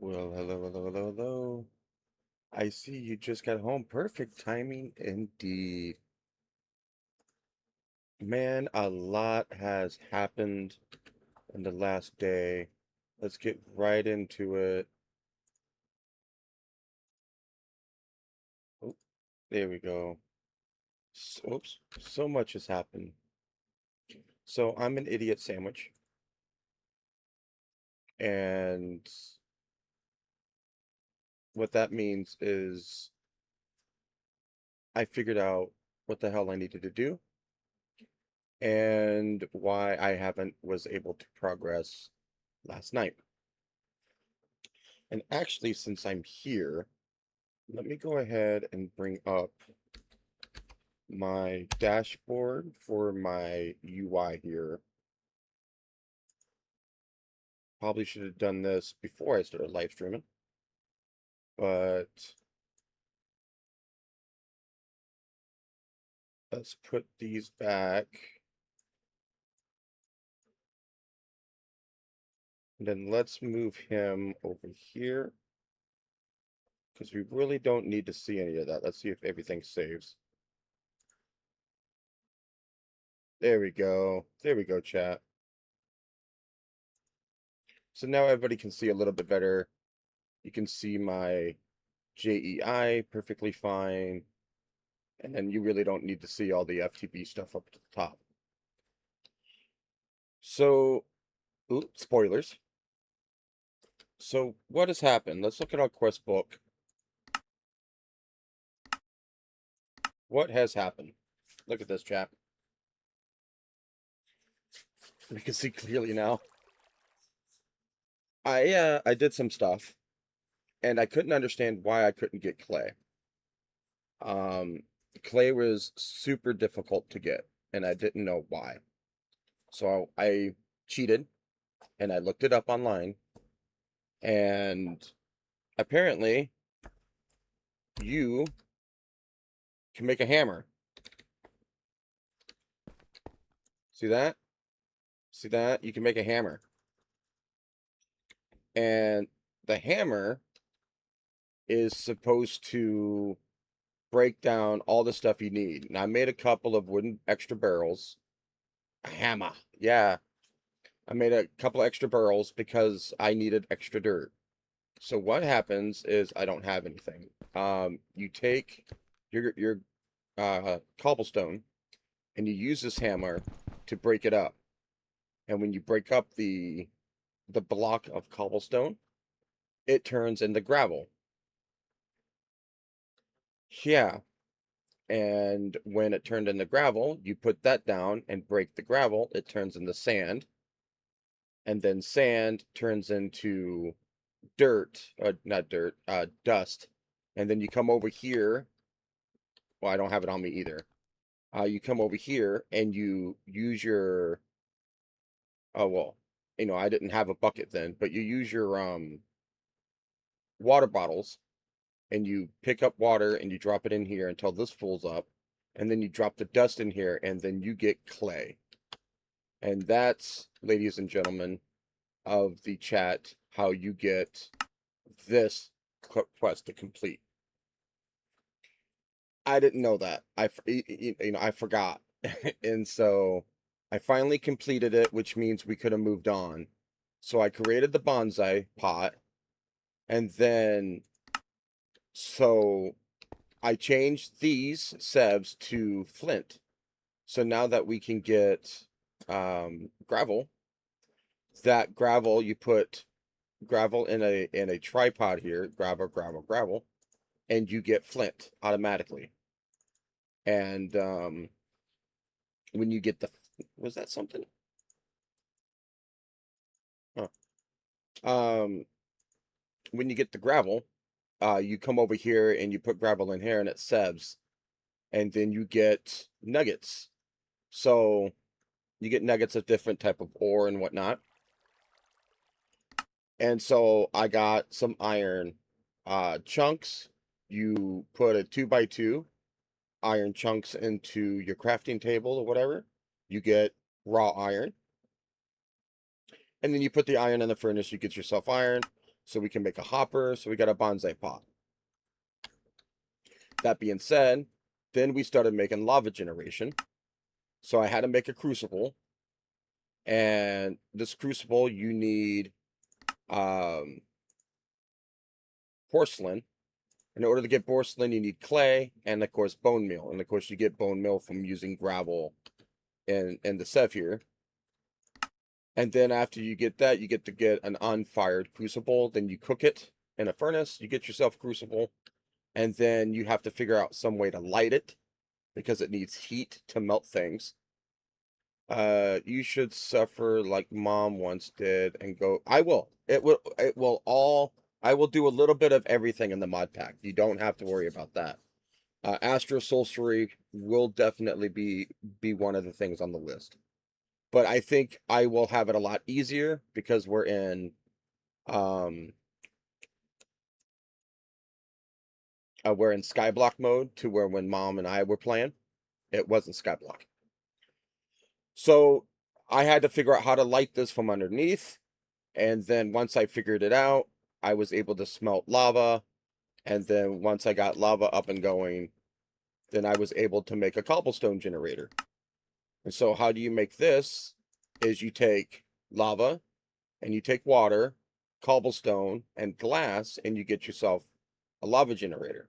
Well, hello, hello, hello, hello. I see you just got home. Perfect timing indeed. Man, a lot has happened in the last day. Let's get right into it. Oh, there we go. Oops, so much has happened. So I'm an idiot sandwich, and what that means is I figured out what the hell I needed to do and why I haven't was able to progress last night. And actually, since I'm here, let me go ahead and bring up my dashboard for my UI here. Probably should have done this before I started live streaming, but let's put these back. And then let's move him over here because we really don't need to see any of that. Let's see if everything saves. There we go. There we go, chat. So now everybody can see a little bit better. You can see my JEI perfectly fine. And then you really don't need to see all the FTP stuff up to the top. So, spoilers. So, what has happened? Let's look at our quest book. What has happened? Look at this, chat. We can see clearly now. I did some stuff, and I couldn't understand why I couldn't get clay. Clay was super difficult to get, and I didn't know why. So I cheated, and I looked it up online, and apparently you can make a hammer. See that? See that? You can make a hammer. And the hammer is supposed to break down all the stuff you need. And I made a couple of wooden extra barrels. A hammer. Yeah. I made a couple extra barrels because I needed extra dirt. So what happens is I don't have anything. You take your cobblestone and you use this hammer to break it up. And when you break up the block of cobblestone, it turns into gravel. Yeah. And when it turned into gravel, you put that down and break the gravel, it turns into sand. And then sand turns into dirt, not dirt, dust. And then you come over here. Well, I don't have it on me either. You come over here and you use your, oh, well, I didn't have a bucket then, but you use your water bottles and you pick up water and you drop it in here until this fills up. And then you drop the dust in here and then you get clay. And that's, ladies and gentlemen of the chat, how you get this quest to complete. I didn't know that. I forgot. And so I finally completed it, which means we could have moved on. So I created the bonsai pot. And then, so I changed these sebs to flint. So now that we can get gravel, that gravel, you put gravel in a tripod here, gravel, and you get flint automatically. And when you get the, was that something? Huh. When you get the gravel, you come over here and you put gravel in here and it sebs, and then you get nuggets. So you get nuggets of different type of ore and whatnot. And so I got some iron chunks. You put a 2x2 iron chunks into your crafting table or whatever. You get raw iron. And then you put the iron in the furnace, you get yourself iron. so we can make a hopper, so we got a bonsai pot. That being said, then we started making lava generation. So I had to make a crucible. And this crucible, you need porcelain. In order to get porcelain, you need clay and, of course, bone meal. And, of course, you get bone meal from using gravel in the Sev here. And then after you get that, you get to get an unfired crucible. Then you cook it in a furnace. You get yourself a crucible. And then you have to figure out some way to light it because it needs heat to melt things. You should suffer like Mom once did and go. I will. It will all. I will do a little bit of everything in the mod pack. You don't have to worry about that. Astro Sorcery will definitely be one of the things on the list. But I think I will have it a lot easier because we're in Skyblock mode, to where when Mom and I were playing, it wasn't Skyblock. So I had to figure out how to light this from underneath. And then once I figured it out, I was able to smelt lava. And then once I got lava up and going, then I was able to make a cobblestone generator. And so how do you make this? Is you take lava and you take water, cobblestone, and glass, and you get yourself a lava generator.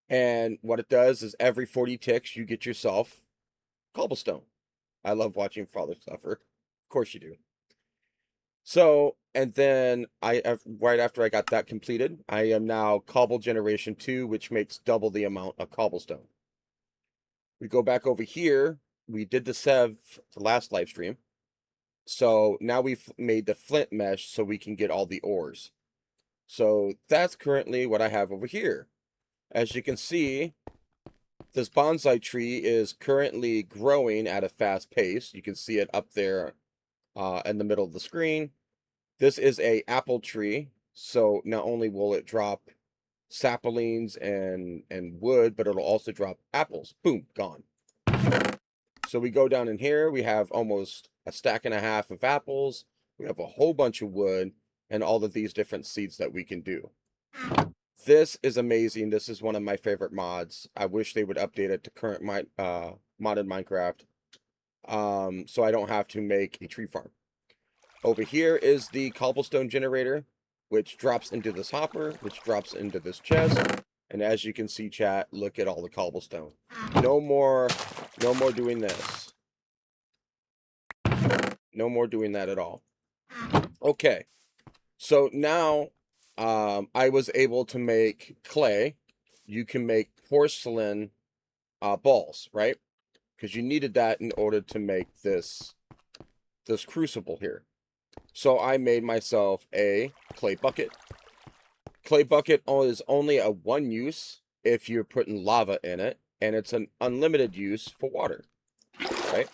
And what it does is every 40 ticks, you get yourself cobblestone. I love watching Father suffer. Of course you do. So, and then right after I got that completed, I am now cobble generation 2, which makes double the amount of cobblestone. We go back over here. We did the Sev, the last live stream. So now we've made the flint mesh so we can get all the ores. So that's currently what I have over here. As you can see, this bonsai tree is currently growing at a fast pace. You can see it up there in the middle of the screen. This is a apple tree, so not only will it drop saplings and wood, but it'll also drop apples. Boom, gone. So we go down in here, we have almost a stack and a half of apples. We have a whole bunch of wood and all of these different seeds that we can do. This is amazing. This is one of my favorite mods. I wish they would update it to current modded Minecraft, so I don't have to make a tree farm. Over here is the cobblestone generator, which drops into this hopper, which drops into this chest. And as you can see, chat, look at all the cobblestone. No more doing this. No more doing that at all. Okay. So now I was able to make clay. You can make porcelain balls, right? Because you needed that in order to make this crucible here. So I made myself a clay bucket. Clay bucket is only a one use if you're putting lava in it, and it's an unlimited use for water, right?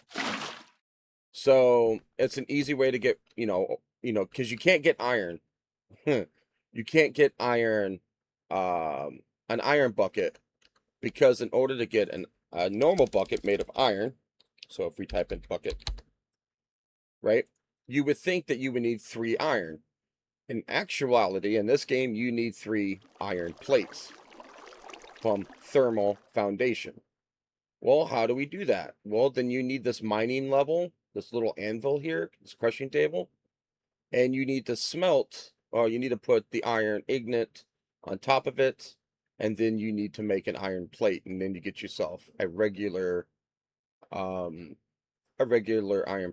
So it's an easy way to get, because you can't get iron. You can't get iron, an iron bucket, because in order to get a normal bucket made of iron, so if we type in bucket, right, you would think that you would need 3 iron. In actuality, in this game, you need 3 iron plates from thermal foundation. Well, how do we do that? Well, then you need this mining level, this little anvil here, this crushing table, and you need to smelt, or you need to put the iron ingot on top of it, and then you need to make an iron plate, and then you get yourself a regular iron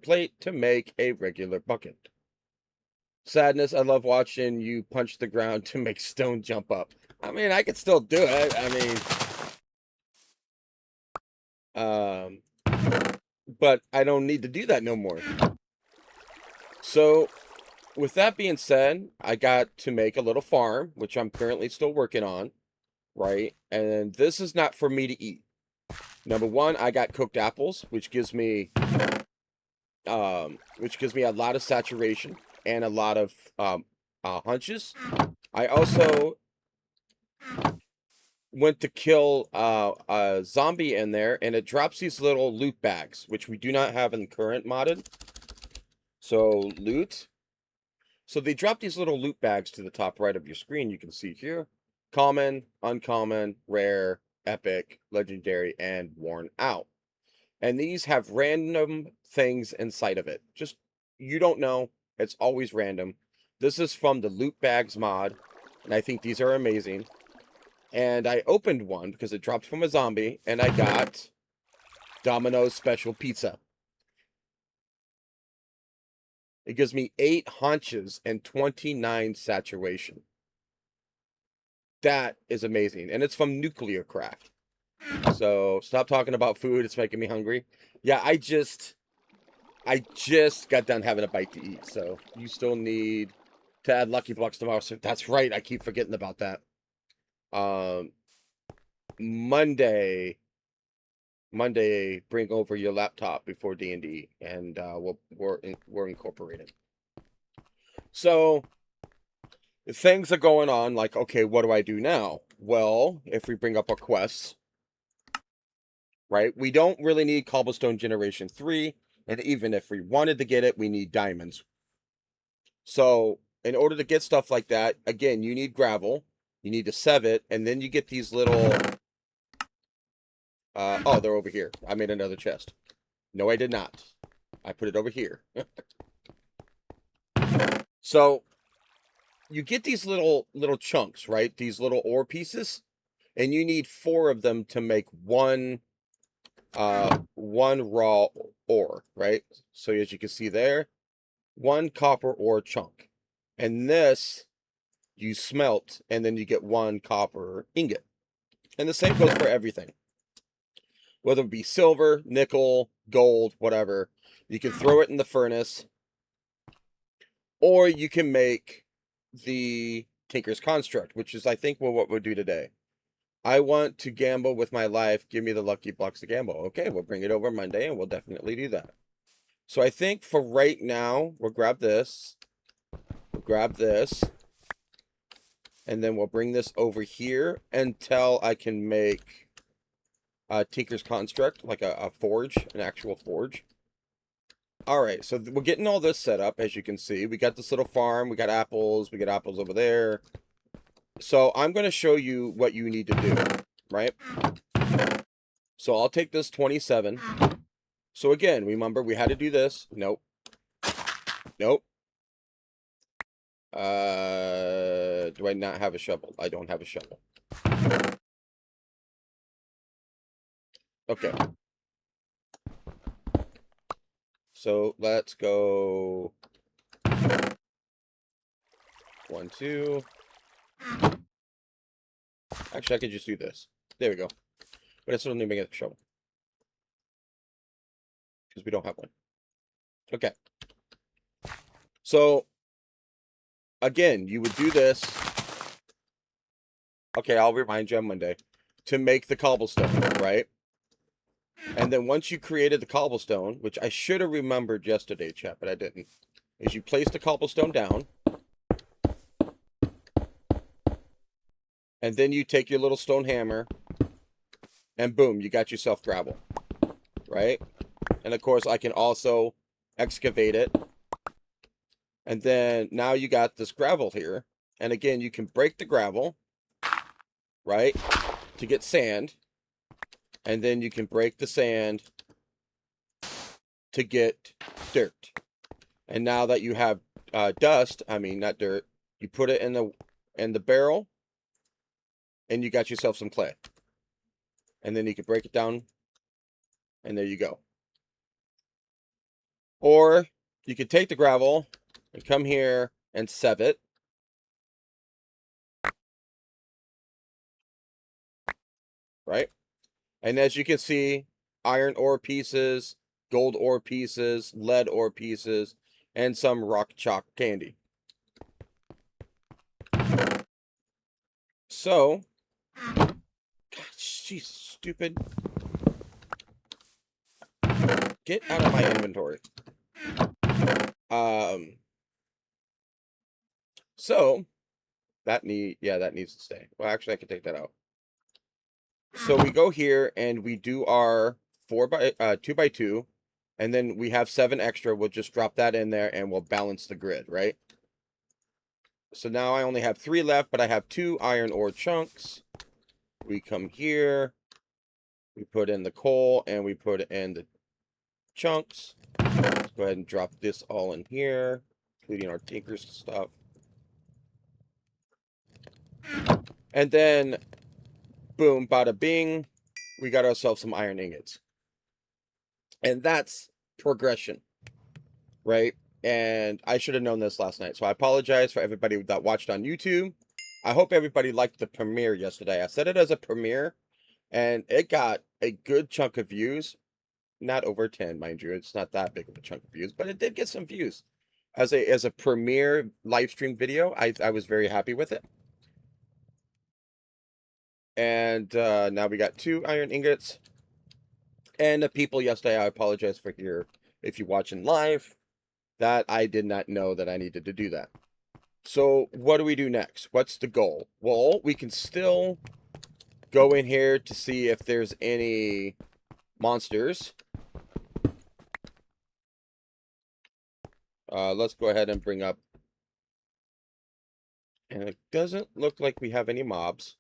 plate to make a regular bucket. Sadness, I love watching you punch the ground to make stone jump up. I mean, I could still do it. But I don't need to do that no more. So, with that being said, I got to make a little farm, which I'm currently still working on, right? And this is not for me to eat. Number one, I got cooked apples, which gives me a lot of saturation and a lot of hunches. I also went to kill a zombie in there, and it drops these little loot bags, which we do not have in current modded. So loot. So they drop these little loot bags to the top right of your screen. You can see here, common, uncommon, rare, epic, legendary, and worn out. And these have random things inside of it. Just, you don't know. It's always random. This is from the loot bags mod, and I think these are amazing. And I opened one because it dropped from a zombie, and I got Domino's special pizza. It gives me 8 haunches and 29 saturation. That is amazing. And it's from Nuclear Craft. So stop talking about food. It's making me hungry. Yeah, I just got done having a bite to eat. So you still need to add Lucky Blocks tomorrow. So that's right. I keep forgetting about that. Monday, bring over your laptop before D&D, and we're incorporated. So things are going on. Like, okay, what do I do now? Well, if we bring up our quests, right? We don't really need Cobblestone Generation 3, and even if we wanted to get it, we need diamonds. So in order to get stuff like that, again, you need gravel, you need to sev it, and then you get these little oh, they're over here. I made another chest. No, I did not. I put it over here. So you get these little chunks, right? These little ore pieces, and you need 4 of them to make one raw ore, right? So as you can see there, 1 copper ore chunk. And this you smelt, and then you get 1 copper ingot. And the same goes for everything. Whether it be silver, nickel, gold, whatever. You can throw it in the furnace, or you can make the Tinker's Construct, which is, I think, what we'll do today. I want to gamble with my life. Give me the lucky blocks to gamble. Okay, we'll bring it over Monday, and we'll definitely do that. So I think for right now, we'll grab this. We'll grab this. And then we'll bring this over here until I can make a Tinker's Construct, like a forge, an actual forge. All right, so we're getting all this set up, as you can see. We got this little farm. We got apples. We got apples over there. So I'm going to show you what you need to do, right? So I'll take this 27. So again, remember, we had to do this. Nope. Nope. Do I not have a shovel? I don't have a shovel. Okay. So let's go 1, 2. Actually, I could just do this. There we go. But I still need to make a shovel, because we don't have one. Okay. So, again, you would do this. Okay, I'll remind you on Monday. To make the cobblestone, right? And then once you created the cobblestone, which I should have remembered yesterday, chat, but I didn't, is you place the cobblestone down. And then you take your little stone hammer, and boom, you got yourself gravel, right? And of course, I can also excavate it. And then now you got this gravel here. And again, you can break the gravel, right, to get sand. And then you can break the sand to get dirt. And now that you have dust, I mean, not dirt, you put it in the barrel, and you got yourself some clay. And then you can break it down, and there you go. Or you could take the gravel and come here and sev it. Right? And as you can see, iron ore pieces, gold ore pieces, lead ore pieces, and some rock chalk candy. So, God, jeez, stupid. Get out of my inventory. So that needs to stay. Well, actually, I can take that out. So we go here and we do our 2x2, and then we have 7 extra. We'll just drop that in there and we'll balance the grid, right? So now I only have 3 left, but I have 2 iron ore chunks. We come here, we put in the coal, and we put in the chunks. Let's go ahead and drop this all in here, including our tinker's stuff. And then, boom, bada bing, we got ourselves some iron ingots. And that's progression, right? And I should have known this last night. So I apologize for everybody that watched on YouTube. I hope everybody liked the premiere yesterday. I set it as a premiere, and it got a good chunk of views. Not over 10, mind you. It's not that big of a chunk of views, but it did get some views. As a premiere live stream video, I was very happy with it. And now we got 2 iron ingots. And the people yesterday, I apologize for here if you're watching live, that I did not know that I needed to do that. So what do we do next? What's the goal? Well, we can still go in here to see if there's any monsters. Let's go ahead and bring up. And it doesn't look like we have any mobs.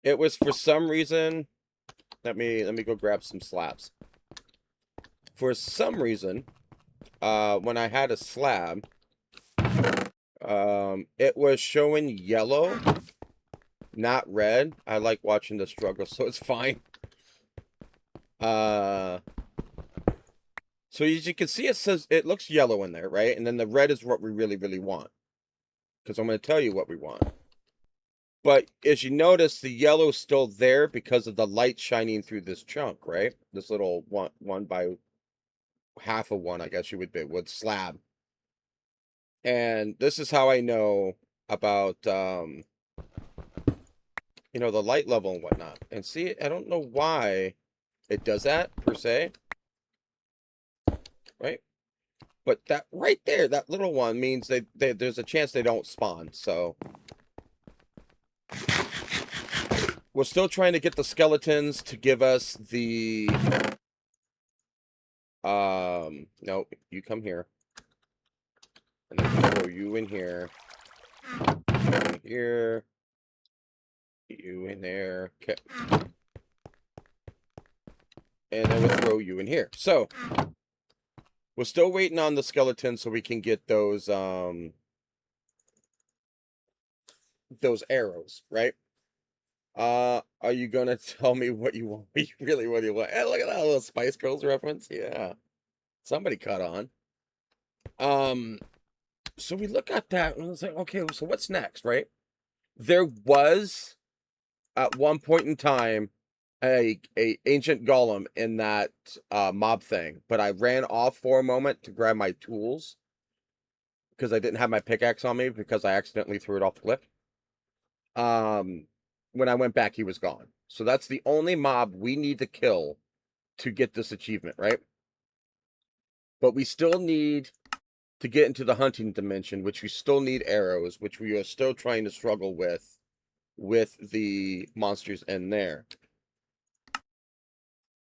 It was for some reason. Let me go grab some slabs. For some reason, when I had a slab, it was showing yellow, not red. I like watching the struggle, so it's fine. So as you can see, it says it looks yellow in there, right? And then the red is what we really, really want. Because I'm going to tell you what we want. But as you notice, the yellow is still there because of the light shining through this chunk, right? This little one by half of one, I guess you would be, with slab. And this is how I know about, you know, the light level and whatnot. And see, I don't know why it does that, per se. Right? But that right there, that little one means there's a chance they don't spawn, so... We're still trying to get the skeletons to give us the... No, you come here. And then throw you in here. In here. You in there. Okay. And then we'll throw you in here. So, we're still waiting on the skeletons so we can get those arrows, right? Are you gonna tell me what you want? Really, what do you want? Hey, look at that little Spice Girls reference. Yeah. Somebody caught on. So we look at that and it's like, okay, so what's next, right? There was at one point in time a ancient golem in that mob thing, but I ran off for a moment to grab my tools because I didn't have my pickaxe on me because I accidentally threw it off the cliff. When I went back, he was gone. So that's the only mob we need to kill to get this achievement, right? But we still need to get into the hunting dimension, which we still need arrows, which we are still trying to struggle with the monsters in there.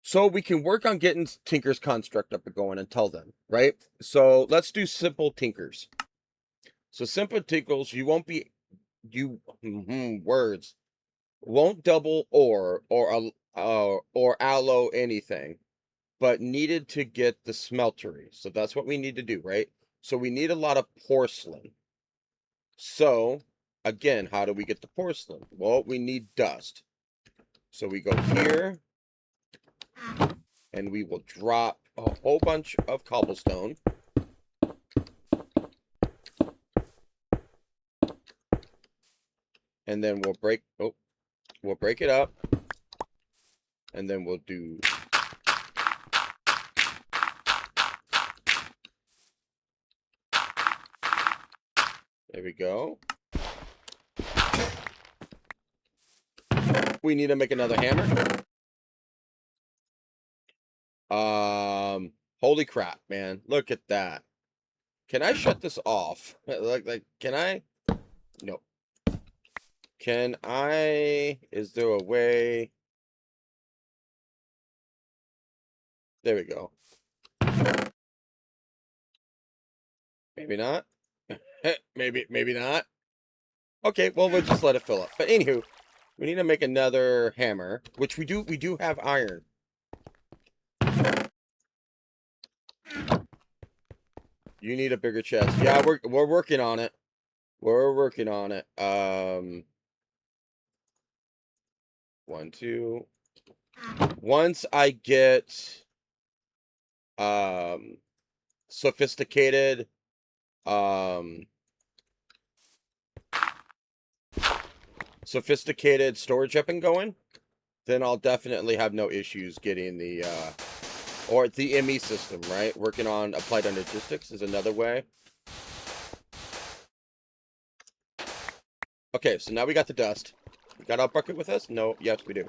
So we can work on getting Tinker's construct up and going and tell them, right? So let's do simple Tinkers. So simple Tinkers, you won't be, words, won't double or allow anything, but needed to get the smeltery. So that's what we need to do, right? So we need a lot of porcelain. So, again, how do we get the porcelain? Well, we need dust. So we go here, and we will drop a whole bunch of cobblestone. And then we'll break it up. And then we'll do... There we go. We need to make another hammer. Holy crap, man. Look at that. Can I shut this off? Like, can I? No. Can I? Is there a way? There we go. Maybe not. maybe not. Okay, well, we'll just let it fill up. But anywho, we need to make another hammer, which we do. We do have iron. You need a bigger chest. Yeah, we're working on it. We're working on it. 1, 2. Once I get sophisticated storage up and going, then I'll definitely have no issues getting the or the ME system, right? Working on applied logistics is another way. Okay, so now we got the dust. We got our bucket with us? No, yes, we do.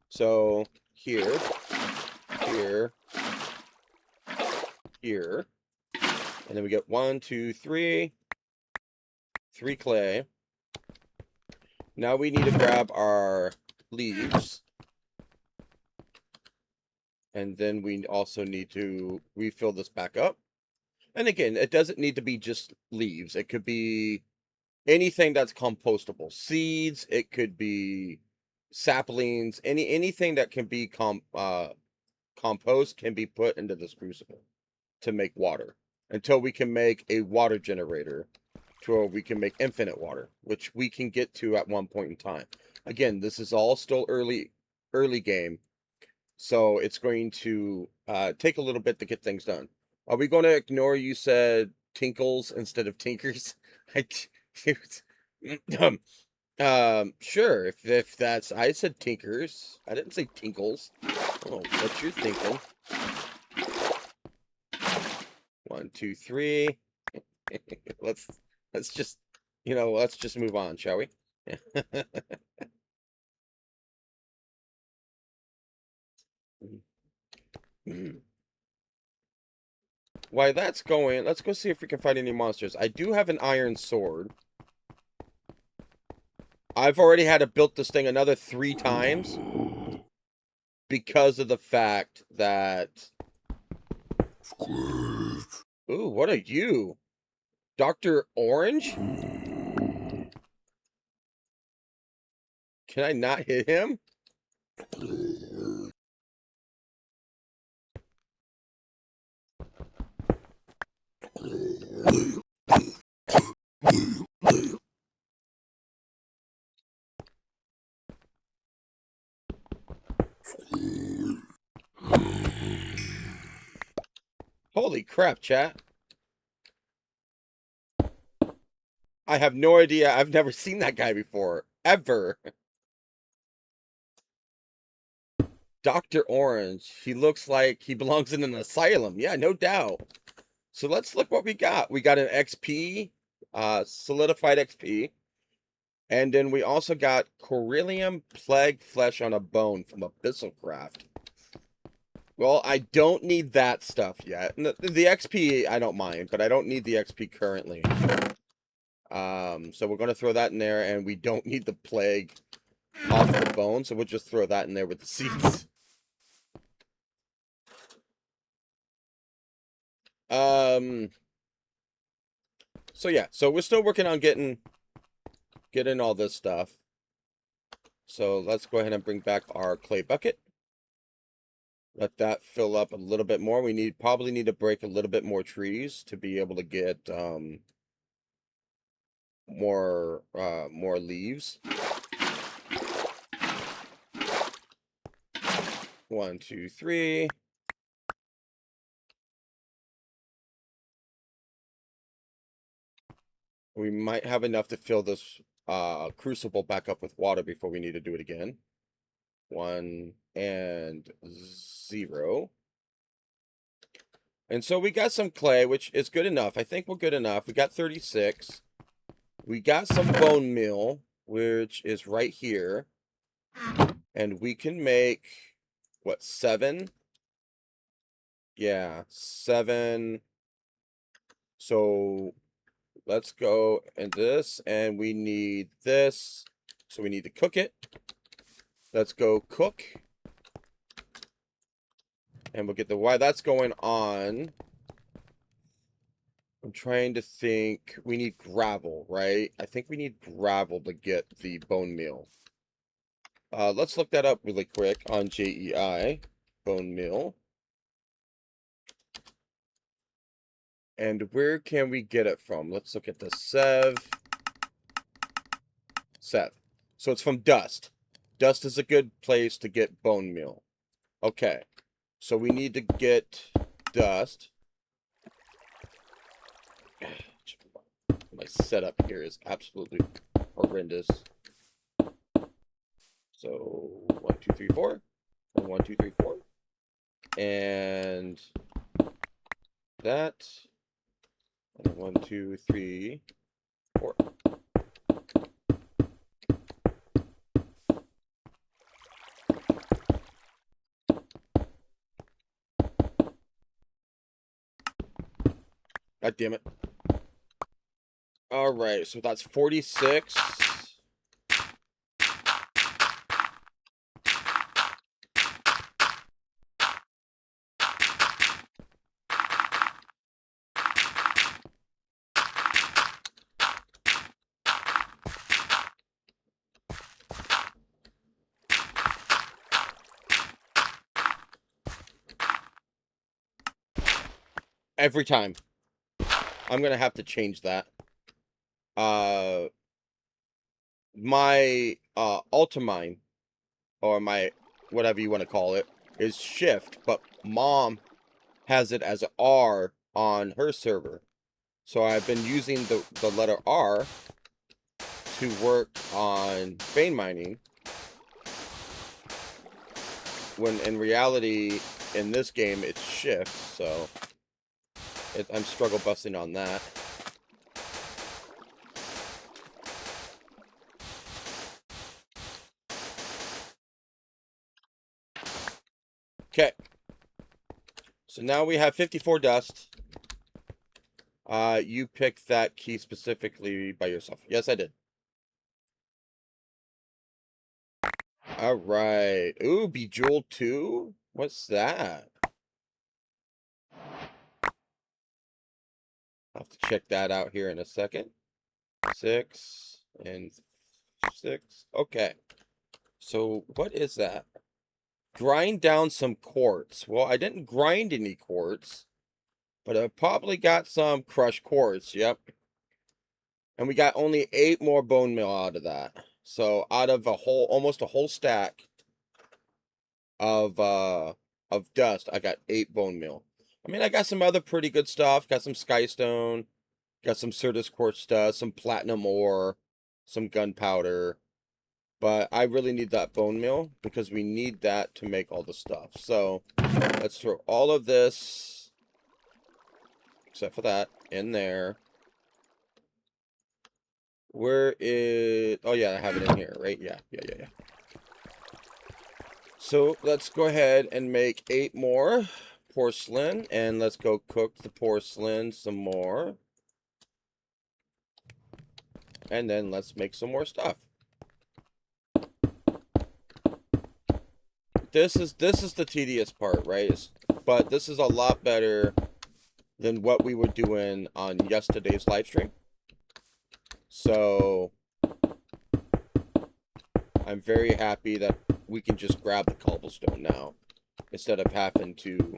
So here, here, here, and then we get 1, 2, 3, 3 clay. Now we need to grab our leaves. And then we also need to refill this back up. And again, it doesn't need to be just leaves. It could be anything that's compostable. Seeds, it could be saplings, anything that can be compost can be put into this crucible to make water until we can make a water generator to where we can make infinite water, which we can get to at one point in time. Again, this is all still early game, so it's going to take a little bit to get things done. Are we going to ignore you said tinkles instead of tinkers? Sure. If that's, I said tinkers. I didn't say tinkles. Oh, what you're thinking? 1, 2, 3. let's just, let's just move on, shall we? While that's going, let's go see if we can find any monsters. I do have an iron sword. I've already had to build this thing another 3 times because of the fact that... Ooh, what are you? Dr. Orange? Can I not hit him? Holy crap, chat. I have no idea. I've never seen that guy before. Ever. Dr. Orange. He looks like he belongs in an asylum. Yeah, no doubt. So let's look what we got. We got an XP, solidified XP. And then we also got Coryllium Plague Flesh on a Bone from Abyssal Craft. Well, I don't need that stuff yet. The XP, I don't mind, but I don't need the XP currently. So we're going to throw that in there, and we don't need the Plague off the bone, so we'll just throw that in there with the seeds. So yeah, so we're still working on getting all this stuff. So let's go ahead and bring back our clay bucket. Let that fill up a little bit more. We probably need to break a little bit more trees to be able to get more leaves. 1, 2, 3. We might have enough to fill this crucible back up with water before we need to do it again. 1 and 0. And so we got some clay, which is good enough. I think we're good enough. We got 36. We got some bone meal, which is right here. And we can make, what, 7? Yeah, 7. So let's go in this, and we need this. So we need to cook it. Let's go cook. And we'll get the, while that's going on, I'm trying to think. We need gravel, right? I think we need gravel to get the bone meal. Let's look that up really quick on JEI. Bone meal. And where can we get it from? Let's look at the Sev. So it's from Dust. Dust is a good place to get bone meal. Okay. So we need to get Dust. My setup here is absolutely horrendous. So 1, 2, 3, 4. 1, 2, 3, 4. And that. And 1, 2, 3, 4. God damn it. All right, so that's 46. Every time. I'm gonna have to change that. My Ultimine, or my whatever you want to call it, is shift, but mom has it as R on her server. So I've been using the letter R to work on vein mining, when in reality, in this game, it's shift, so I'm struggle busting on that. Okay. So now we have 54 dust. You picked that key specifically by yourself. Yes, I did. All right. Ooh, Bejeweled 2? What's that? I'll have to check that out here in a second. 6 and 6. Okay. So what is that? Grind down some quartz. Well, I didn't grind any quartz, but I probably got some crushed quartz. Yep. And we got only 8 more bone meal out of that. So out of almost a whole stack of dust, I got 8 bone meal. I mean, I got some other pretty good stuff. Got some skystone, got some Certus quartz dust, some platinum ore, some gunpowder. But I really need that bone meal because we need that to make all the stuff. So let's throw all of this, except for that, in there. Where is... Oh, yeah, I have it in here, right? Yeah. So let's go ahead and make 8 more porcelain. And let's go cook the porcelain some more. And then let's make some more stuff. This is the tedious part, right? But this is a lot better than what we were doing on yesterday's live stream. So I'm very happy that we can just grab the cobblestone now instead of having to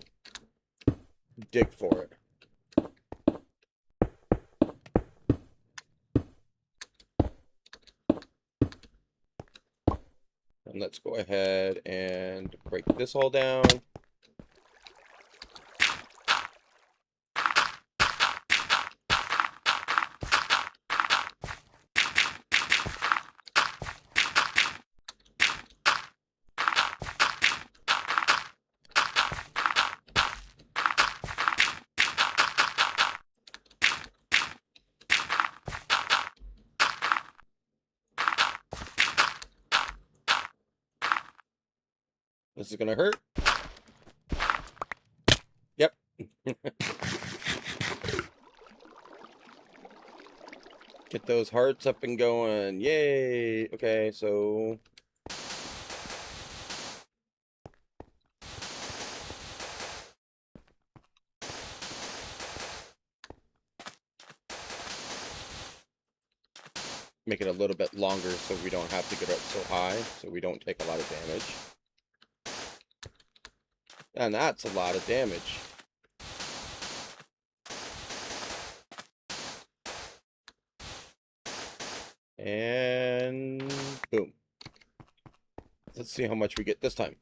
dig for it. And let's go ahead and break this all down. This is gonna hurt. Yep. Get those hearts up and going. Yay. Okay, so make it a little bit longer so we don't have to get up so high, so we don't take a lot of damage. And that's a lot of damage. And boom. Let's see how much we get this time.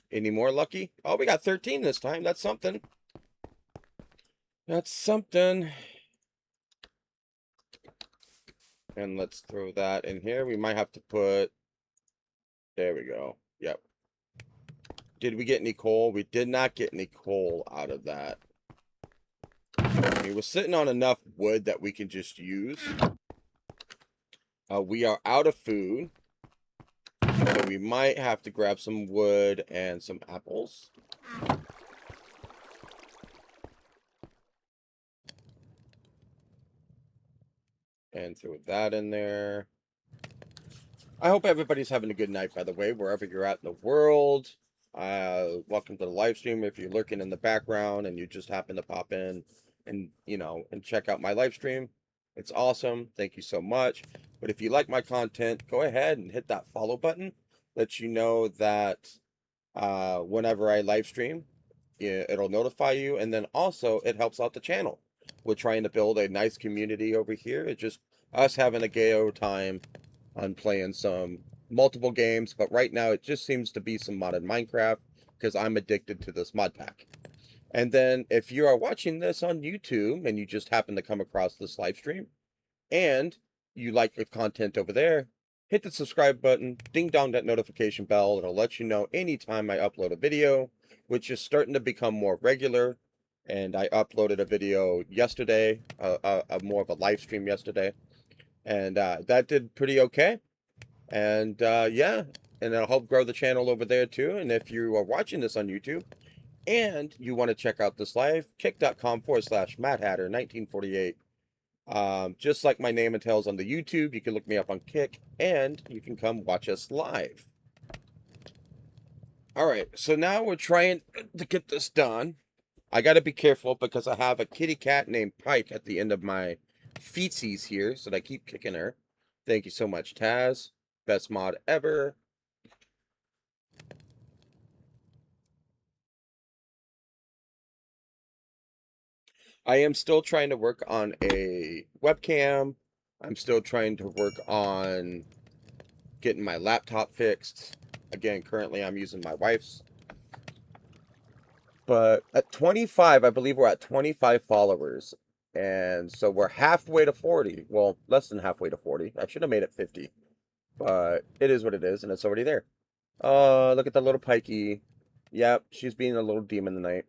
Any more lucky? Oh, we got 13 this time. That's something. That's something. And let's throw that in here. We might have to put... There we go. Yep. Did we get any coal? We did not get any coal out of that. I mean, we're sitting on enough wood that we can just use. We are out of food. So we might have to grab some wood and some apples. And throw that in there. I hope everybody's having a good night, by the way, wherever you're at in the world. Welcome to the live stream. If you're lurking in the background and you just happen to pop in and, and check out my live stream, it's awesome. Thank you so much. But if you like my content, go ahead and hit that follow button. Let you know that whenever I live stream, it'll notify you. And then also it helps out the channel. We're trying to build a nice community over here. It's just us having a gay old time on playing some multiple games, but right now it just seems to be some modded Minecraft because I'm addicted to this mod pack. And then if you are watching this on YouTube and you just happen to come across this live stream and you like the content over there, hit the subscribe button, ding dong that notification bell. It'll let you know anytime I upload a video, which is starting to become more regular. And I uploaded a video yesterday, more of a live stream yesterday. And that did pretty okay. And yeah, and it'll help grow the channel over there too. And if you are watching this on YouTube and you want to check out this live, kick.com/MattHatter1948. Just like my name entails on the YouTube, you can look me up on Kick and you can come watch us live. All right, so now we're trying to get this done. I got to be careful because I have a kitty cat named Pike at the end of my feetsies here, so I keep kicking her. Thank you so much, Taz. Best mod ever. I am still trying to work on a webcam. I'm still trying to work on getting my laptop fixed. Again, currently I'm using my wife's. But at 25, I believe we're at 25 followers. And so we're halfway to 40. Well, less than halfway to 40. I should have made it 50. But it is what it is, and it's already there. Look at the little pikey. Yep, she's being a little demon tonight.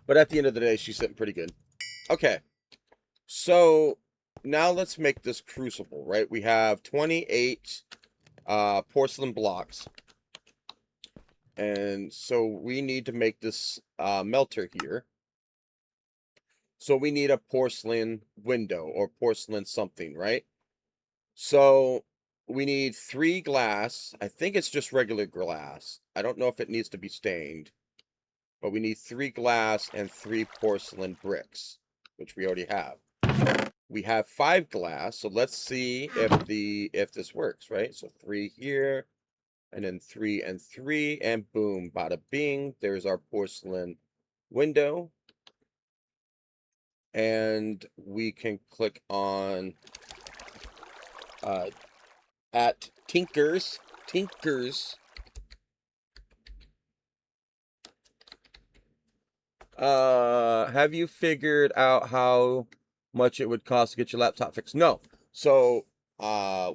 But at the end of the day, she's sitting pretty good. Okay. So now let's make this crucible, right? We have 28 porcelain blocks. And so we need to make this melter here. So we need a porcelain window or porcelain something, right? So we need 3 glass. I think it's just regular glass. I don't know if it needs to be stained. But we need 3 glass and 3 porcelain bricks, which we already have. We have 5 glass, so let's see if this works, right? So 3 here, and then 3 and 3, and boom, bada bing. There's our porcelain window. And we can click on at Tinkers. Have you figured out how much it would cost to get your laptop fixed? No. So,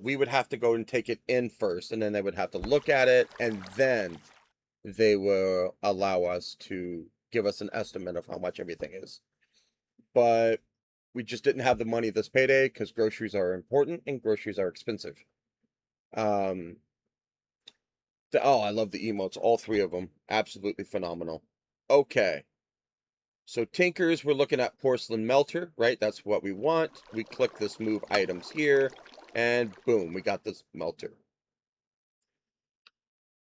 we would have to go and take it in first, and then they would have to look at it, and then they will allow us to give us an estimate of how much everything is. But we just didn't have the money this payday because groceries are important and groceries are expensive. Oh, I love the emotes, all 3 of them. Absolutely phenomenal. Okay. So Tinkers, we're looking at porcelain melter, right? That's what we want. We click this move items here, and boom, we got this melter.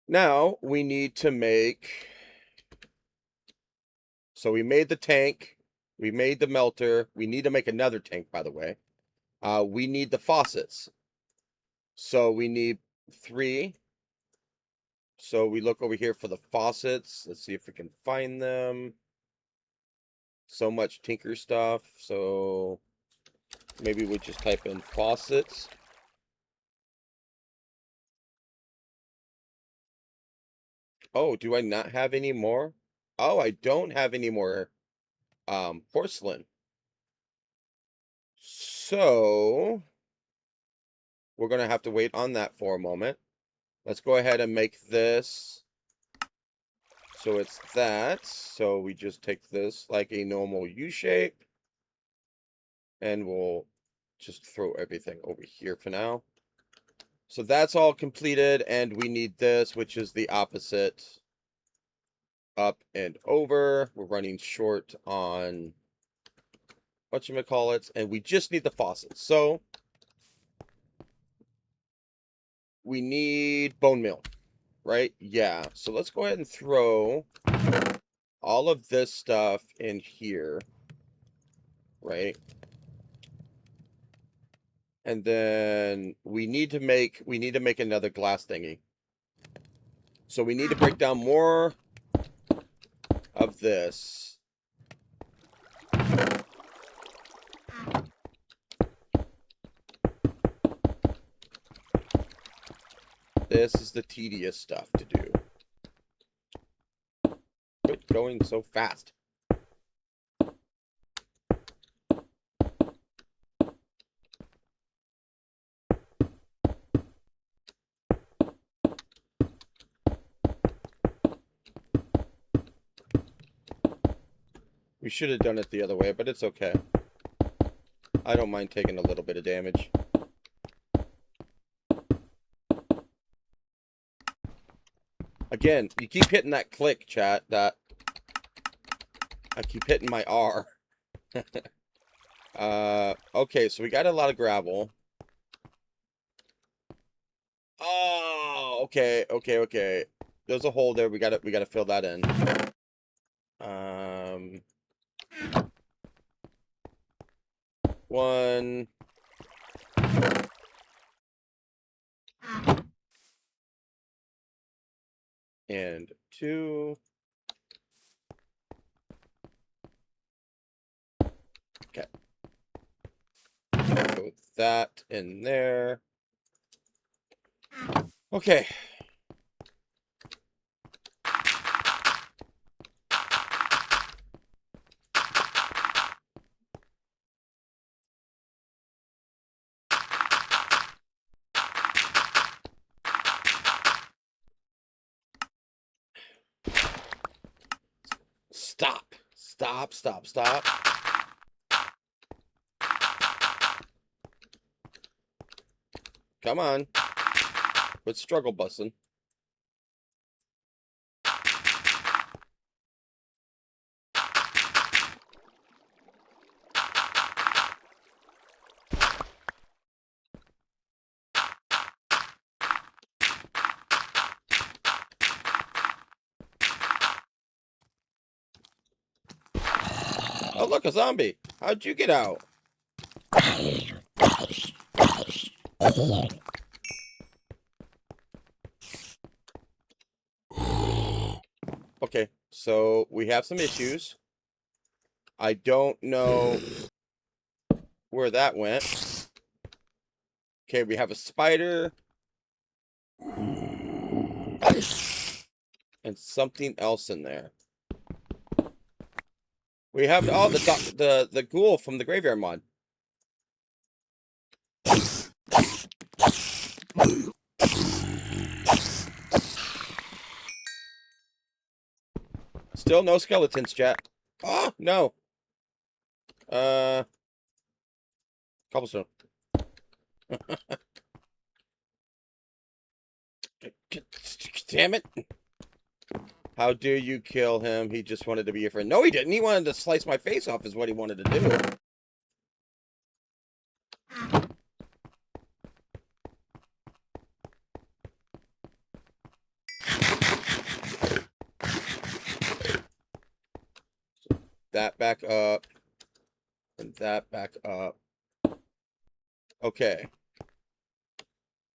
Now we need to make, so we made the tank, we made the melter, we need to make another tank, by the way. We need the faucets. So we need 3. So we look over here for the faucets. Let's see if we can find them. So much Tinker stuff. So maybe we just type in faucets. Oh, do I not have any more? Oh, I don't have any more porcelain. So we're going to have to wait on that for a moment. Let's go ahead and make this. So it's that. So we just take this like a normal U shape. And we'll just throw everything over here for now. So that's all completed. And we need this, which is the opposite. Up and over. We're running short on whatchamacallit. And we just need the faucets. So we need bone meal. Right? Yeah. So let's go ahead and throw all of this stuff in here. Right? And then we need to make another glass thingy. So we need to break down more of this. This is the tedious stuff to do. Quit going so fast. We should have done it the other way, but it's okay. I don't mind taking a little bit of damage. Again, you keep hitting that click, chat, that I keep hitting my R. Okay, so we got a lot of gravel. Oh, okay. There's a hole there. We gotta fill that in. One. And 2. Okay. Put that in there. Okay. Stop. Come on. Quit struggle busting. Oh, look, a zombie. How'd you get out? Okay, so we have some issues. I don't know where that went. Okay, we have a spider. And something else in there. We have the ghoul from the graveyard mod. Still no skeletons, chat. Oh, no. Cobblestone. Damn it. How dare you kill him? He just wanted to be your friend. No, he didn't. He wanted to slice my face off is what he wanted to do. That back up. And that back up. Okay.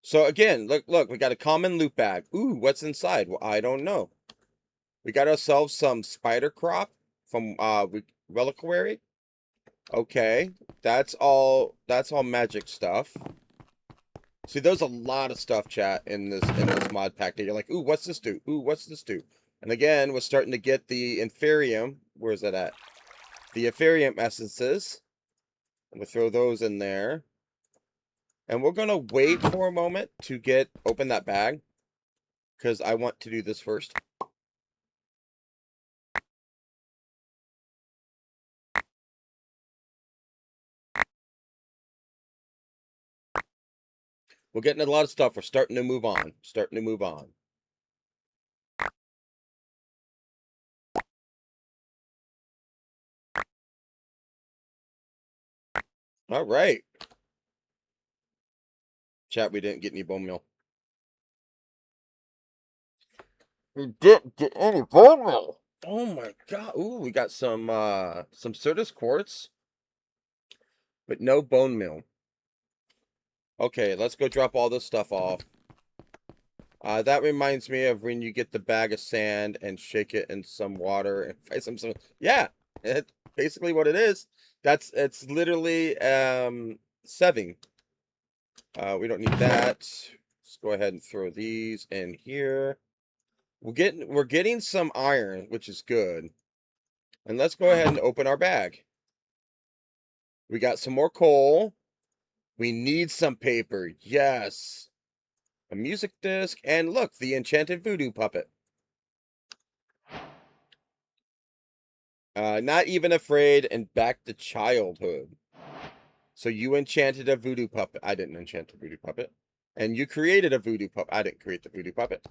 So again, look, we got a common loot bag. Ooh, what's inside? Well, I don't know. We got ourselves some spider crop from reliquary. Okay. That's all magic stuff. See, there's a lot of stuff, chat, in this mod pack that you're like, ooh, what's this do? Ooh, what's this do? And again, we're starting to get the Inferium. Where's that at? The Inferium essences. I'm gonna throw those in there. And we're gonna wait for a moment to open that bag. Because I want to do this first. We're getting a lot of stuff. We're starting to move on. Starting to move on. All right. Chat, we didn't get any bone meal. We didn't get any bone meal. Oh my god. Ooh, we got some Certus quartz. But no bone meal. Okay, let's go drop all this stuff off. That reminds me of when you get the bag of sand and shake it in some water and find some. Yeah, it's basically what it is. It's literally seving. We don't need that. Let's go ahead and throw these in here. We're getting some iron, which is good. And let's go ahead and open our bag. We got some more coal. We need some paper. Yes. A music disc, and look, the enchanted voodoo puppet. Not even afraid and back to childhood. So you enchanted a voodoo puppet. I didn't enchant a voodoo puppet. And you created a voodoo puppet. I didn't create the voodoo puppet.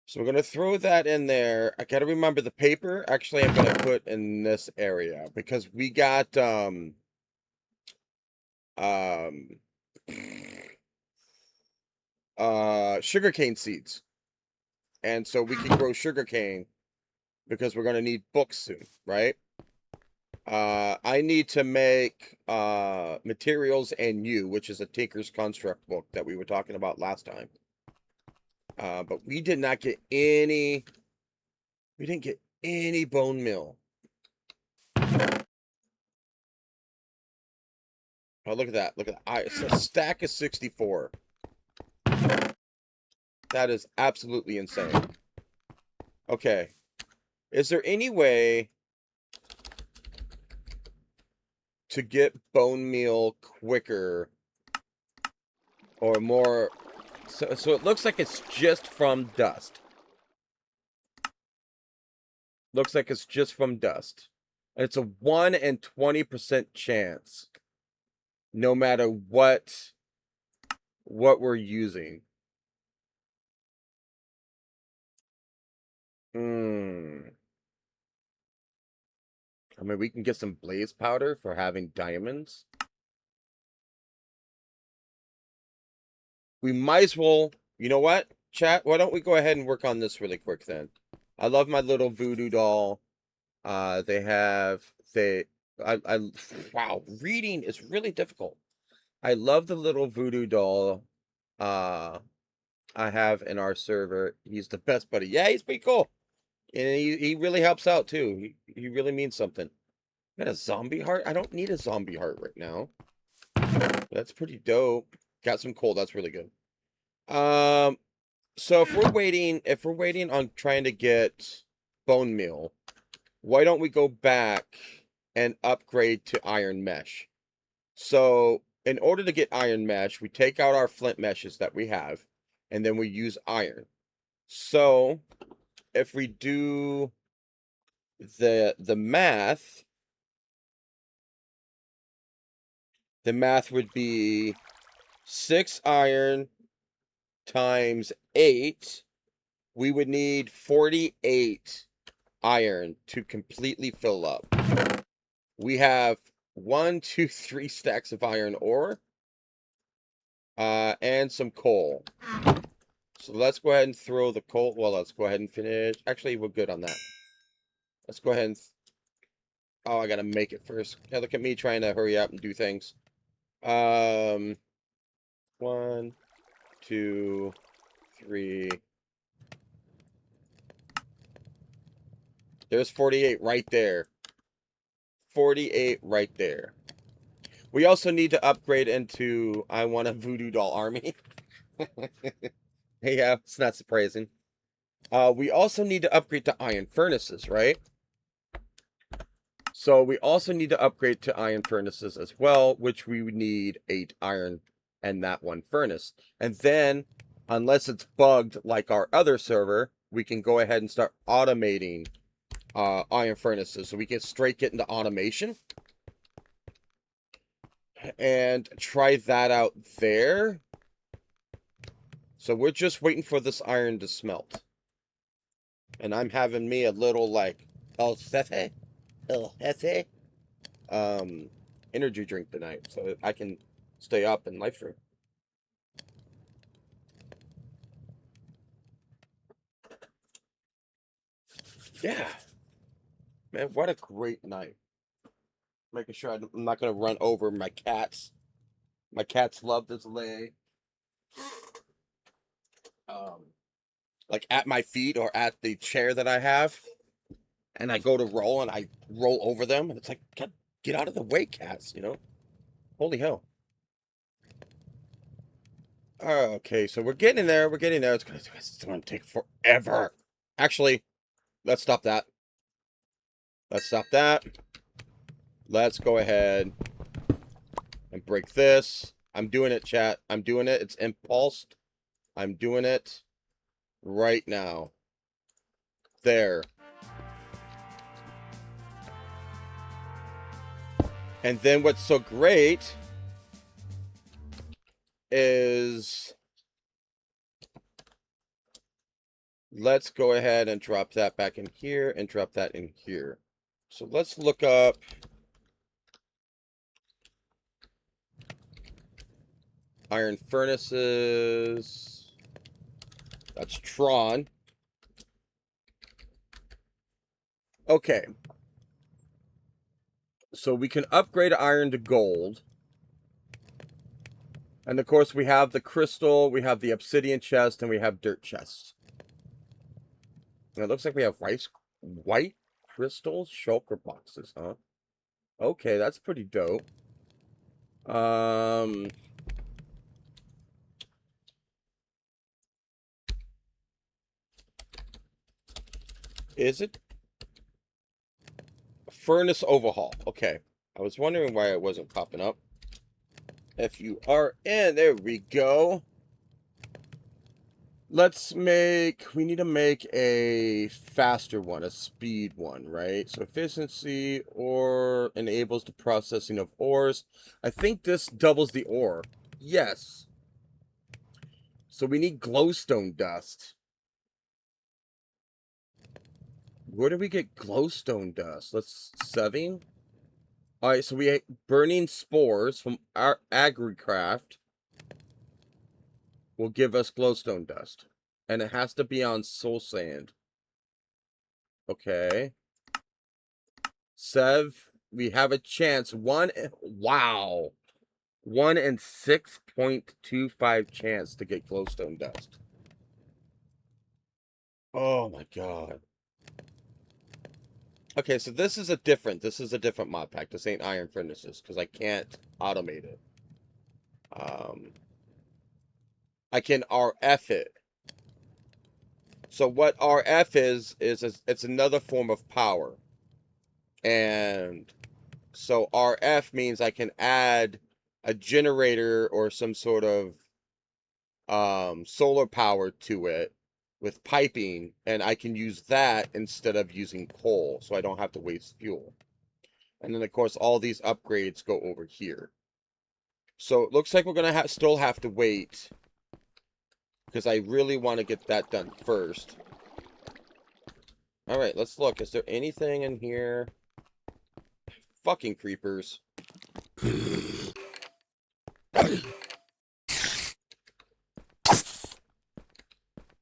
So we're going to throw that in there. I got to remember the paper. Actually, I'm going to put in this area because we got, sugarcane seeds. And so we can grow sugarcane because we're going to need books soon, right? I need to make materials and you, which is a Tinker's Construct book that we were talking about last time. But we did not get any. We didn't get any bone meal. Oh, look at that! Look at that! It's a stack of 64. That is absolutely insane. Okay, is there any way to get bone meal quicker or more? So it looks like it's just from dust. Looks like it's just from dust. And it's a 1 in 20% chance. No matter what we're using. I mean, we can get some blaze powder for having diamonds. We might as well, you know what? Chat, why don't we go ahead and work on this really quick then? I love my little voodoo doll. Wow, reading is really difficult. I love the little voodoo doll I have in our server. He's the best buddy. Yeah, he's pretty cool. And he really helps out too. He really means something. Got a zombie heart? I don't need a zombie heart right now. That's pretty dope. Got some coal. That's really good. So if we're waiting on trying to get bone meal, why don't we go back and upgrade to iron mesh? So in order to get iron mesh, we take out our flint meshes that we have, and then we use iron. So if we do the math, the math would be 6 iron times 8 we would need 48 iron to completely fill up. We have 1, 2, 3 stacks of iron ore, and some coal. So let's go ahead and throw the coal. Well, let's go ahead and finish. Actually, we're good on that. Let's go ahead and. Oh, I gotta make it first. Yeah, look at me trying to hurry up and do things. 1, 2, 3. There's 48 right there. 48 right there. We also need to upgrade into I want a voodoo doll army. Yeah, it's not surprising. We also need to upgrade to iron furnaces, right? So we also need to upgrade to iron furnaces as well, which we would need 8 iron and that 1 furnace. And then, unless it's bugged like our other server, we can go ahead and start automating iron furnaces. So we can straight get into automation and try that out there. So we're just waiting for this iron to smelt. And I'm having me a little like El Jefe energy drink tonight so I can stay up and live stream. Yeah. Man, what a great night. Making sure I'm not going to run over my cats. My cats love this lay. Like at my feet or at the chair that I have. And I go to roll and I roll over them. And it's like, get out of the way, cats, you know? Holy hell. Okay, so we're getting there. We're getting there. It's going to take forever. Actually, let's stop that. Let's stop that. Let's go ahead and break this. I'm doing it, chat. I'm doing it. It's impulsed. I'm doing it right now. There. And then what's so great is let's go ahead and drop that back in here and drop that in here. So let's look up iron furnaces. That's Tron. Okay. So we can upgrade iron to gold. And of course we have the crystal, we have the obsidian chest, and we have dirt chests. And it looks like we have white crystal shulker boxes, huh? Okay, that's pretty dope. Is it? Furnace overhaul. Okay. I was wondering why it wasn't popping up. If you are in, there we go. Let's make, we need to make a faster one, a speed one, right? So efficiency or enables the processing of ores. I think this doubles the ore. Yes. So we need glowstone dust. Where do we get glowstone dust? Let's 7. All right, so we burning spores from our agricraft will give us glowstone dust. And it has to be on soul sand. Okay. Sev, we have a chance. Wow. 1 in 6.25 chance to get glowstone dust. Oh my god. Okay, so this is a different mod pack. This ain't iron furnaces because I can't automate it. I can RF it. So what RF is it's another form of power. And so RF means I can add a generator or some sort of solar power to it with piping, and I can use that instead of using coal, so I don't have to waste fuel. And then, of course, all these upgrades go over here. So it looks like we're going to still have to wait because I really want to get that done first. All right, let's look. Is there anything in here? Fucking creepers.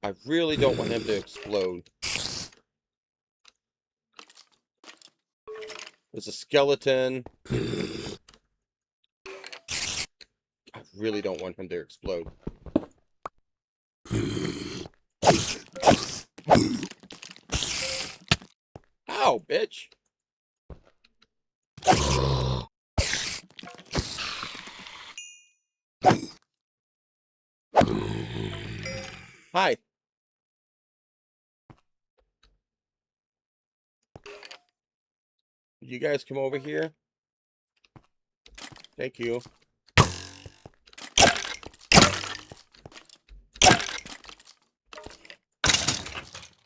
I really don't want him to explode. There's a skeleton. I really don't want him to explode. Ow, bitch. Hi. You guys come over here. Thank you.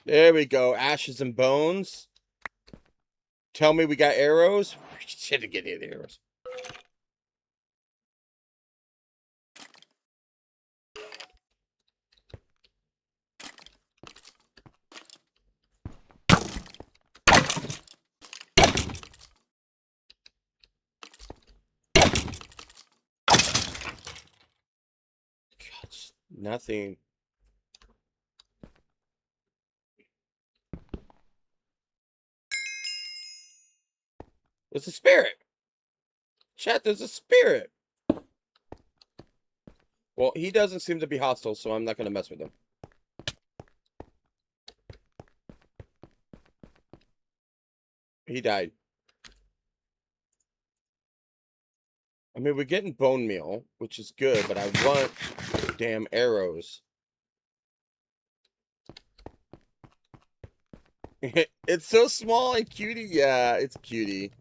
There we go. Ashes and bones. Tell me we got arrows. We should get any arrows. God, nothing. There's a spirit. Chat, there's a spirit. Well, he doesn't seem to be hostile, so I'm not going to mess with him. He died. I mean, we're getting bone meal, which is good, but I want damn arrows. It's so small and cutie. Yeah, it's cutie.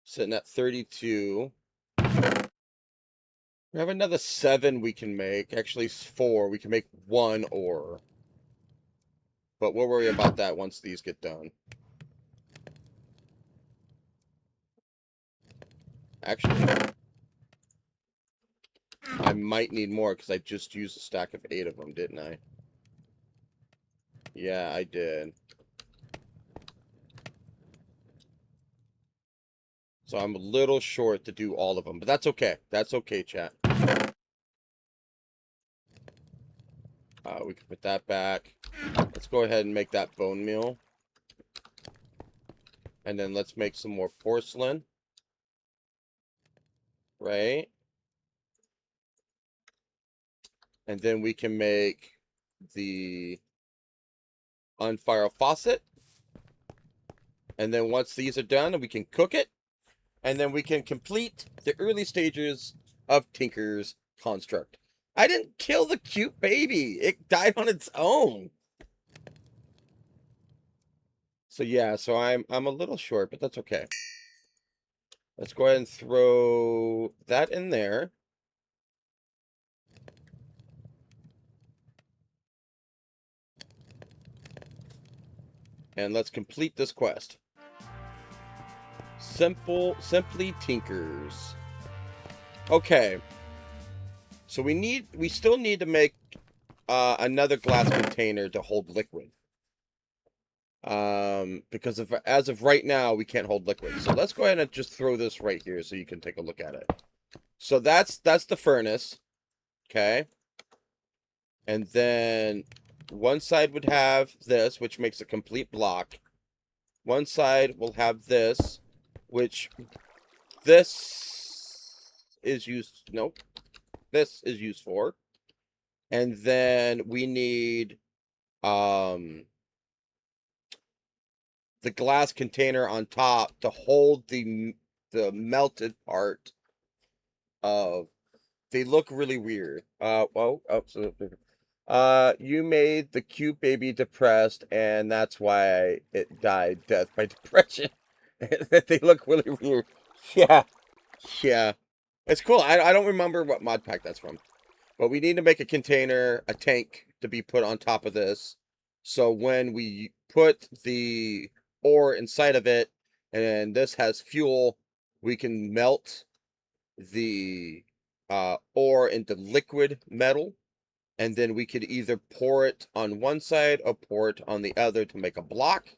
Sitting at 32. We have another 7 we can make. Actually, 4. We can make 1 ore. But we'll worry about that once these get done. Actually, I might need more because I just used a stack of 8 of them, didn't I? Yeah, I did. So I'm a little short to do all of them, but that's okay. That's okay, chat. We can put that back. Let's go ahead and make that bone meal. And then let's make some more porcelain. Right? And then we can make the unfire faucet. And then once these are done, we can cook it. And then we can complete the early stages of Tinker's construct. I didn't kill the cute baby. It died on its own. So yeah, so I'm a little short, but that's okay. Let's go ahead and throw that in there. And let's complete this quest. Simply Tinkers. Okay. So we still need to make another glass container to hold liquid. Because as of right now, we can't hold liquid. So let's go ahead and just throw this right here so you can take a look at it. So that's the furnace. Okay. And then one side would have this, which makes a complete block. One side will have this, which this is used. Nope. This is used for. And then we need the glass container on top to hold the melted part of. They look really weird. You made the cute baby depressed, and that's why it died death by depression. They look really weird. Yeah, yeah. It's cool. I don't remember what mod pack that's from. But we need to make a container, a tank, to be put on top of this. So when we put the ore inside of it, and this has fuel, we can melt the ore into liquid metal, and then we could either pour it on one side or pour it on the other to make a block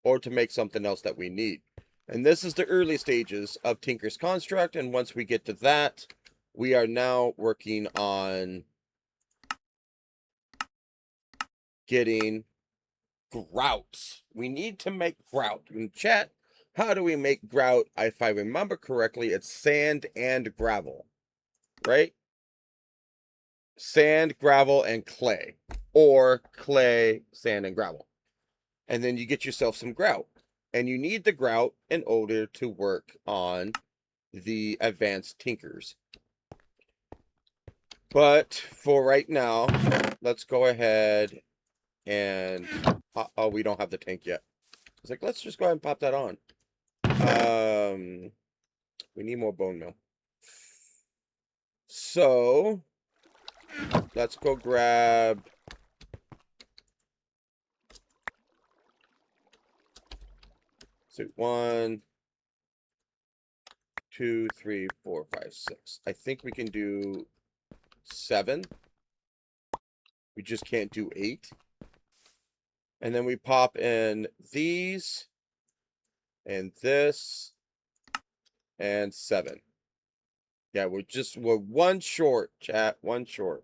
or to make something else that we need. And this is the early stages of Tinker's Construct, and once we get to that, we are now working on getting grout. We need to make grout. In chat, how do we make grout? If I remember correctly, it's sand and gravel, right? Sand, gravel, and clay. Or clay, sand, and gravel. And then you get yourself some grout. And you need the grout in order to work on the advanced tinkers. But for right now, let's go ahead and... Oh, we don't have the tank yet. It's like, let's just go ahead and pop that on. We need more bone meal. So, let's go grab... So 1, 2, 3, 4, 5, 6. I think we can do 7. We just can't do 8. And then we pop in these, and this, and 7. Yeah, we're 1 short, chat. 1 short.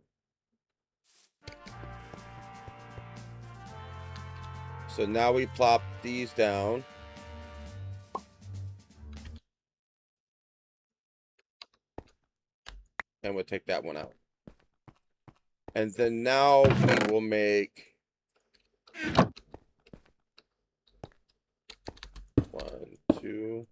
So now we plop these down. And we'll take that one out. And then now we will make 1, 2.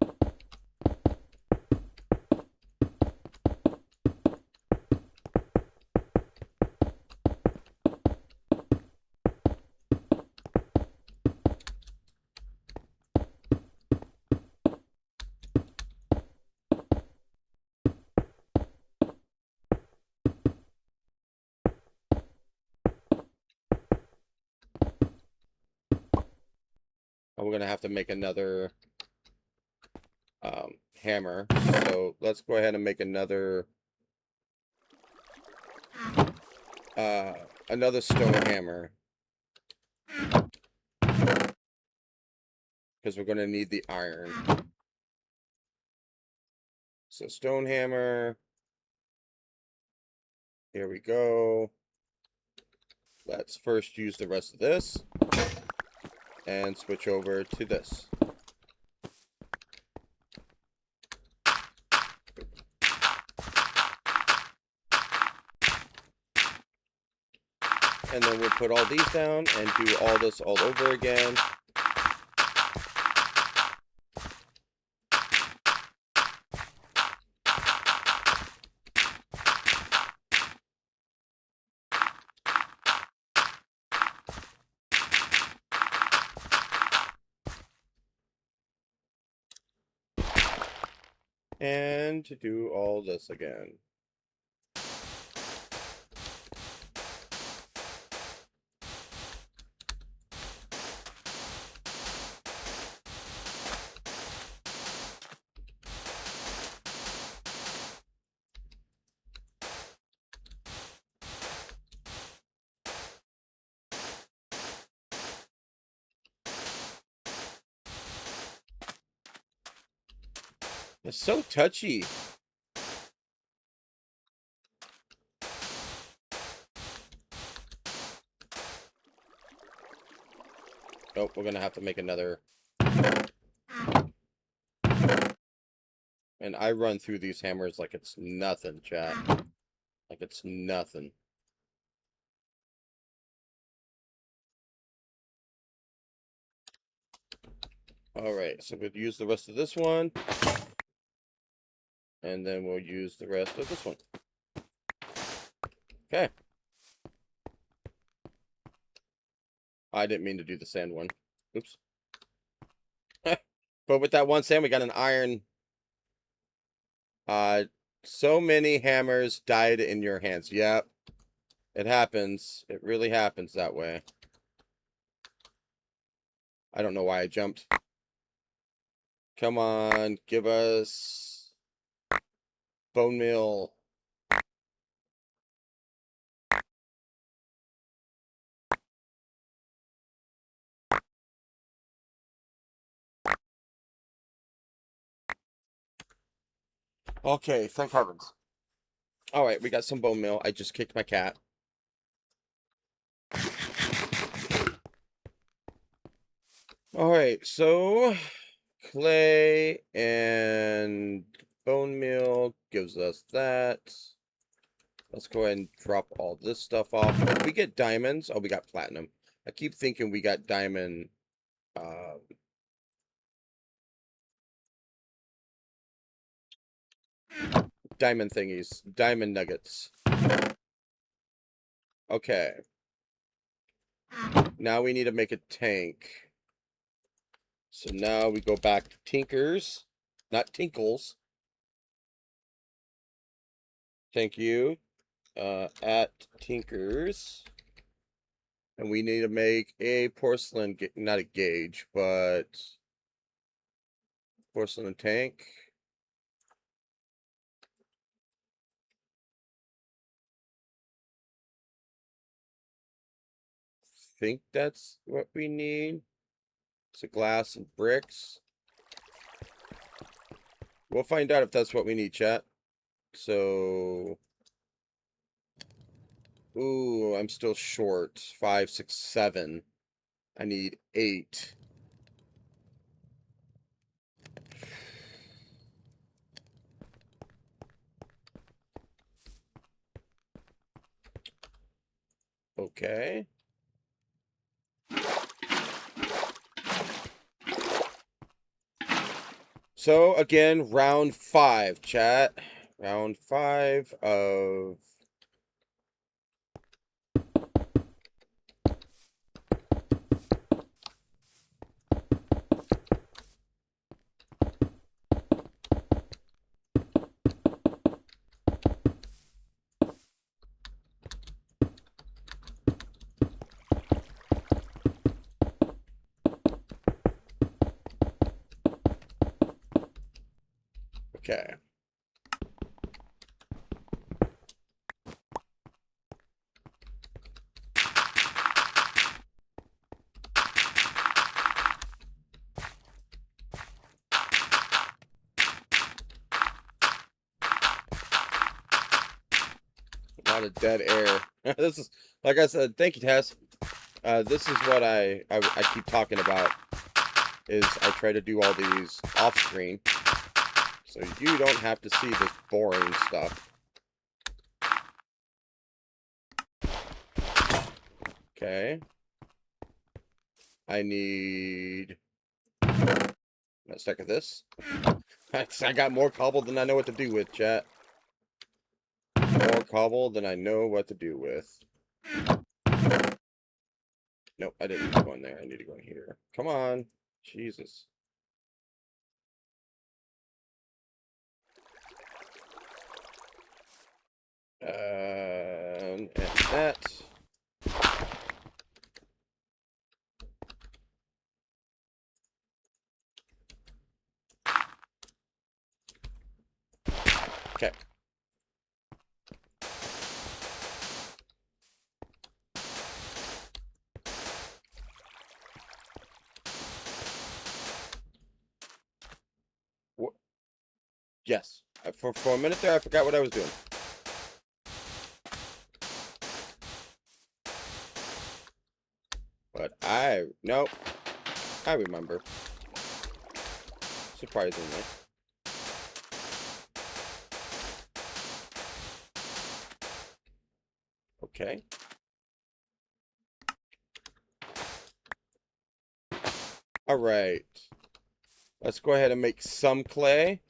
And we're going to have to make another hammer. So let's go ahead and make another stone hammer. Because we're going to need the iron. So stone hammer. Here we go. Let's first use the rest of this. And switch over to this. And then we'll put all these down and do all this all over again. And to do all this again. It's so touchy. Oh, we're gonna have to make another. And I run through these hammers like it's nothing, chat. Like it's nothing. Alright, so we'll use the rest of this one. And then we'll use the rest of this one. Okay. I didn't mean to do the sand one. Oops. But with that one sand, we got an iron. So many hammers died in your hands. Yep. It happens. It really happens that way. I don't know why I jumped. Come on, give us bone meal. Okay, thank heavens. All right, we got some bone meal. I just kicked my cat. All right, so clay and bone meal gives us that. Let's go ahead and drop all this stuff off. Did we get diamonds? Oh, we got platinum. I keep thinking we got diamond. Diamond thingies. Diamond nuggets. Okay. Now we need to make a tank. So now we go back to Tinkers. Not Tinkles. Thank you. At Tinkers. And we need to make a porcelain, not a gauge, but porcelain tank. Think that's what we need. So glass and bricks. We'll find out if that's what we need, chat. So, ooh, I'm still short. 5, 6, 7. I need 8. Okay. So again, round 5, chat. Round 5 of okay. A lot of dead air. This is, like I said, thank you, Tess. This is what I keep talking about, is I try to do all these off screen, so you don't have to see this boring stuff. Okay. I need a stack of this. I got more cobble than I know what to do with, chat. More cobble than I know what to do with. Nope, I didn't need to go in there. I need to go in here. Come on. Jesus. And that. Okay. Yes. For a minute there, I forgot what I was doing. But nope. I remember. Surprisingly. Okay. All right. Let's go ahead and make some clay.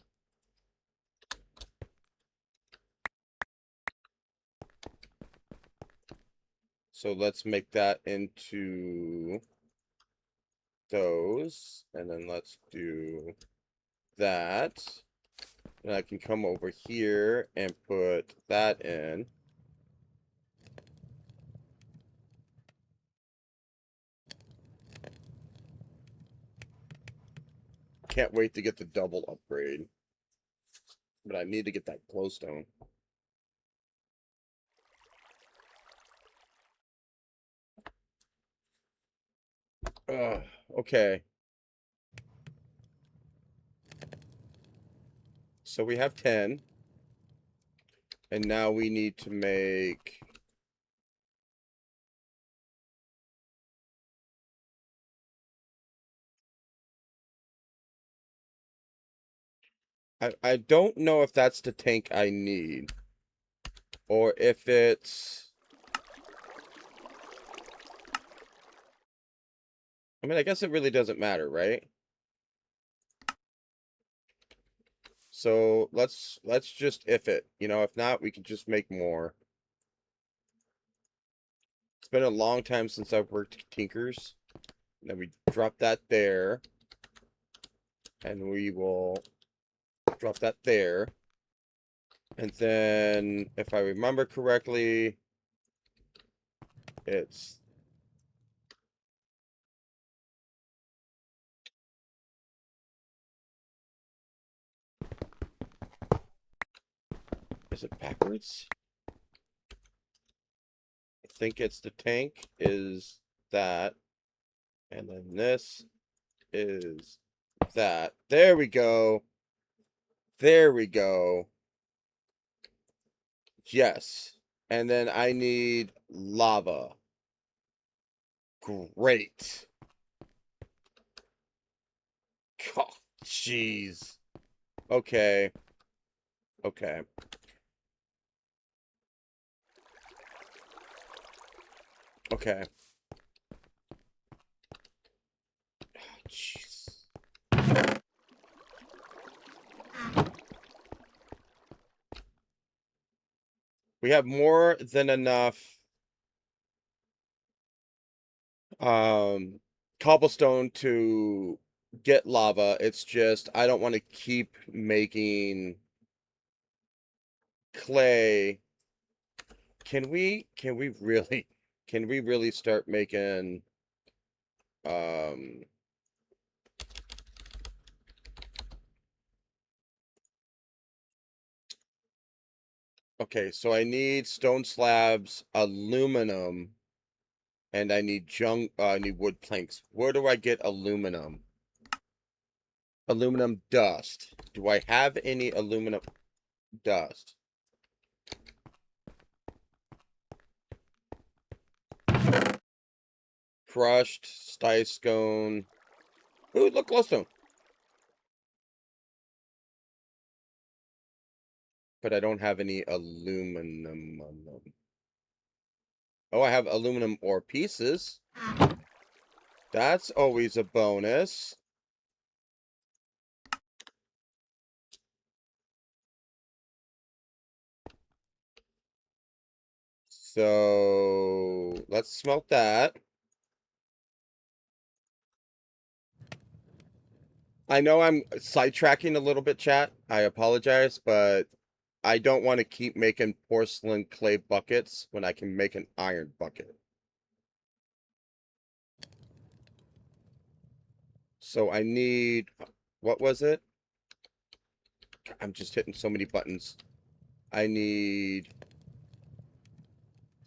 So let's make that into those. And then let's do that. And I can come over here and put that in. Can't wait to get the double upgrade. But I need to get that glowstone. Okay. So we have 10. And now we need to make... I don't know if that's the tank I need. Or if it's... I mean, I guess it really doesn't matter, right? So let's just if it. You know, if not, we can just make more. It's been a long time since I've worked Tinkers. And then we drop that there. And we will drop that there. And then, if I remember correctly, it's... Is it backwards? I think it's the tank is that. And then this is that. There we go. There we go. Yes. And then I need lava. Great. Oh, jeez. Okay. Okay. Okay. Jeez. We have more than enough cobblestone to get lava. It's just I don't want to keep making clay. Can we really start making um okay, so I need stone slabs, aluminum, and I need wood planks. Where do I get aluminum? Aluminum dust. Do I have any aluminum dust? Crushed, stone. Ooh, look, glowstone. But I don't have any aluminum. Oh, I have aluminum ore pieces. That's always a bonus. So let's smelt that. I know I'm sidetracking a little bit, chat. I apologize, but I don't want to keep making porcelain clay buckets when I can make an iron bucket. So I need, what was it? I'm just hitting so many buttons. I need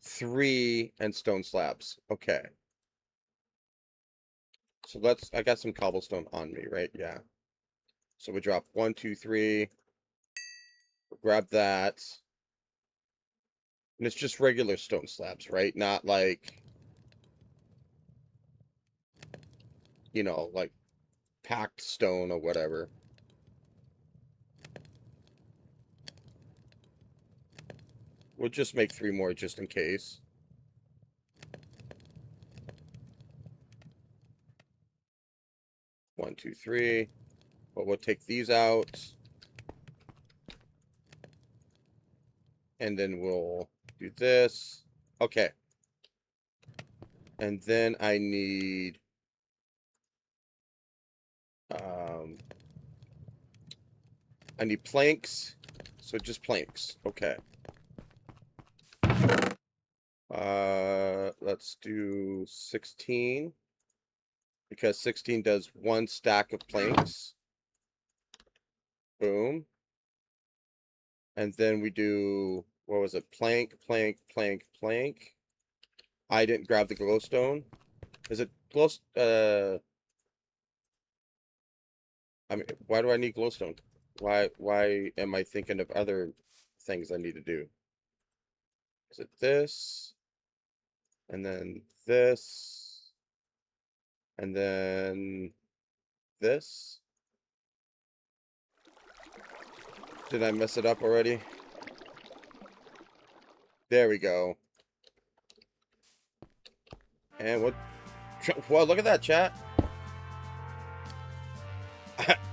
3 and stone slabs. Okay. So I got some cobblestone on me, right? Yeah. So we drop 1, 2, 3. Grab that. And it's just regular stone slabs, right? Not like, you know, like packed stone or whatever. We'll just make 3 more just in case. One, two, three. But we'll take these out. And then we'll do this. Okay. And then I need planks. So just planks. Okay. Let's do 16. Because 16 does 1 stack of planks. Boom. And then we do, what was it? Plank, plank, plank, plank. I didn't grab the glowstone. Is it I mean, why do I need glowstone? Why am I thinking of other things I need to do? Is it this? And then this? And then this? Did I mess it up already? There we go. And what? Well, look at that, chat.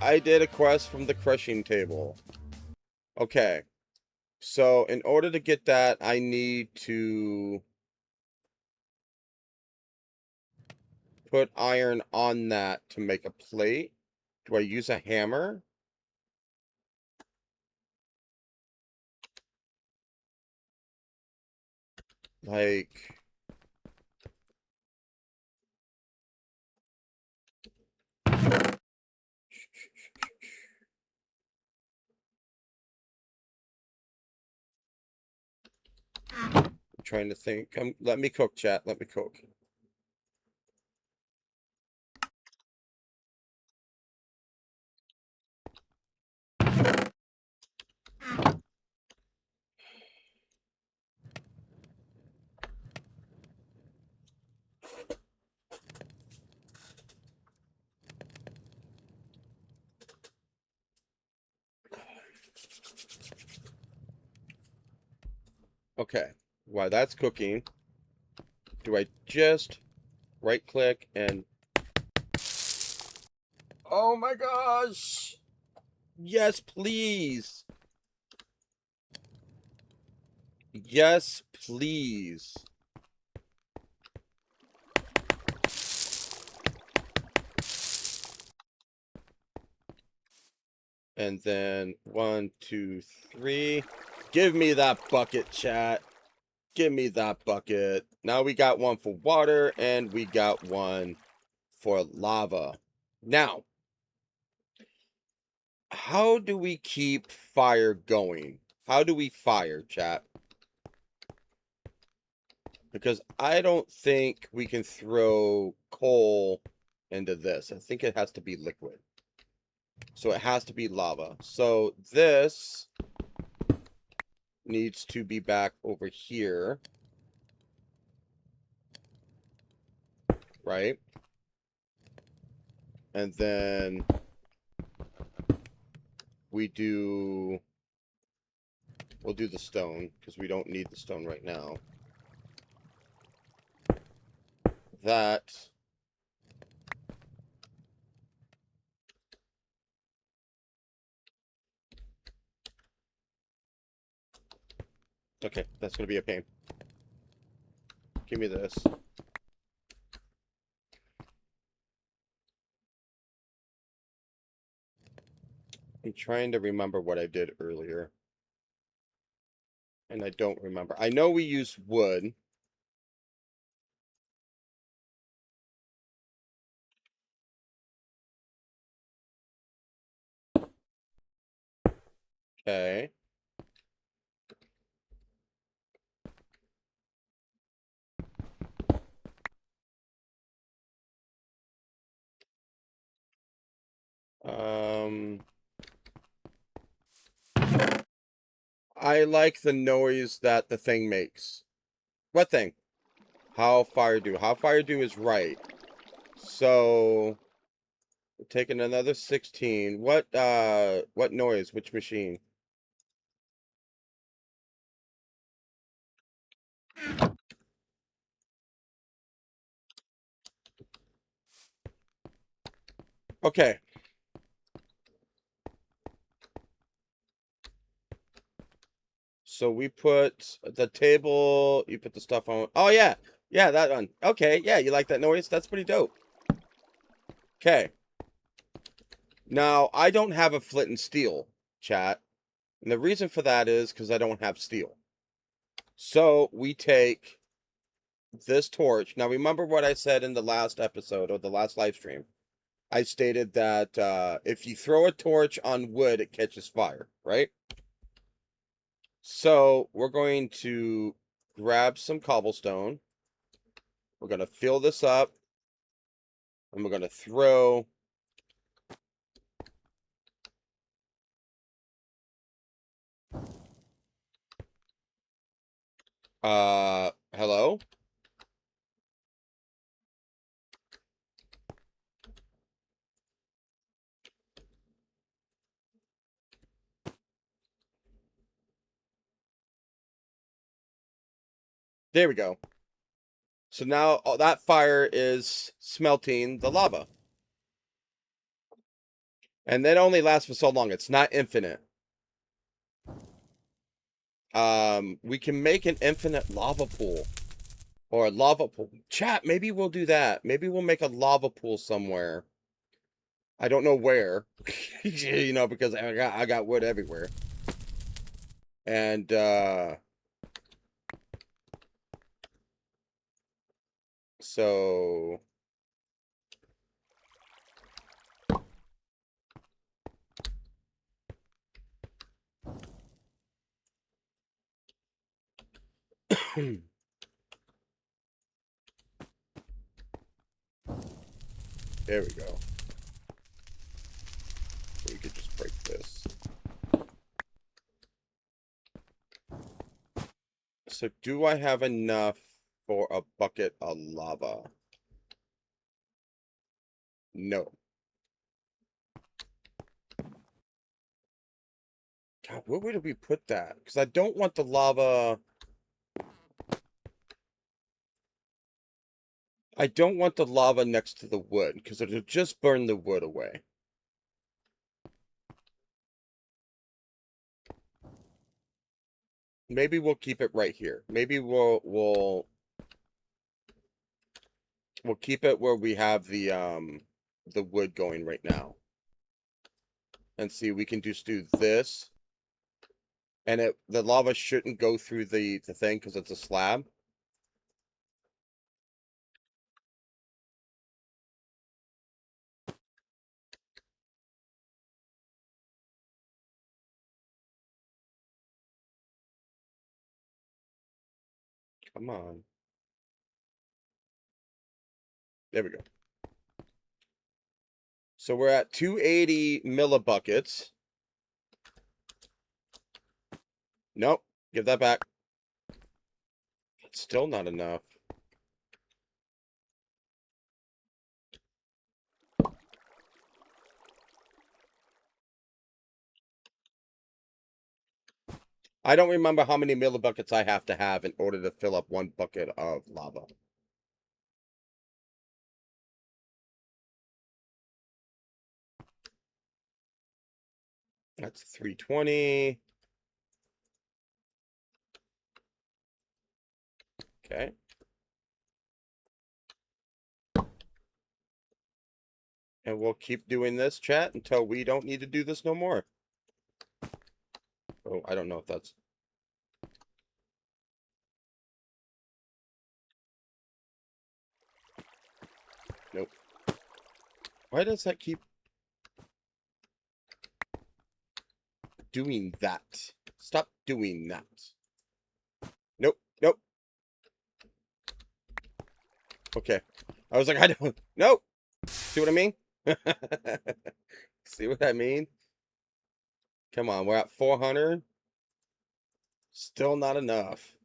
I did a quest from the crushing table. Okay. So, in order to get that, I need to put iron on that to make a plate. Do I use a hammer? Like... I'm trying to think. Let me cook, chat. Let me cook. Okay. While that's cooking, do I just right click and... Oh my gosh! Yes, please! Yes, please. And then 1, 2, 3. Give me that bucket, chat. Give me that bucket. Now we got one for water and we got one for lava. Now, how do we keep fire going? How do we fire, chat? Because I don't think we can throw coal into this. I think it has to be liquid. So it has to be lava. So this needs to be back over here. Right? And then we'll do the stone, because we don't need the stone right now. That. Okay, that's going to be a pain. Give me this. I'm trying to remember what I did earlier. And I don't remember. I know we used wood. Okay. I like the noise that the thing makes. What thing? How fire do? How fire do is right. So we're taking another 16. What noise? Which machine? Okay. So we put the table, you put the stuff on. Oh yeah. Yeah, that one. Okay, yeah, you like that noise? That's pretty dope. Okay. Now, I don't have a flint and steel, chat. And the reason for that is because I don't have steel. So we take this torch. Now, remember what I said in the last episode or the last live stream? I stated that if you throw a torch on wood, it catches fire, right? So we're going to grab some cobblestone. We're going to fill this up. And we're going to throw Hello? There we go. So now all that fire is smelting the lava. And that only lasts for so long. It's not infinite. We can make an infinite lava pool. Or a lava pool. Chat, maybe we'll do that. Maybe we'll make a lava pool somewhere. I don't know where. You know, because I got wood everywhere. And so there we go. We could just break this. So do I have enough for a bucket of lava? No. God, where would we put that? Because I don't want the lava. I don't want the lava next to the wood because it'll just burn the wood away. Maybe we'll keep it right here. Maybe we'll keep it where we have the wood going right now. And see, we can just do this. And the lava shouldn't go through the thing because it's a slab. Come on. There we go. So we're at 280 millibuckets. Nope. Give that back. It's still not enough. I don't remember how many millibuckets I have to have in order to fill up one bucket of lava. That's 320. Okay. And we'll keep doing this, chat, until we don't need to do this no more. Oh, I don't know if that's... Nope. Why does that keep doing that? Stop doing that. Nope. Nope. Okay. I was like, I don't... Nope. See what I mean? See what I mean? Come on, we're at 400. Still not enough.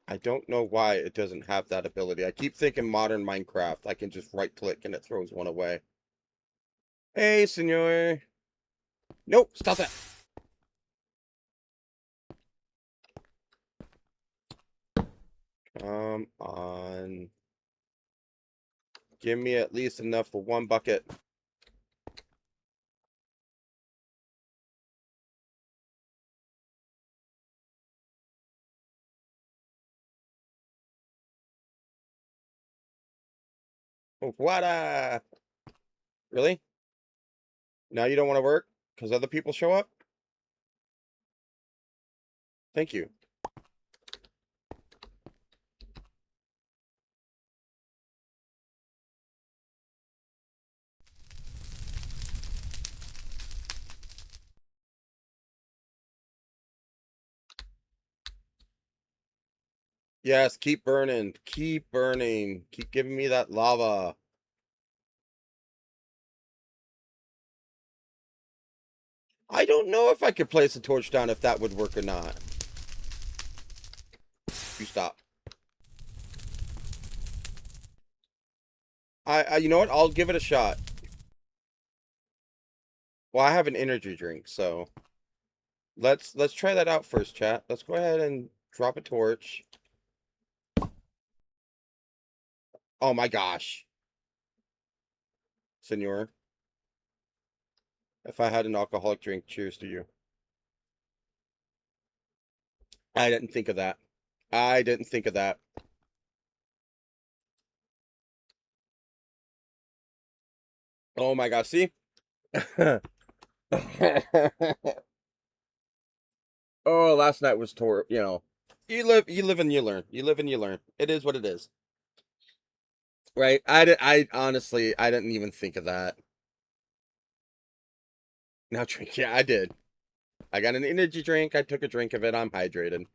I don't know why it doesn't have that ability. I keep thinking modern Minecraft. I can just right click and it throws one away. Hey, senor. Nope, stop that. Come on. Give me at least enough for one bucket. What? Really? Now you don't want to work because other people show up? Thank you. Yes, keep burning. Keep burning. Keep giving me that lava. I don't know if I could place a torch down if that would work or not. You stop. You know what? I'll give it a shot. Well, I have an energy drink, so let's try that out first, chat. Let's go ahead and drop a torch. Oh my gosh, senor. If I had an alcoholic drink, cheers to you. I didn't think of that. I didn't think of that. Oh my gosh, see? Oh, last night was you know. You live and you learn. You live and you learn. It is what it is. Right? I honestly I didn't even think of that. Now drink. Yeah, I did. I got an energy drink. I took a drink of it. I'm hydrated.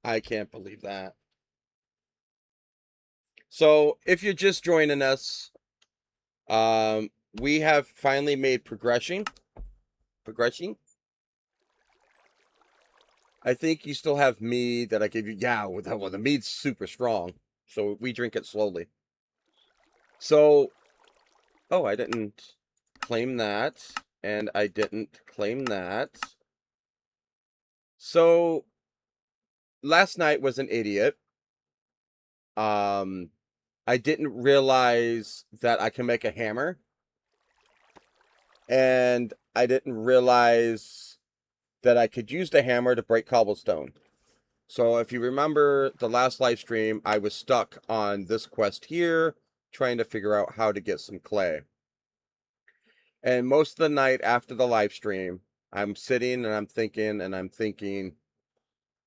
I can't believe that. So, if you're just joining us, we have finally made progression. Progression. I think you still have mead that I gave you. Yeah, well, the mead's super strong, so we drink it slowly. So, oh, I didn't claim that, and I didn't claim that. So, last night was an idiot. Um, I didn't realize that I can make a hammer, and I didn't realize that I could use the hammer to break cobblestone. So if you remember the last live stream, I was stuck on this quest here, trying to figure out how to get some clay. And most of the night after the live stream, I'm sitting and I'm thinking and I'm thinking,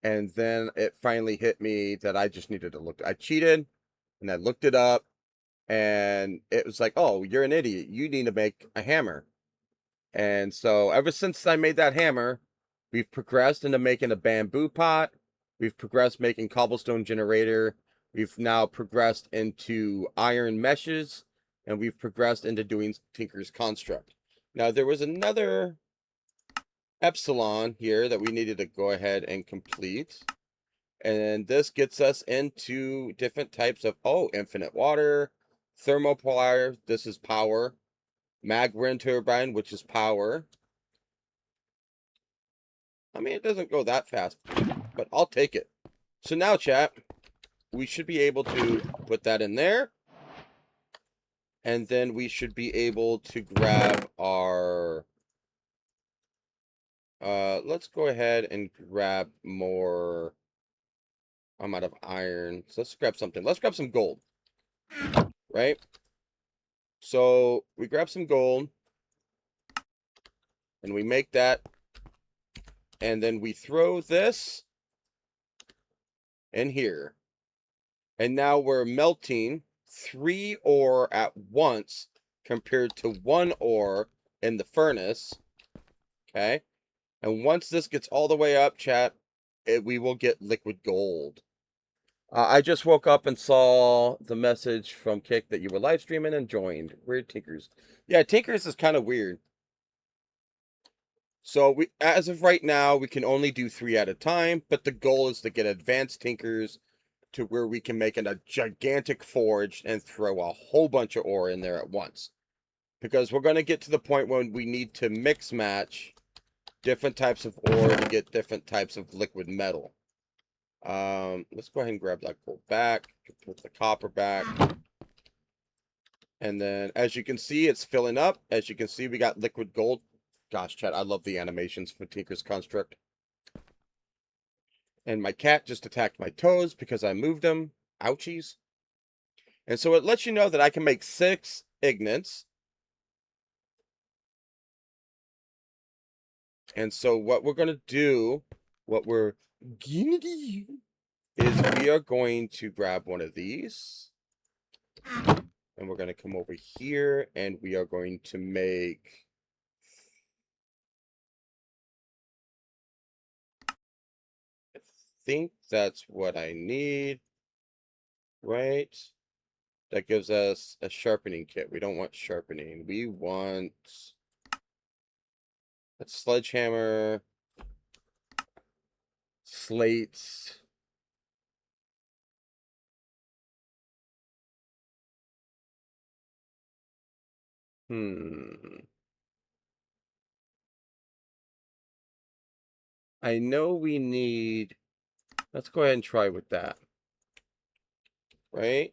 and then it finally hit me that I just needed to look. I cheated and I looked it up, and it was like, oh, you're an idiot. You need to make a hammer. And so ever since I made that hammer, we've progressed into making a bamboo pot. We've progressed making cobblestone generator. We've now progressed into iron meshes, and we've progressed into doing Tinker's construct. Now there was another epsilon here that we needed to go ahead and complete. And this gets us into different types of, oh, infinite water, thermopolar, this is power, mag wind turbine, which is power. I mean, it doesn't go that fast, but I'll take it. So now, chat, we should be able to put that in there. And then we should be able to grab our... let's go ahead and grab more... I'm out of iron. So let's grab something. Let's grab some gold. Right? So we grab some gold. And we make that. And then we throw this in here. And now we're melting 3 ore at once compared to 1 ore in the furnace. Okay. And once this gets all the way up, chat, we will get liquid gold. I just woke up and saw the message from Kick that you were live streaming and joined. Weird Tinkers. Yeah, Tinkers is kind of weird. So we, as of right now, we can only do 3 at a time, but the goal is to get advanced Tinkers to where we can make a gigantic forge and throw a whole bunch of ore in there at once. Because we're going to get to the point when we need to mix match different types of ore to get different types of liquid metal. Let's go ahead and grab that gold back, put the copper back. And then as you can see, it's filling up. As you can see, we got liquid gold. Gosh, chat, I love the animations for Tinker's Construct. And my cat just attacked my toes because I moved them. Ouchies. And so it lets you know that I can make 6 ignits. And so what we're going to do, is we are going to grab one of these. And we're going to come over here and we are going to make... I think that's what I need. right? That gives us a sharpening kit. We don't want sharpening. We want a sledgehammer, slates. I know we need... Let's go ahead and try with that. Right?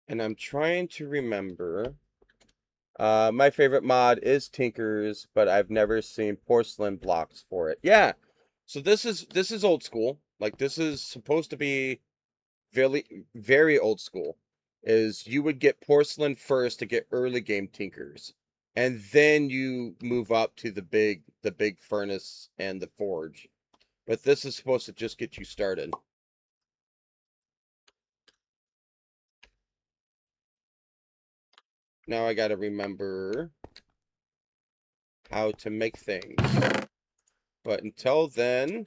And I'm trying to remember. My favorite mod is Tinker's, but I've never seen porcelain blocks for it. Yeah. So this is old school. Like, this is supposed to be very old school. Is you would get porcelain first to get early game Tinkers. And then you move up to the big furnace and the forge. But this is supposed to just get you started. Now I gotta remember how to make things. But until then,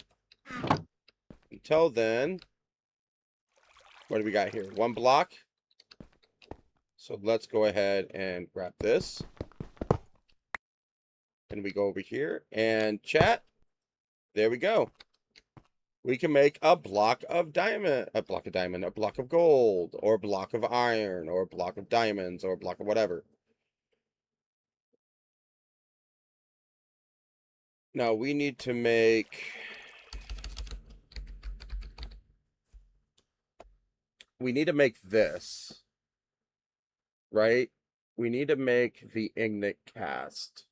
what do we got here? One block. So let's go ahead and grab this. And we go over here and chat. There we go. We can make a block of diamond, a block of gold, or a block of iron, or a block of diamonds, or a block of whatever. Now we need to make... We need to make this. Right? We need to make the Ignite cast.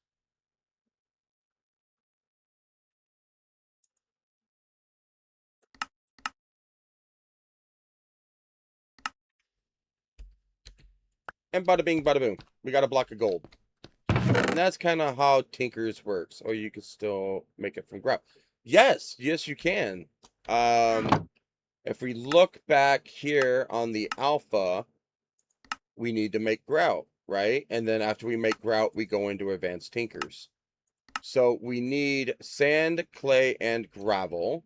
And bada bing, bada boom. We got a block of gold. And that's kind of how Tinker's works. Or you can still make it from grout. Yes, you can. If we look back here on the alpha, we need to make grout, right? And then after we make grout, we go into advanced Tinkers. So we need sand, clay, and gravel.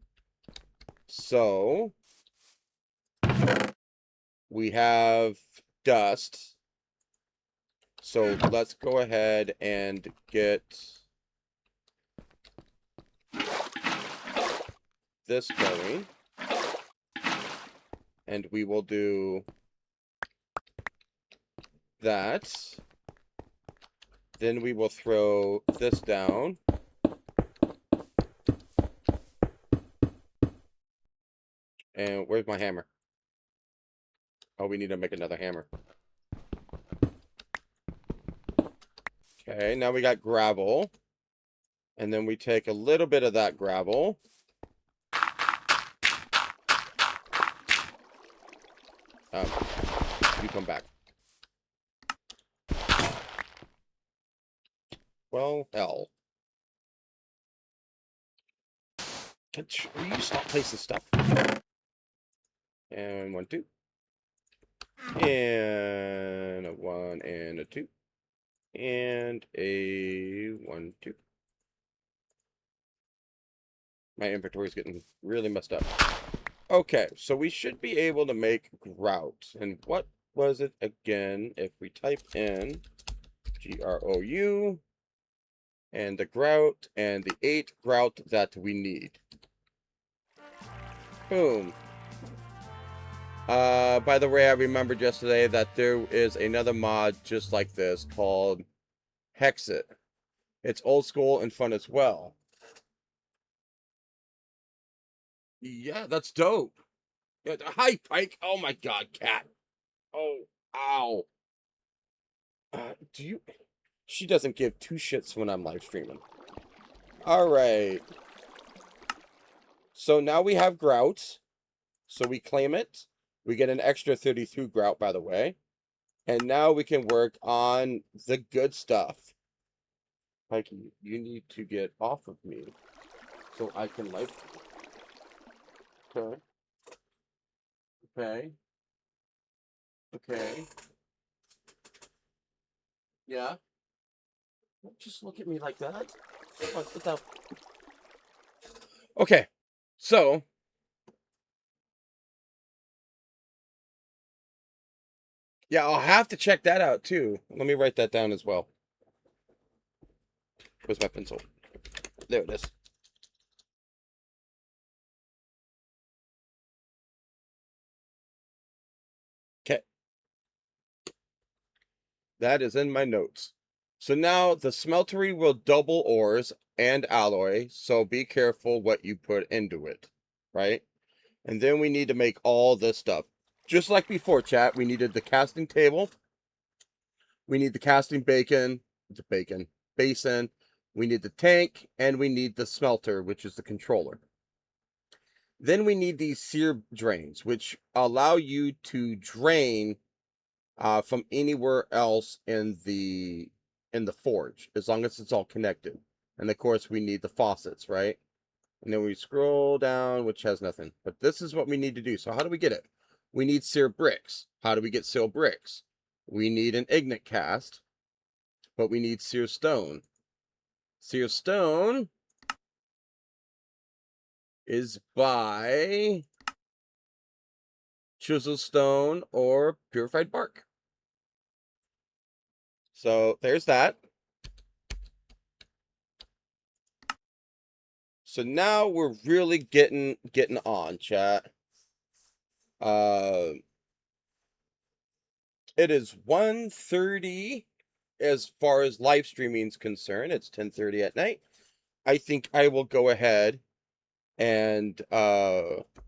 So we have dust. So let's go ahead and get this going. And we will do that. Then we will throw this down. And where's my hammer? Oh, we need to make another hammer. Okay, now we got gravel. And then we take a little bit of that gravel. You come back. Well, hell. Will you stop placing stuff? And 1, 2. And a 1 and a 2. And a 1, 2. My inventory is getting really messed up. Okay, so we should be able to make grout. And what was it again if we type in GROU and the grout and the 8 grout that we need? Boom. By the way, I remembered yesterday that there is another mod just like this called Hexit. It's old school and fun as well. Yeah, that's dope. Yeah, hi, Pike. Oh my god, cat. Oh, ow. Do you... She doesn't give two shits when I'm live streaming. Alright. So now we have grout. So we claim it. We get an extra 32 grout, by the way. And now we can work on the good stuff. Pikey, you need to get off of me so I can live stream. Okay. Okay. Okay. Yeah. Don't just look at me like that. What the... Okay. So Yeah, I'll have to check that out too. Let me write that down as well. Where's my pencil? There it is. Okay, that is in my notes. So now the smeltery will double ores and alloy, so be careful what you put into it, right? And then we need to make all this stuff. Just like before, chat, we needed the casting table, we need the casting basin, we need the tank, and we need the smelter, which is the controller. Then we need these sear drains, which allow you to drain from anywhere else in the forge, as long as it's all connected. And of course, we need the faucets, right? And then we scroll down, which has nothing. But this is what we need to do. So how do we get it? We need sear bricks. How do we get sear bricks? We need an ignite cast, but we need sear stone. Sear stone is by chisel stone or purified bark. So there's that. So now we're really getting on, chat. Uh, it is 1:30 as far as live streaming is concerned. It's 10:30 at night. I think I will go ahead and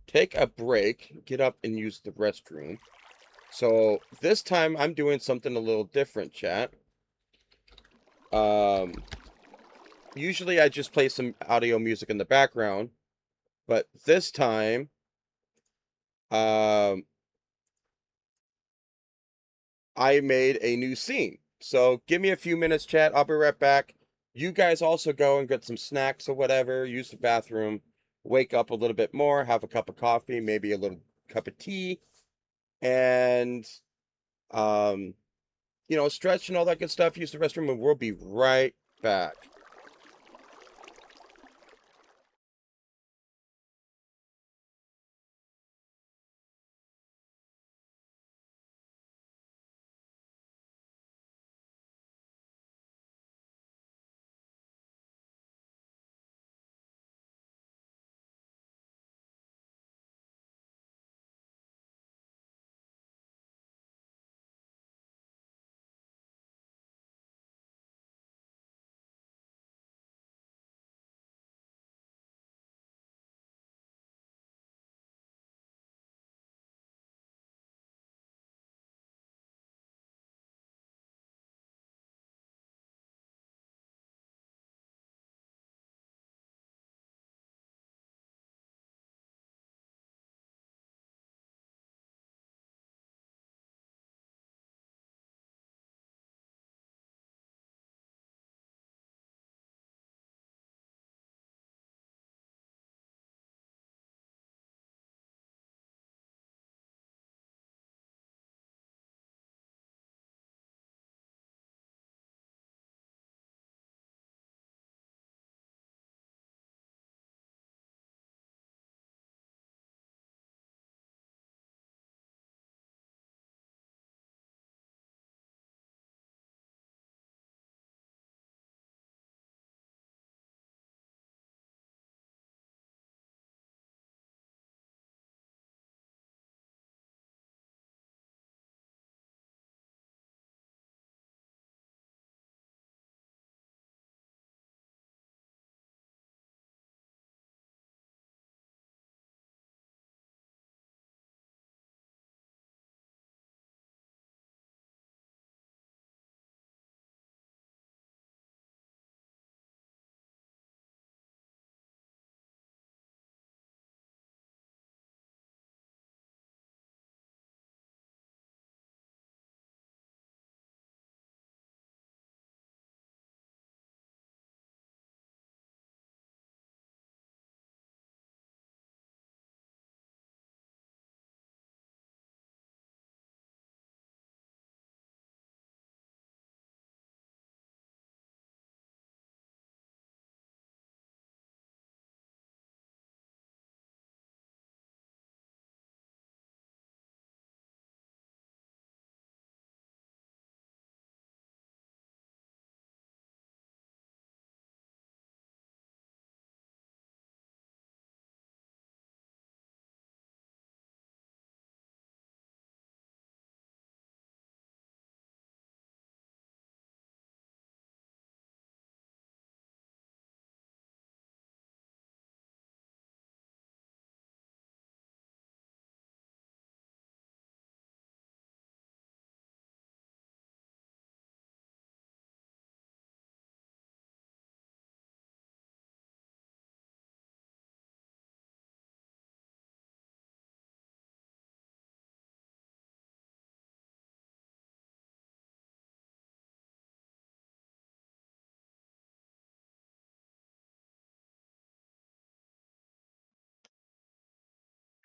take a break, get up and use the restroom. So this time I'm doing something a little different, chat. Um, Usually I just play some audio music in the background, but this time, um, I made a new scene. So give me a few minutes, chat. I'll be right back. You guys also go and get some snacks or whatever, use the bathroom, wake up a little bit more, have a cup of coffee, maybe a little cup of tea, and um, stretch and all that good stuff. Use the restroom, and we'll be right back.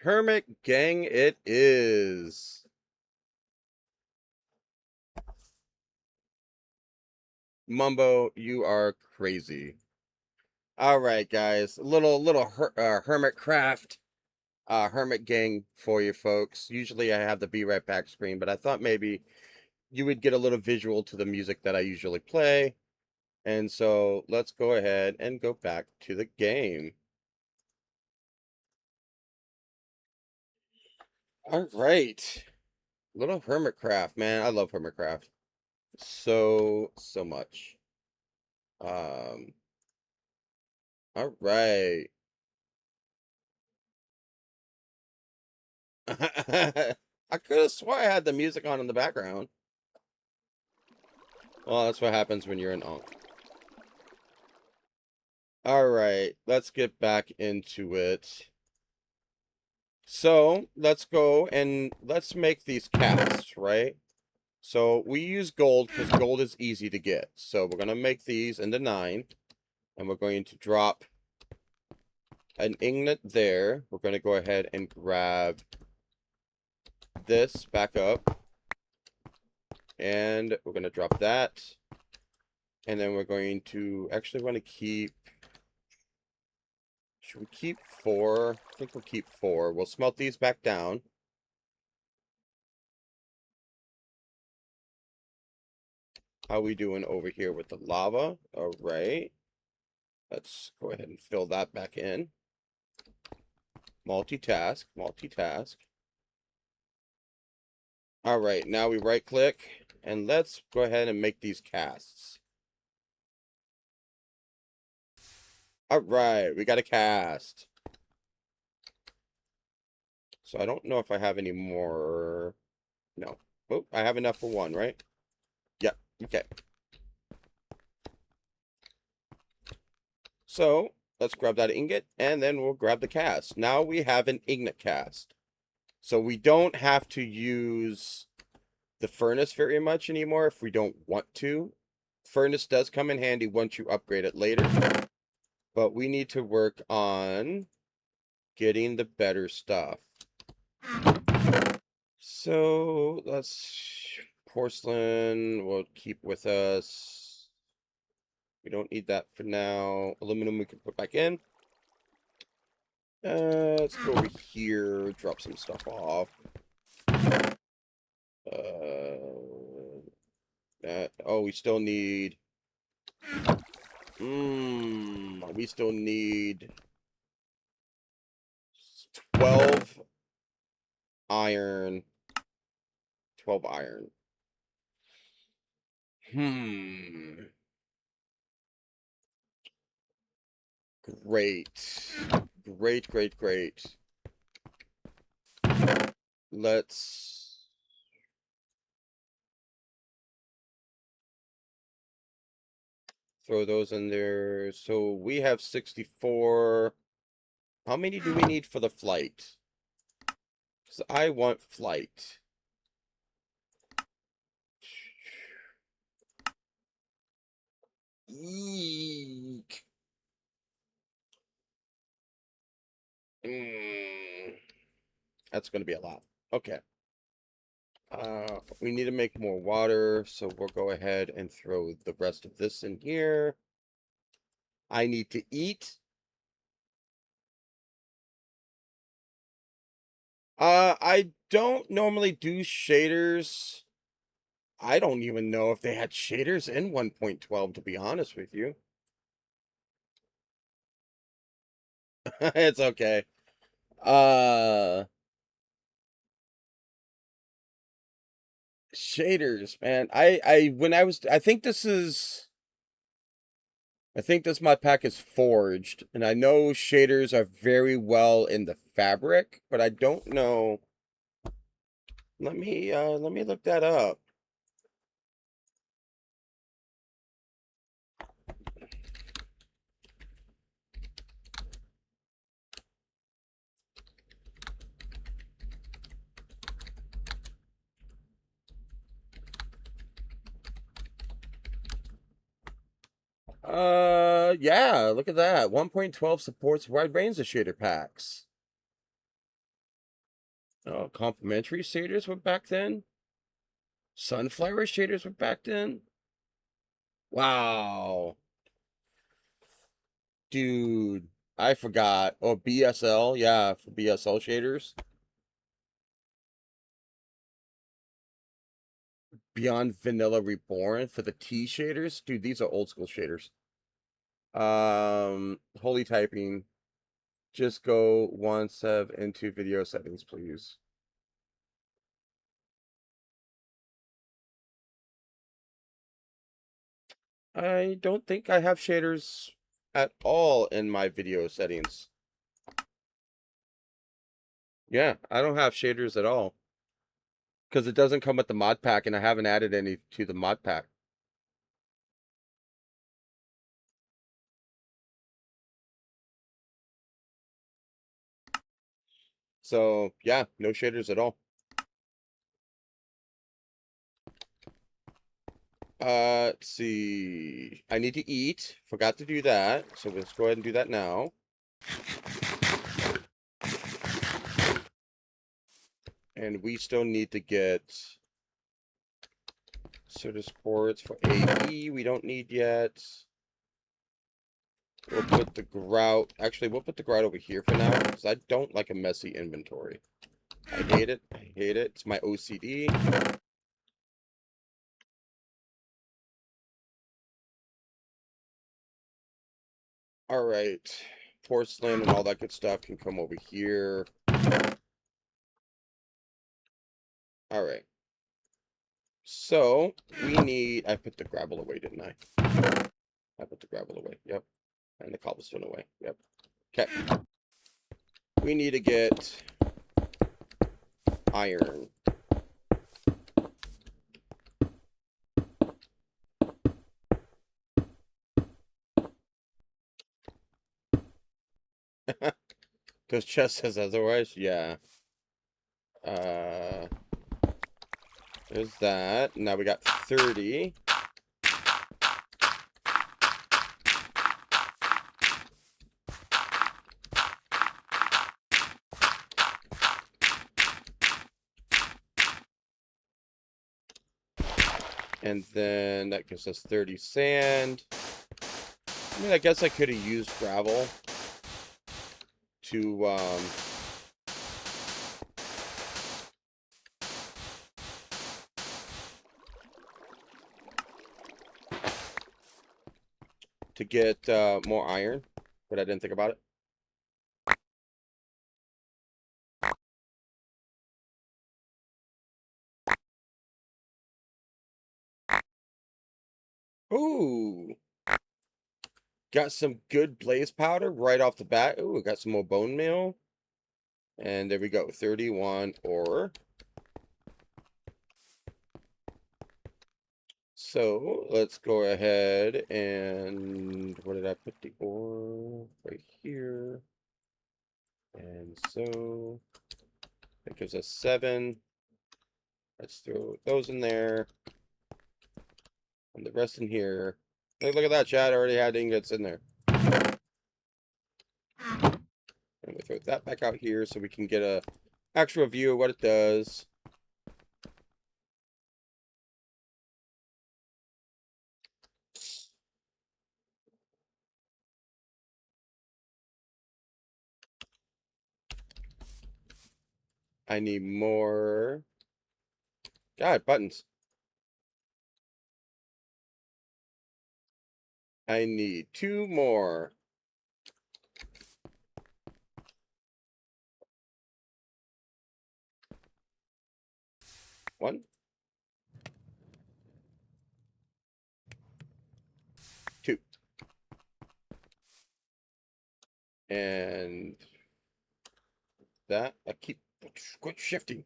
Hermit gang it is. Mumbo, you are crazy. All right, guys. Hermit craft, hermit gang for you folks. Usually I have the be right back screen, but I thought maybe you would get a little visual to the music that I usually play. And so let's go ahead and go back to the game. All right. Little Hermitcraft, man. I love Hermitcraft so much. Um, all right. I could have swore I had the music on in the background. Well, that's what happens when you're an unk. All right, let's get back into it. So let's go and let's make these casts, right? So we use gold because gold is easy to get. So we're going to make these into 9. And we're going to drop an ingot there. We're going to go ahead and grab this back up. And we're going to drop that. And then we're going to actually want to keep... Should we keep 4? I think we'll keep 4. We'll smelt these back down. How we doing over here with the lava? All right. Let's go ahead and fill that back in. Multitask, multitask. All right, now we right click and let's go ahead and make these casts. All right, we got a cast. So I don't know if I have any more. No. Oh, I have enough for 1, right? Yep, okay. So let's grab that ingot and then we'll grab the cast. Now we have an ingot cast. So we don't have to use the furnace very much anymore if we don't want to. Furnace does come in handy once you upgrade it later. But we need to work on getting the better stuff. So let's... Porcelain we'll keep with us. We don't need that for now. Aluminum we can put back in. Let's go over here, drop some stuff off. Oh, we still need... we still need 12 iron. 12 iron. Great. Great. Let's... throw those in there. So we have 64. How many do we need for the flight? Because I want flight. Eek. That's going to be a lot. Okay. We need to make more water, so we'll go ahead and throw the rest of this in here. I need to eat. I don't normally do shaders. I don't even know if they had shaders in 1.12, to be honest with you. It's okay. Shaders, man. I think this my pack is forged, and I know shaders are very well in the fabric, but I don't know. Let me look that up. Yeah, look at that. 1.12 supports wide range of shader packs. Oh, complementary shaders were back then. Sunflower shaders were back then. Wow. Dude, I forgot. Oh, BSL. Yeah, for BSL shaders. Beyond Vanilla Reborn for the T shaders. Dude, these are old school shaders. Holy typing. Just go 1 save into video settings, please. I don't think I have shaders at all in my video settings. Yeah, I don't have shaders at all. Because it doesn't come with the mod pack, and I haven't added any to the mod pack. So, yeah, no shaders at all. Let's see. I need to eat. Forgot to do that. So let's go ahead and do that now. And we still need to get Certus quartz for AE. We don't need yet. We'll put the grout. Actually, we'll put the grout over here for now, because I don't like a messy inventory. I hate it. I hate it. It's my OCD. All right. Porcelain and all that good stuff can come over here. All right. So we need. I put the gravel away, didn't I? I put the gravel away. Yep. And the cobblestone away. Yep. Okay. We need to get iron. Because chest says otherwise. Yeah. There's that. Now we got 30. And then that gives us 30 sand. I mean, I guess I could have used gravel to get more iron, but I didn't think about it. Ooh. Got some good blaze powder right off the bat. Ooh, got some more bone meal. And there we go. 31 ore. So let's go ahead and where did I put the ore? Right here. And so that gives us 7. Let's throw those in there. And the rest in here. Hey, look at that, Chad. I already had ingots in there. And we throw that back out here so we can get a actual view of what it does. I need more. God, buttons. I need 2 more. One. 2. And that. I keep quit shifting.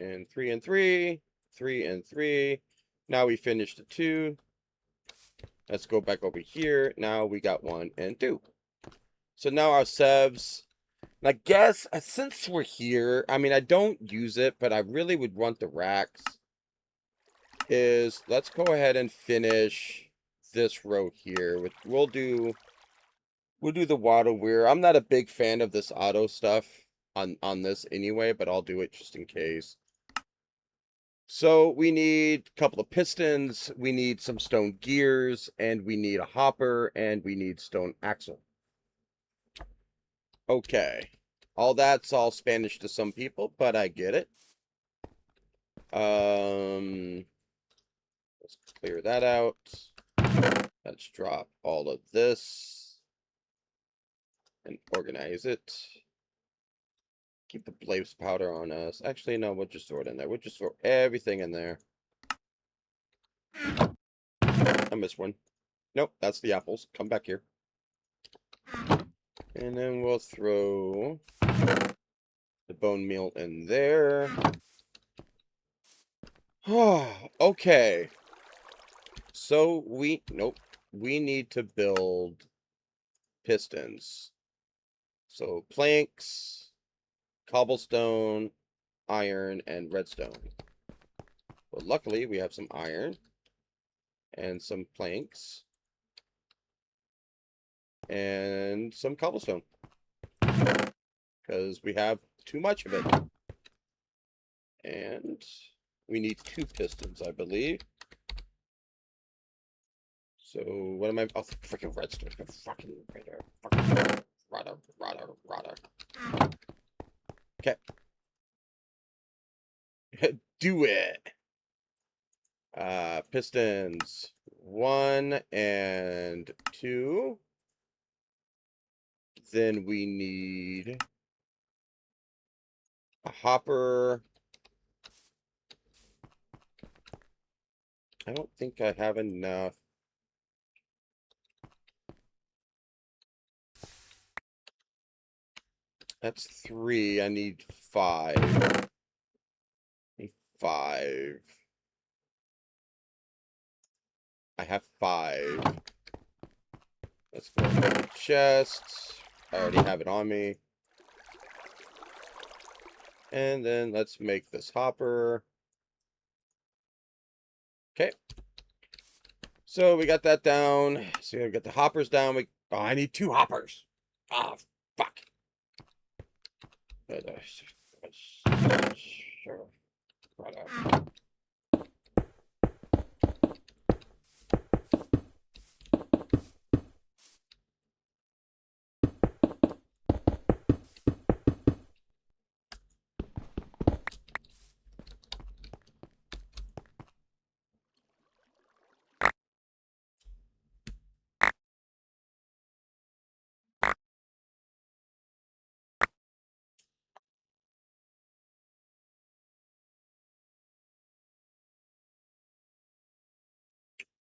And 3 and 3. 3 and 3. Now we finished the 2. Let's go back over here. Now we got 1 and 2. So now our sevs. I guess since we're here, I mean, I don't use it, but I really would want the racks. Let's go ahead and finish this row here. We'll do the water weir. I'm not a big fan of this auto stuff. on this anyway, but I'll do it just in case. So we need a couple of pistons, we need some stone gears, and we need a hopper, and we need stone axle. Okay. That's all Spanish to some people, but I get it. Let's clear that out. Let's drop all of this and organize it. Keep the blaze powder on us. Actually, no, we'll just throw it in there. We'll just throw everything in there. I missed one. Nope, that's the apples. Come back here. And then we'll throw the bone meal in there. Okay. So nope. We need to build pistons. So planks, cobblestone, iron, and redstone. Well, luckily we have some iron and some planks and some cobblestone because we have too much of it. And we need 2 pistons, I believe. So what am I? Oh, freaking redstone! Fucking rudder. Okay, do it. Pistons 1 and 2. Then we need a hopper. I don't think I have enough. That's 3. I need 5. I need 5. I have 5. Let's go to the chest. I already have it on me. And then let's make this hopper. Okay. So we got that down. So we got the hoppers down. Oh, I need 2 hoppers. Ah, fuck. Sure.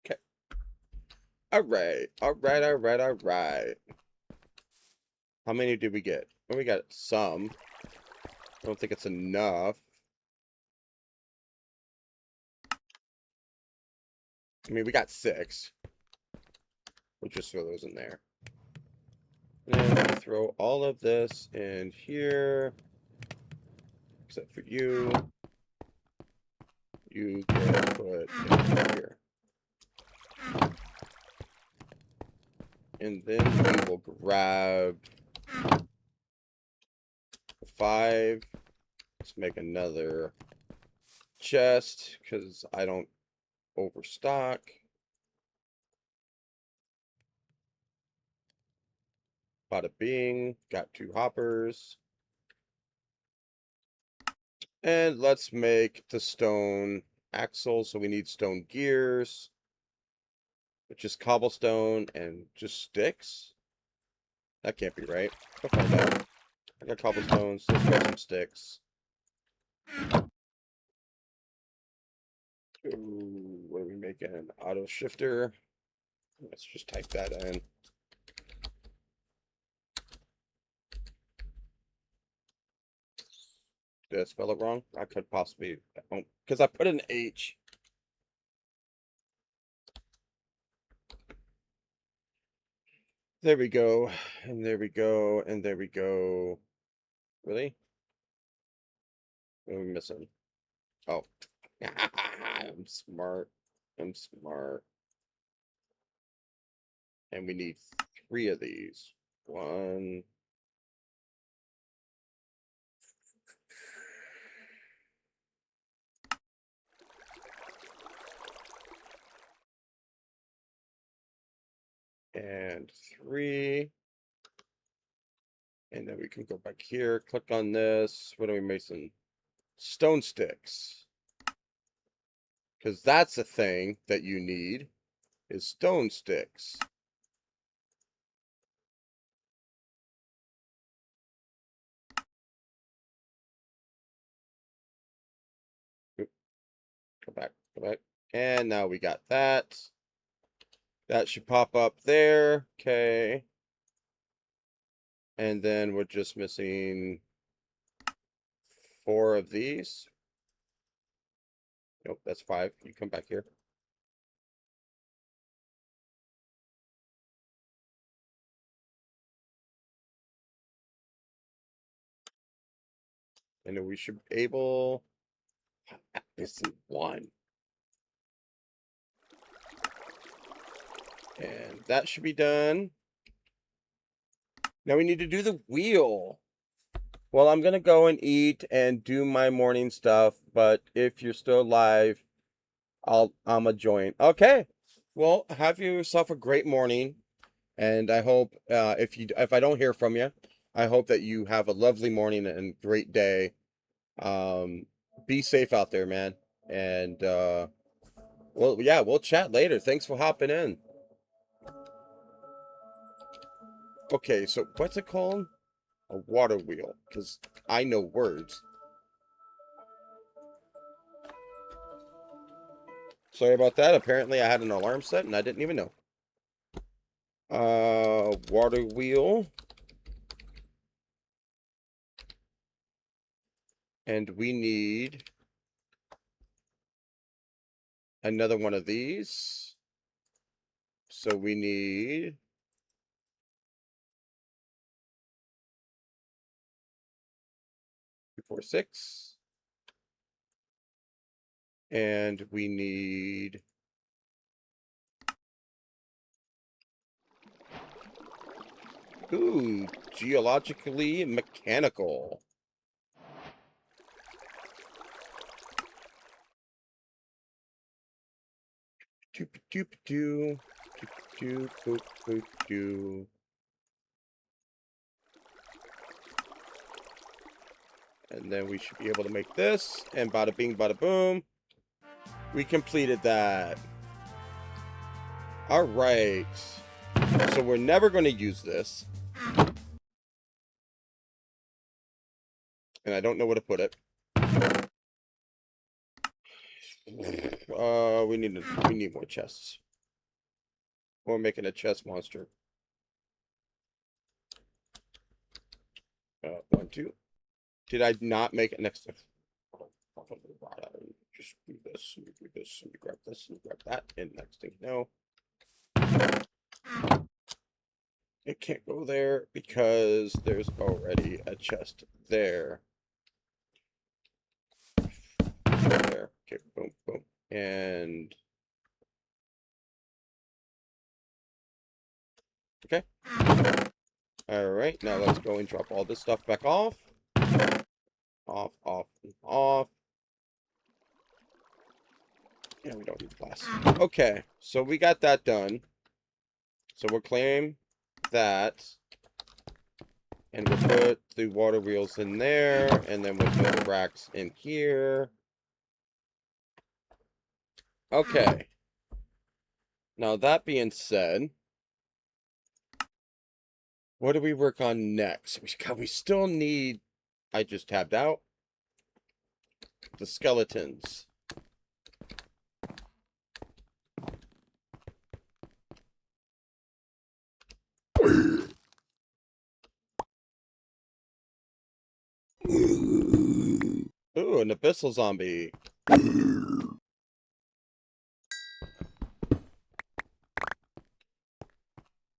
Okay. All right. How many did we get? Well, we got some. I don't think it's enough. I mean, we got 6. We'll just throw those in there. And then we'll throw all of this in here. Except for you. You get put in here. And then we will grab 5. Let's make another chest because I don't overstock. Bada bing. Got 2 hoppers. And let's make the stone axle. So we need stone gears, which is cobblestone and just sticks. That can't be right. I'll find out. I got cobblestones. Let's grab some sticks. Ooh, what are we making? An auto shifter. Let's just type that in. Did I spell it wrong? I could possibly, because I put an H. There we go. And there we go. And there we go. Really? What are we missing? Oh. I'm smart. I'm smart. And we need 3 of these. 1, and 3. And then we can go back here, click on this. What are we missing? Stone sticks. Because that's a thing that you need, is stone sticks. Oop, go back, go back. And now we got that. That should pop up there. Okay. And then we're just missing 4 of these. Nope, that's 5. You come back here. And then we should be able... Missing 1. And that should be done. Now we need to do the wheel. Well, I'm going to go and eat and do my morning stuff. But if you're still live, I'm a join. Okay. Well, have yourself a great morning. And I hope if I don't hear from you, I hope that you have a lovely morning and great day. Be safe out there, man. And well, yeah, we'll chat later. Thanks for hopping in. Okay, so what's it called? A water wheel, because I know words. Sorry about that. Apparently I had an alarm set and I didn't even know. Water wheel. And we need another one of these. So we need 2, 4, 6. And we need geologically mechanical. Doop-doop-doo. Doop-doop-doop-doo. And then we should be able to make this. And bada bing, bada boom. We completed that. All right. So we're never going to use this. And I don't know where to put it. We need more chests. We're making a chest monster. 1, 2. Did I not make it next to... Just do this, and do this, and grab this, and grab that, and next thing you know... It can't go there because there's already a chest there. There. Okay, boom, boom. And... Okay. Alright, now let's go and drop all this stuff back off. Off, off, and off. Yeah, we don't need glass. Okay, so we got that done. So we'll claim that. And we'll put the water wheels in there. And then we'll put the racks in here. Okay. Now, that being said, what do we work on next? We still need... I just tabbed out. The skeletons. Ooh, an abyssal zombie.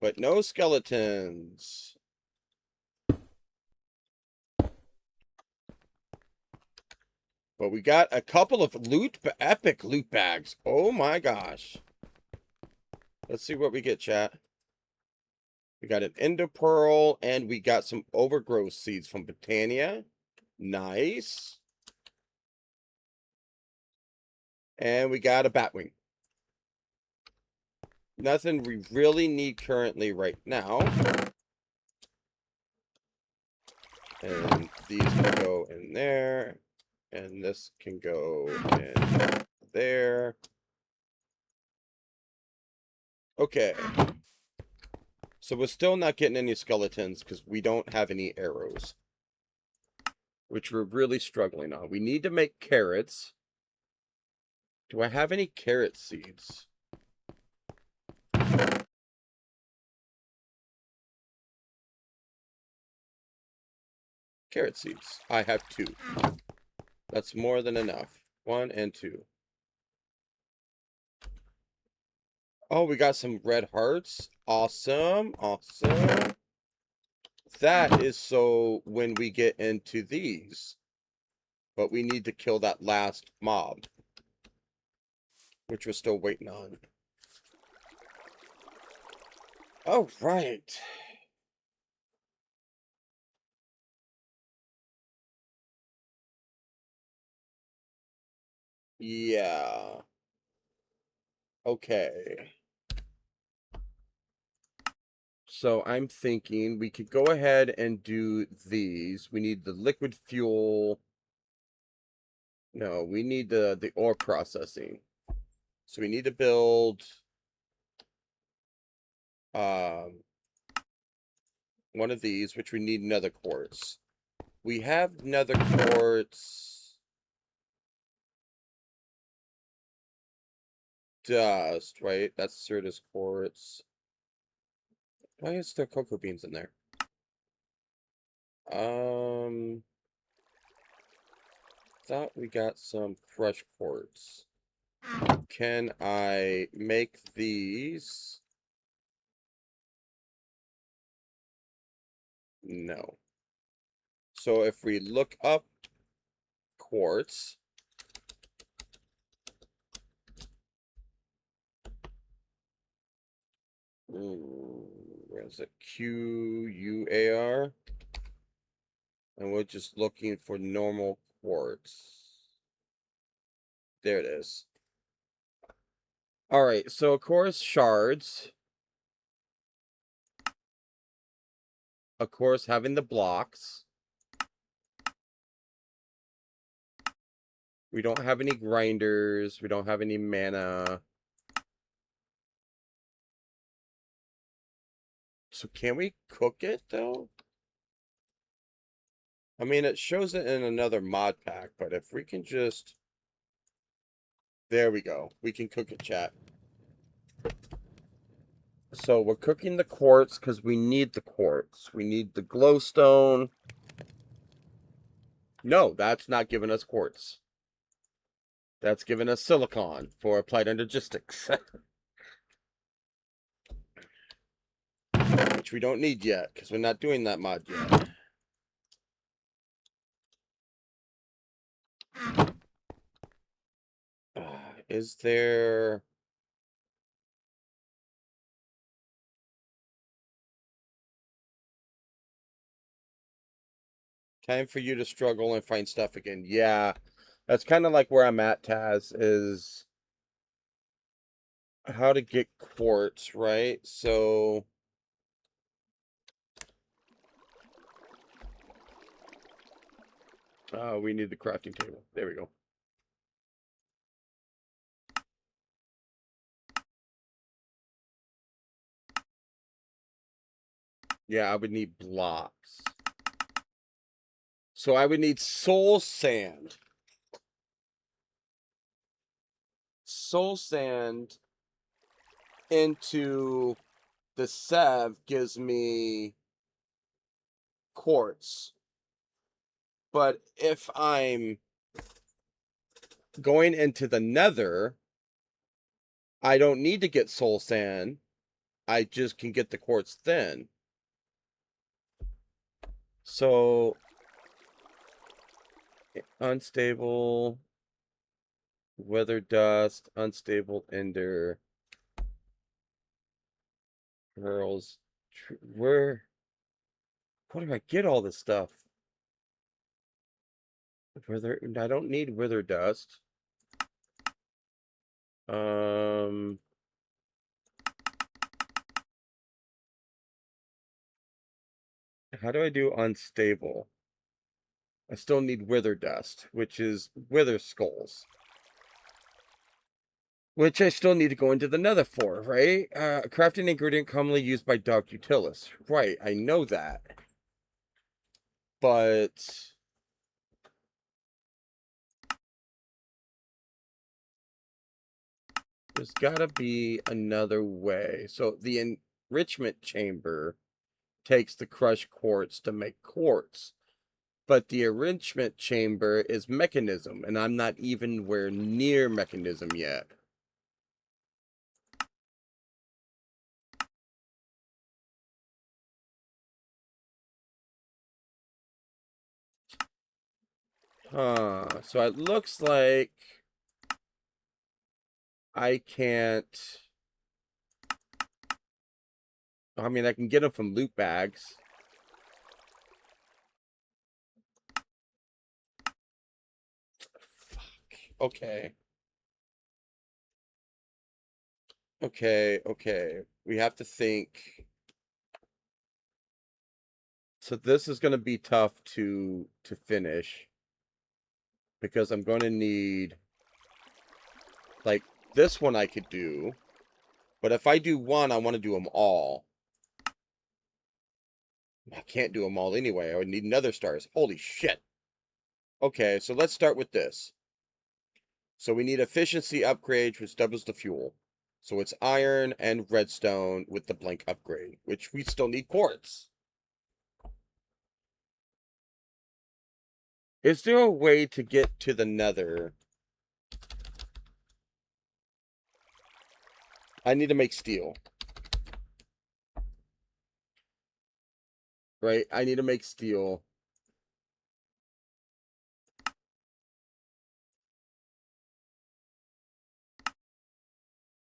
But no skeletons. But we got a couple of epic loot bags. Oh my gosh. Let's see what we get, chat. We got an ender pearl, and we got some overgrowth seeds from Britannia. Nice. And we got a batwing. Nothing we really need currently right now. And these can go in there. And this can go in there. Okay. So we're still not getting any skeletons because we don't have any arrows, which we're really struggling on. We need to make carrots. Do I have any carrot seeds? Carrot seeds. I have 2. That's more than enough. 1 and 2. Oh, we got some red hearts. Awesome. Awesome. That is so when we get into these. But we need to kill that last mob, which we're still waiting on. Oh, right. Yeah. Okay. So I'm thinking we could go ahead and do these. We need the liquid fuel. No, we need the ore processing. So we need to build one of these, which we need nether quartz. We have nether quartz dust, right? That's Certus quartz. Why is there cocoa beans in there? Thought we got some crushed quartz. Can I make these? No. So if we look up quartz, where is it? QUAR, and we're just looking for normal quartz. There it is. All right, so of course shards. Of course, having the blocks. We don't have any grinders. We don't have any mana. So can we cook it, though? I mean, it shows it in another mod pack, but if we can just... There we go. We can cook it, chat. So we're cooking the quartz because we need the quartz. We need the glowstone. No, that's not giving us quartz. That's giving us silicon for applied logistics. Which we don't need yet, because we're not doing that mod yet. Is there... Time for you to struggle and find stuff again. Yeah, that's kind of like where I'm at, Taz, is how to get quartz, right? So... we need the crafting table. There we go. Yeah, I would need blocks. So I would need soul sand. Soul sand into the Sev gives me quartz. But if I'm going into the nether, I don't need to get soul sand. I just can get the quartz then. So, unstable, weather dust, unstable ender, pearls. Where do I get all this stuff? Wither, I don't need wither dust. How do I do unstable? I still need wither dust, which is wither skulls. Which I still need to go into the nether for, right? Crafting ingredient commonly used by Dog Utilis. Right, I know that. But there's gotta be another way. So the enrichment chamber takes the crushed quartz to make quartz. But the enrichment chamber is mechanism, and I'm not even where near mechanism yet. So it looks like I can't... I mean, I can get them from loot bags. Fuck. Okay. Okay. We have to think. So this is going to be tough to finish. Because I'm going to need... Like, this one I could do. But if I do one, I want to do them all. I can't do them all anyway. I would need nether stars. Holy shit. Okay, so let's start with this. So we need efficiency upgrade, which doubles the fuel. So it's iron and redstone with the blank upgrade, which we still need quartz. Is there a way to get to the nether? I need to make steel. Right? I need to make steel.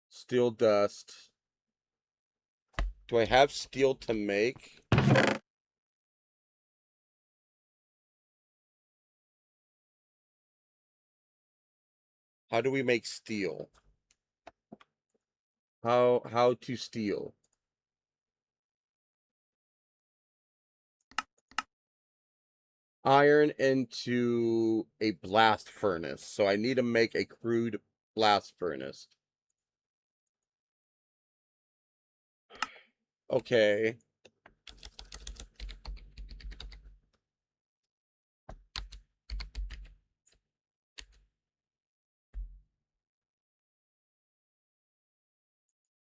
Steel dust. Do I have steel to make? How do we make steel? How to steel? Iron into a blast furnace. So I need to make a crude blast furnace. Okay.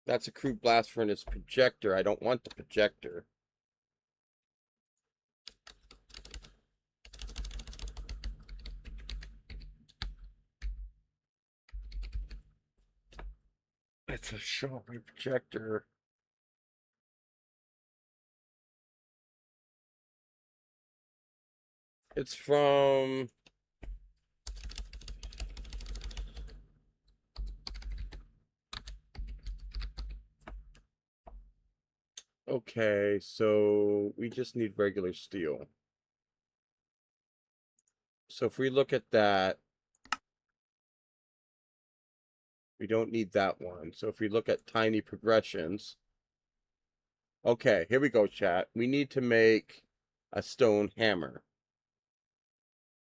That's a crude blast furnace projector. I don't want the projector. It's a shockwave projector. It's from... Okay, so we just need regular steel. So if we look at that, we don't need that one. So if we look at tiny progressions, okay, here we go, chat. We need to make a stone hammer.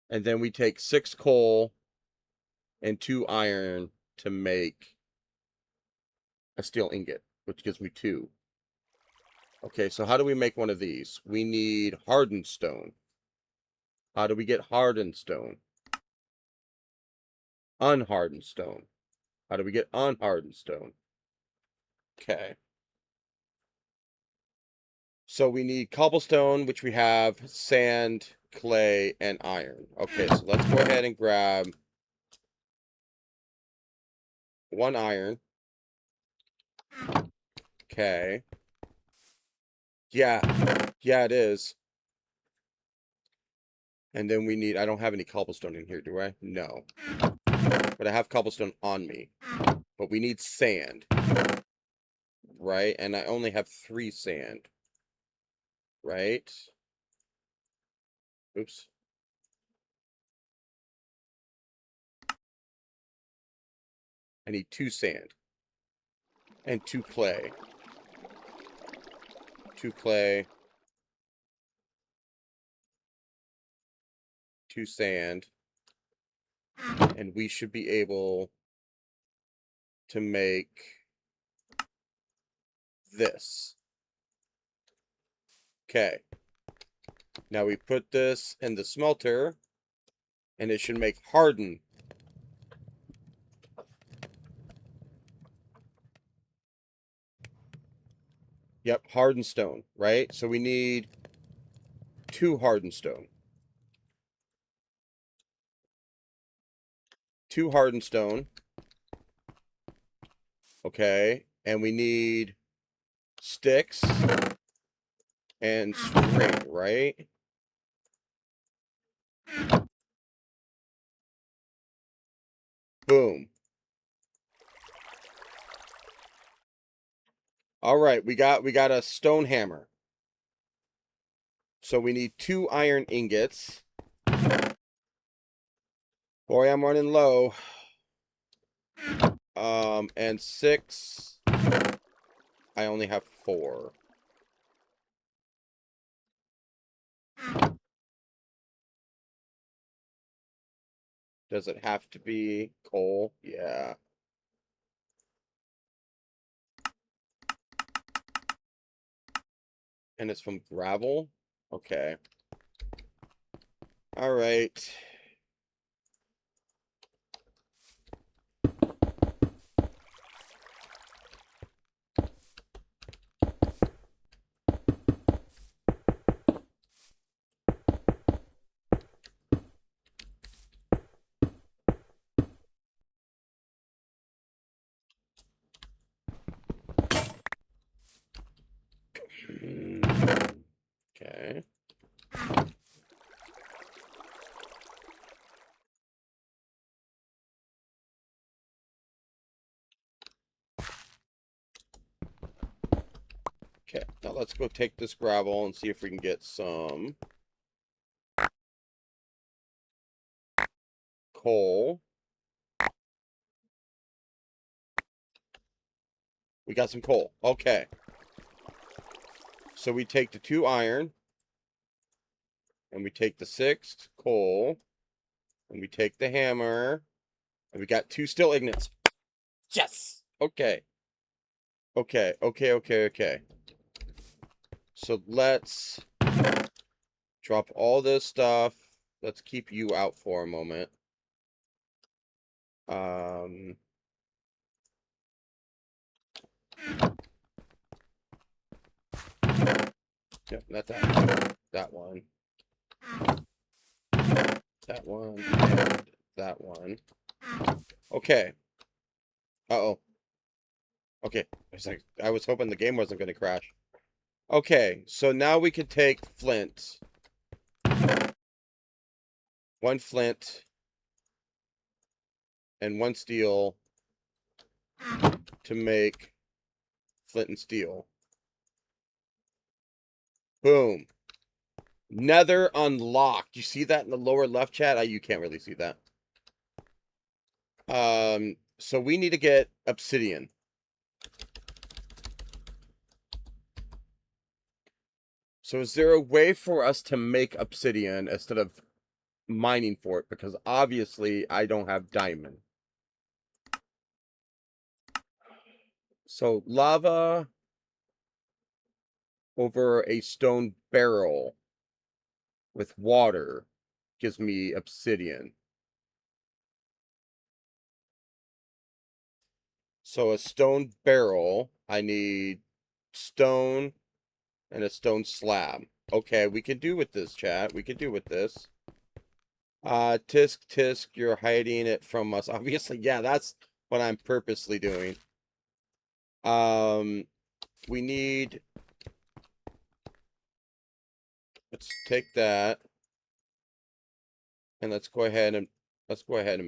And then we take 6 coal and 2 iron to make a steel ingot, which gives me 2. Okay, so how do we make one of these? We need hardened stone. How do we get hardened stone? Unhardened stone. How do we get unhardened stone? Okay. So we need cobblestone, which we have, sand, clay, and iron. Okay, so let's go ahead and grab 1 iron. Okay. Yeah, it is. And then we need, I don't have any cobblestone in here, do I? No. But I have cobblestone on me. But we need sand. Right? And I only have 3 sand. Right? Oops. I need 2 sand. And 2 clay. 2 clay. 2 sand, and we should be able to make this. Okay. Now we put this in the smelter, and it should make hardened. Yep, hardened stone, right? So we need 2 hardened stone. 2 hardened stone. Okay, and we need sticks and string, right? Boom. All right, we got a stone hammer. So we need 2 iron ingots. Boy, I'm running low. And 6. I only have 4. Does it have to be coal? Yeah. And it's from gravel? Okay. All right. Okay. Okay, now let's go take this gravel and see if we can get some coal. We got some coal. Okay. So we take the 2 iron, and we take the 6 coal, and we take the hammer, and we got 2 steel ingots. Yes! Okay. Okay. So let's drop all this stuff. Let's keep you out for a moment. Yep, not that one. That one. That one. And that one. Okay. Uh-oh. Okay. I was hoping the game wasn't going to crash. Okay, so now we can take flint. 1 flint. And 1 steel. To make flint and steel. Boom. Nether unlocked. You see that in the lower left chat? You can't really see that. So we need to get obsidian. So is there a way for us to make obsidian instead of mining for it? Because obviously I don't have diamond. So lava over a stone barrel with water gives me obsidian. So a stone barrel, I need stone and a stone slab. Okay, we can do with this, chat. We can do with this. Tisk, you're hiding it from us. Obviously, yeah, that's what I'm purposely doing. We need... Let's take that. And let's go ahead and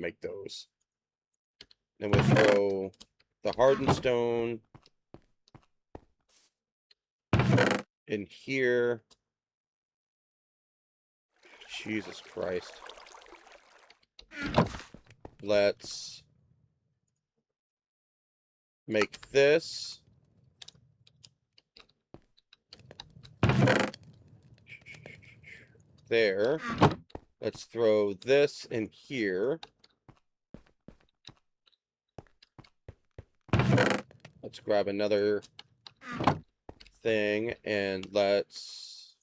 make those. Then we'll throw the hardened stone in here. Jesus Christ. Let's make this. There. Let's throw this in here. Let's grab another thing and let's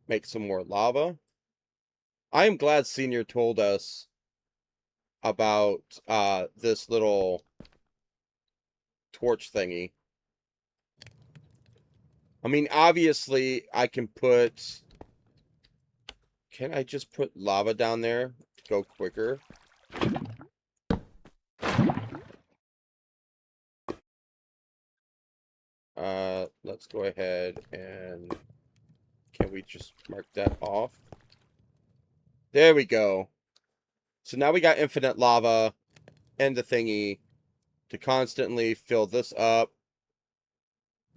make some more lava. I am glad Senior told us about this little torch thingy. I mean, obviously, I can put... Can I just put lava down there to go quicker? Let's go ahead and... Can we just mark that off? There we go. So now we got infinite lava and the thingy to constantly fill this up.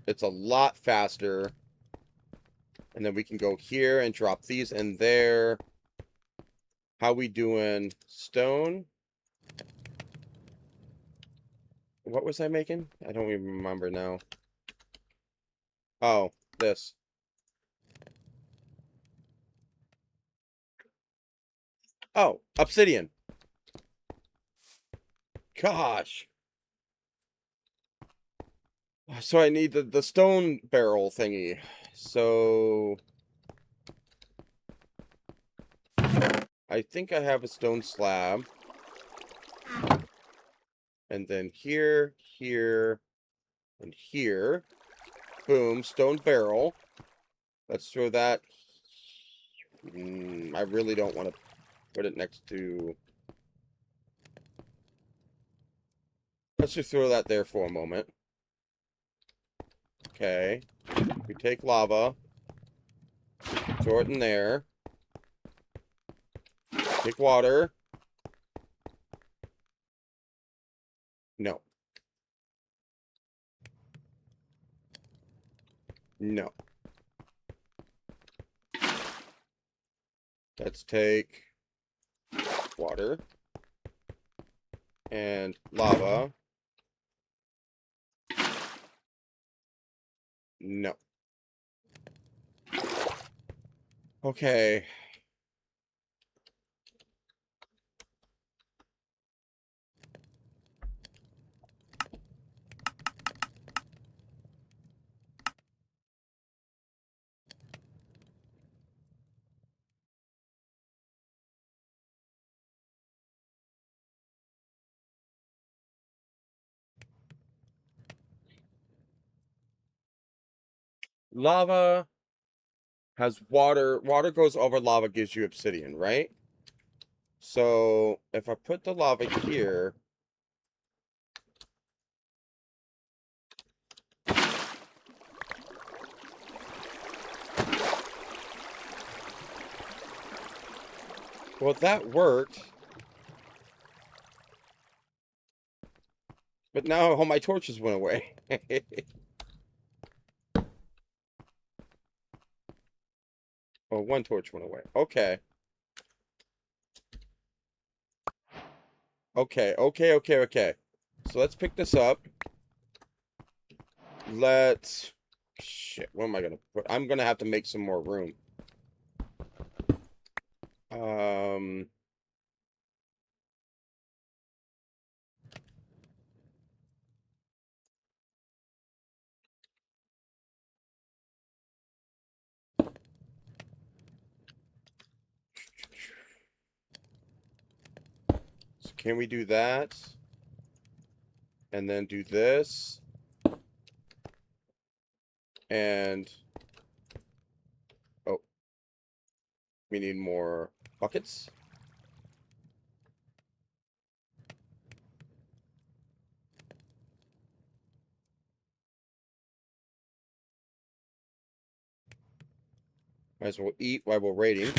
It's a lot faster. And then we can go here and drop these in there. How we doing? Stone? What was I making? I don't even remember now. Oh, this. Oh, obsidian. Gosh. So I need the stone barrel thingy. So... I think I have a stone slab. And then here, here, and here. Boom, stone barrel. Let's throw that. I really don't want to put it next to... Let's just throw that there for a moment. Okay. We take lava. Throw it in there. Take water. No. No. Let's take water and lava. No. Okay. Lava has water. Water goes over lava, gives you obsidian, right? So if I put the lava here... Well, that worked. But now all my torches went away. Oh, one torch went away. Okay. Okay. So let's pick this up. Let's... Shit, what am I gonna put? I'm gonna have to make some more room. So can we do that? And then do this. And... Oh. We need more buckets. Might as well eat while we're waiting.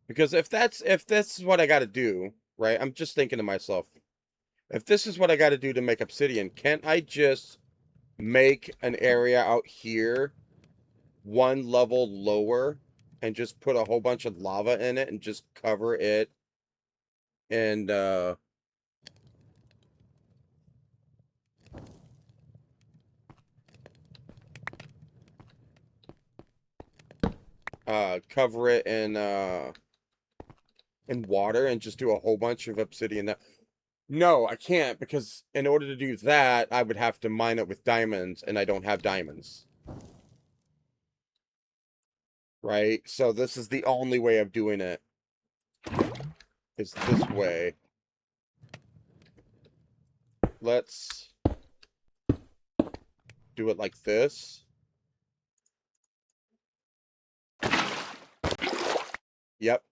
Because if this is what I gotta do, right? I'm just thinking to myself, if this is what I gotta do to make obsidian, can't I just make an area out here one level lower and just put a whole bunch of lava in it and just cover it and cover it in water and just do a whole bunch of obsidian. No, I can't, because in order to do that, I would have to mine it with diamonds, and I don't have diamonds. Right? So this is the only way of doing it. Is this way. Let's do it like this. Yep.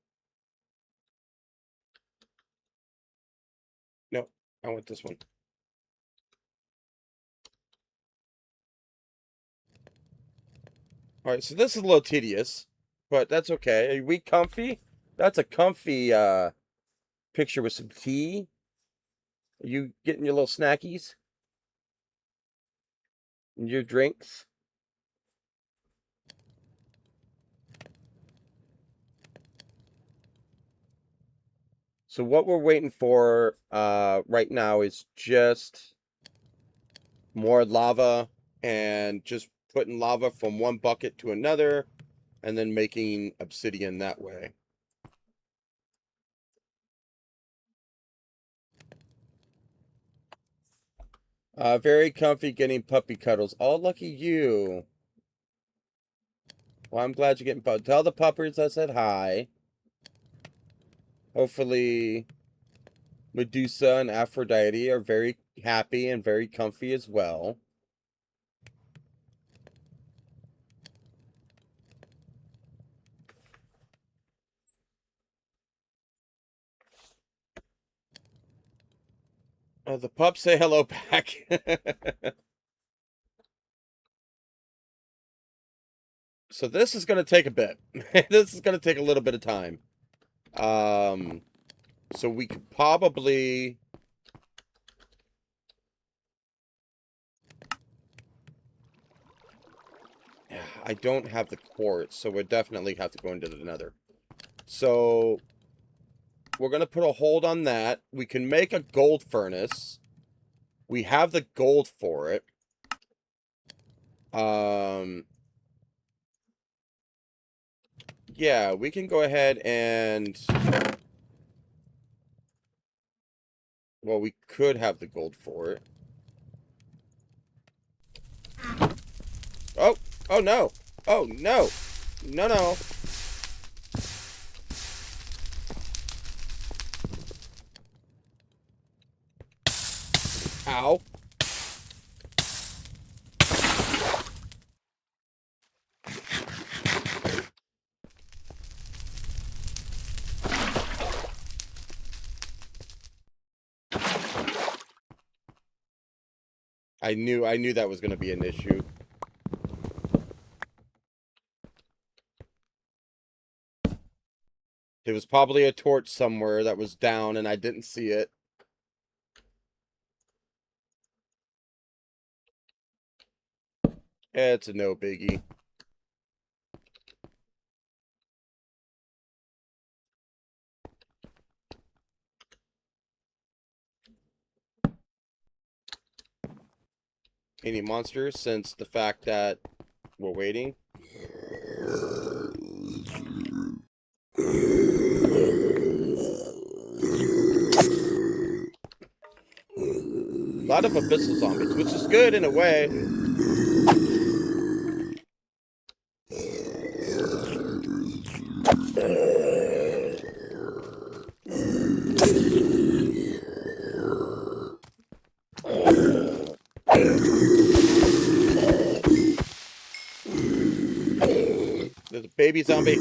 No, I want this one. All right, so this is a little tedious, but that's okay. Are we comfy? That's a comfy picture with some tea. Are you getting your little snackies? And your drinks? So what we're waiting for right now is just more lava and just putting lava from one bucket to another and then making obsidian that way. Very comfy getting puppy cuddles. Oh, lucky you. Well, I'm glad you're getting tell the puppers I said hi. Hopefully Medusa and Aphrodite are very happy and very comfy as well. The pups say hello back. So this is going to take a bit. This is going to take a little bit of time. So we could probably... I don't have the quartz, so we definitely have to go into the nether. So we're going to put a hold on that. We can make a gold furnace. We have the gold for it. Yeah, we can go ahead and... Well, we could have the gold for it. Oh! Oh, no! Oh, no! No, no! Ow! I knew that was going to be an issue. There was probably a torch somewhere that was down and I didn't see it. It's a no biggie. Any monsters, since the fact that we're waiting? A lot of abyssal zombies, which is good in a way. There's a baby zombie.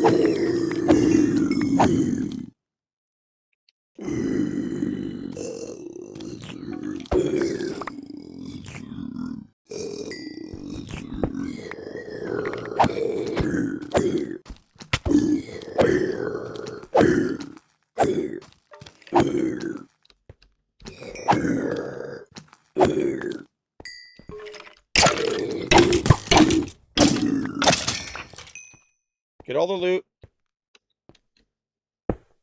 Get all the loot.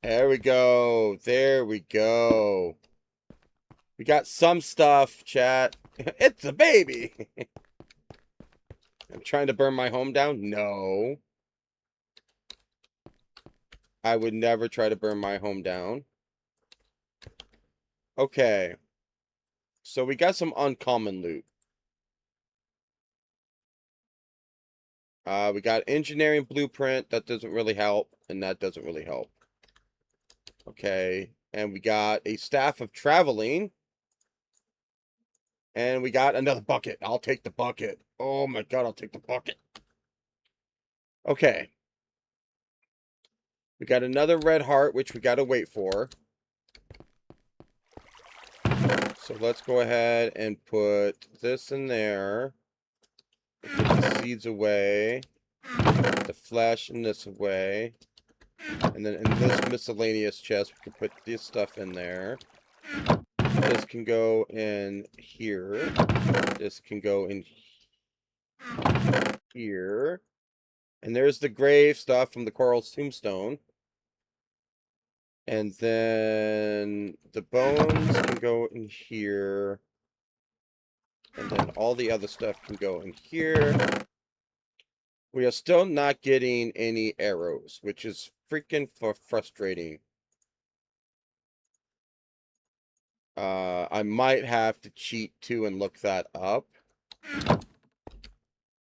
There we go. There we go. We got some stuff, chat. It's a baby. I'm trying to burn my home down. No. I would never try to burn my home down. Okay. So we got some uncommon loot. We got engineering blueprint. That doesn't really help. And that doesn't really help. Okay. And we got a staff of traveling. And we got another bucket. I'll take the bucket. Oh my god, I'll take the bucket. Okay. We got another red heart, which we got to wait for. So let's go ahead and put this in there. Put the seeds away. Put the flesh in this away. And then in this miscellaneous chest, we can put this stuff in there. This can go in here. This can go in here. And there's the grave stuff from the Coral's tombstone. And then the bones can go in here. And then all the other stuff can go in here. We are still not getting any arrows, which is freaking frustrating. I might have to cheat too and look that up.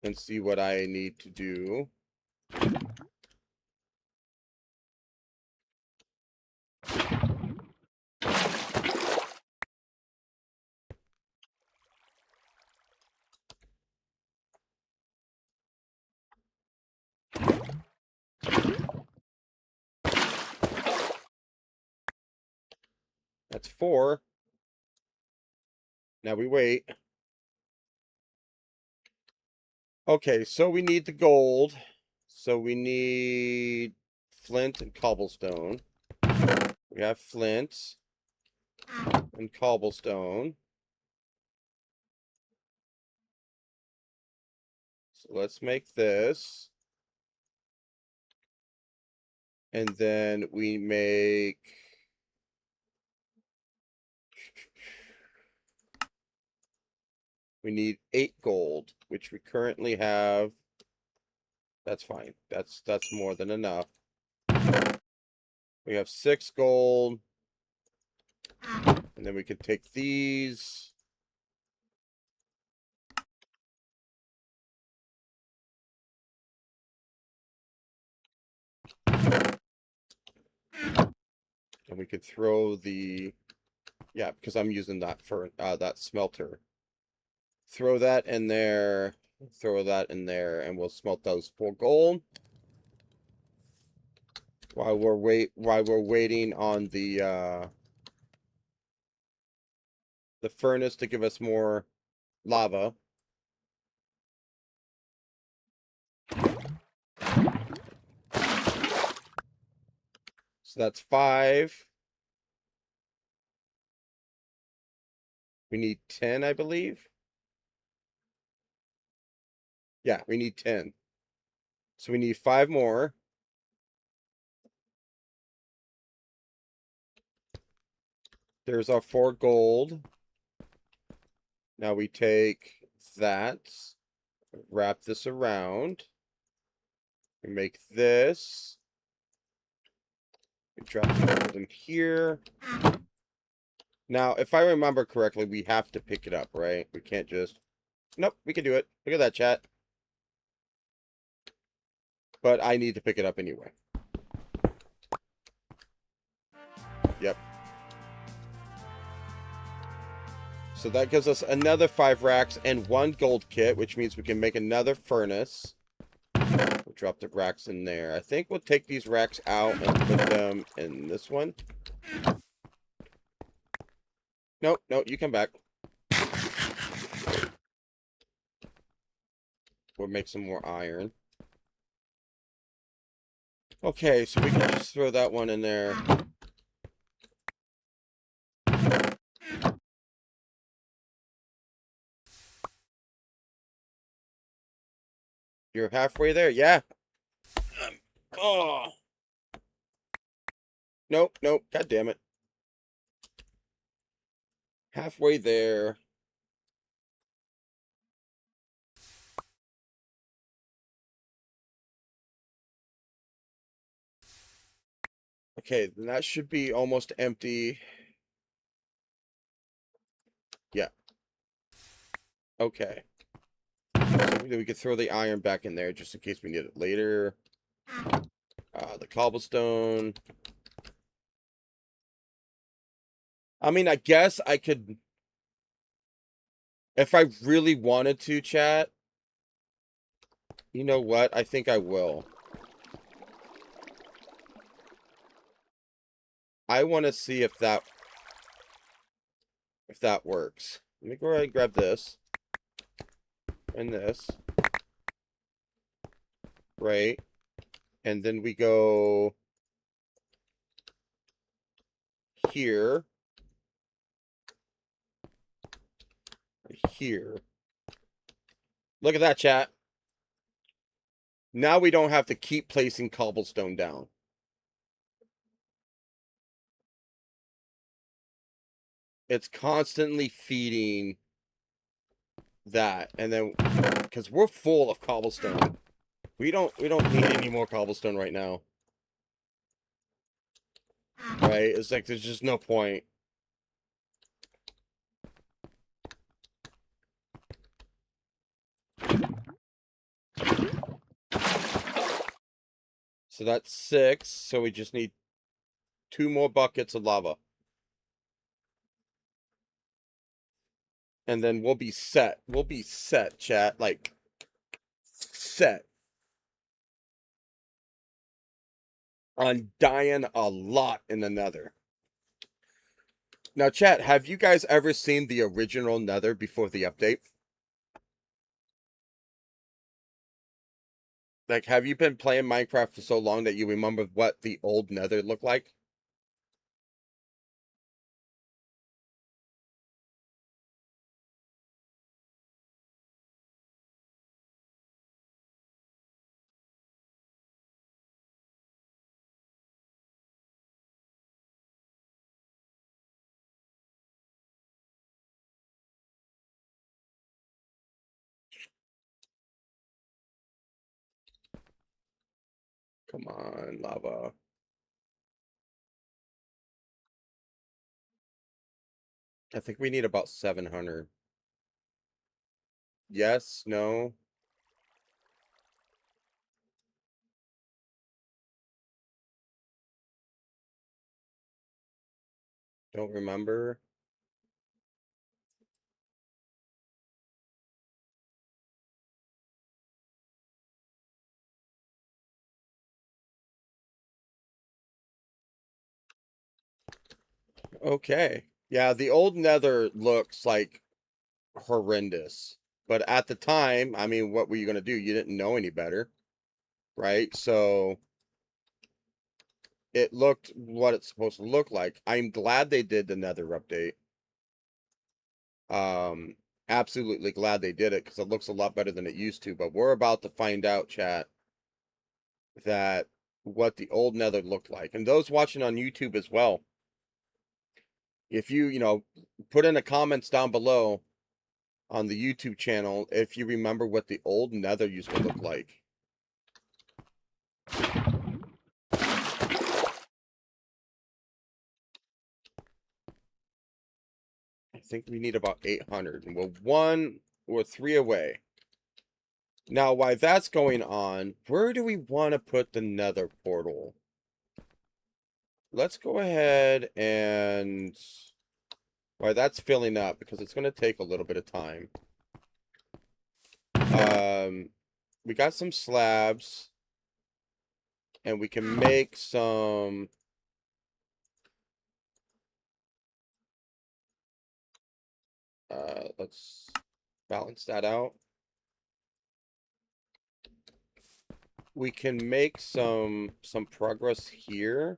And see what I need to do. That's 4. Now we wait. Okay, so we need the gold. So we need flint and cobblestone. We have flint and cobblestone. So let's make this. And then we make... We need 8 gold, which we currently have. That's fine. That's more than enough. We have 6 gold. And then we can take these. And we could throw the... Yeah, because I'm using that for that smelter. Throw that in there. Throw that in there, and we'll smelt those 4 gold. While we're waiting on the furnace to give us more lava. So that's 5. We need 10, I believe. Yeah, we need 10. So we need 5 more. There's our 4 gold. Now we take that, wrap this around. We make this. We drop the gold in here. Now, if I remember correctly, we have to pick it up, right? We can't just... Nope, we can do it. Look at that, chat. But I need to pick it up anyway. Yep. So that gives us another 5 racks and 1 gold kit, which means we can make another furnace. We'll drop the racks in there. I think we'll take these racks out and put them in this one. Nope, no, you come back. We'll make some more iron. Okay, so we can just throw that one in there. You're halfway there, yeah. Oh. Nope, nope. God damn it. Halfway there. Okay, then that should be almost empty. Yeah. Okay. So we could throw the iron back in there just in case we need it later. The cobblestone. I mean, I guess I could, if I really wanted to, chat. You know what? I think I will. I want to see if that works. Let me go ahead and grab this and this, right? And then we go here, here. Look at that, chat. Now we don't have to keep placing cobblestone down. It's constantly feeding that, and then because we're full of cobblestone, we don't need any more cobblestone right now. Right? It's like there's just no point. So that's 6. So we just need 2 more buckets of lava. And then we'll be set. We'll be set, chat. Like, set. On dying a lot in the nether. Now, chat, have you guys ever seen the original nether before the update? Like, have you been playing Minecraft for so long that you remember what the old nether looked like? Come on, lava. I think we need about 700. Yes, no. Don't remember. Okay. Yeah, the old nether looks like horrendous. But at the time, I mean, what were you going to do? You didn't know any better, right? So it looked what it's supposed to look like. I'm glad they did the nether update. Um, Absolutely glad they did it because it looks a lot better than it used to. But we're about to find out, chat, that what the old nether looked like. And those watching on YouTube as well, if you put in the comments down below on the YouTube channel if you remember what the old nether used to look like. I think we need about 800, and we're 1 or 3 away. Now, while that's going on, where do we want to put the nether portal? Let's go ahead and... while that's filling up, because it's going to take a little bit of time. We got some slabs, and we can make some... let's balance that out. We can make some progress here.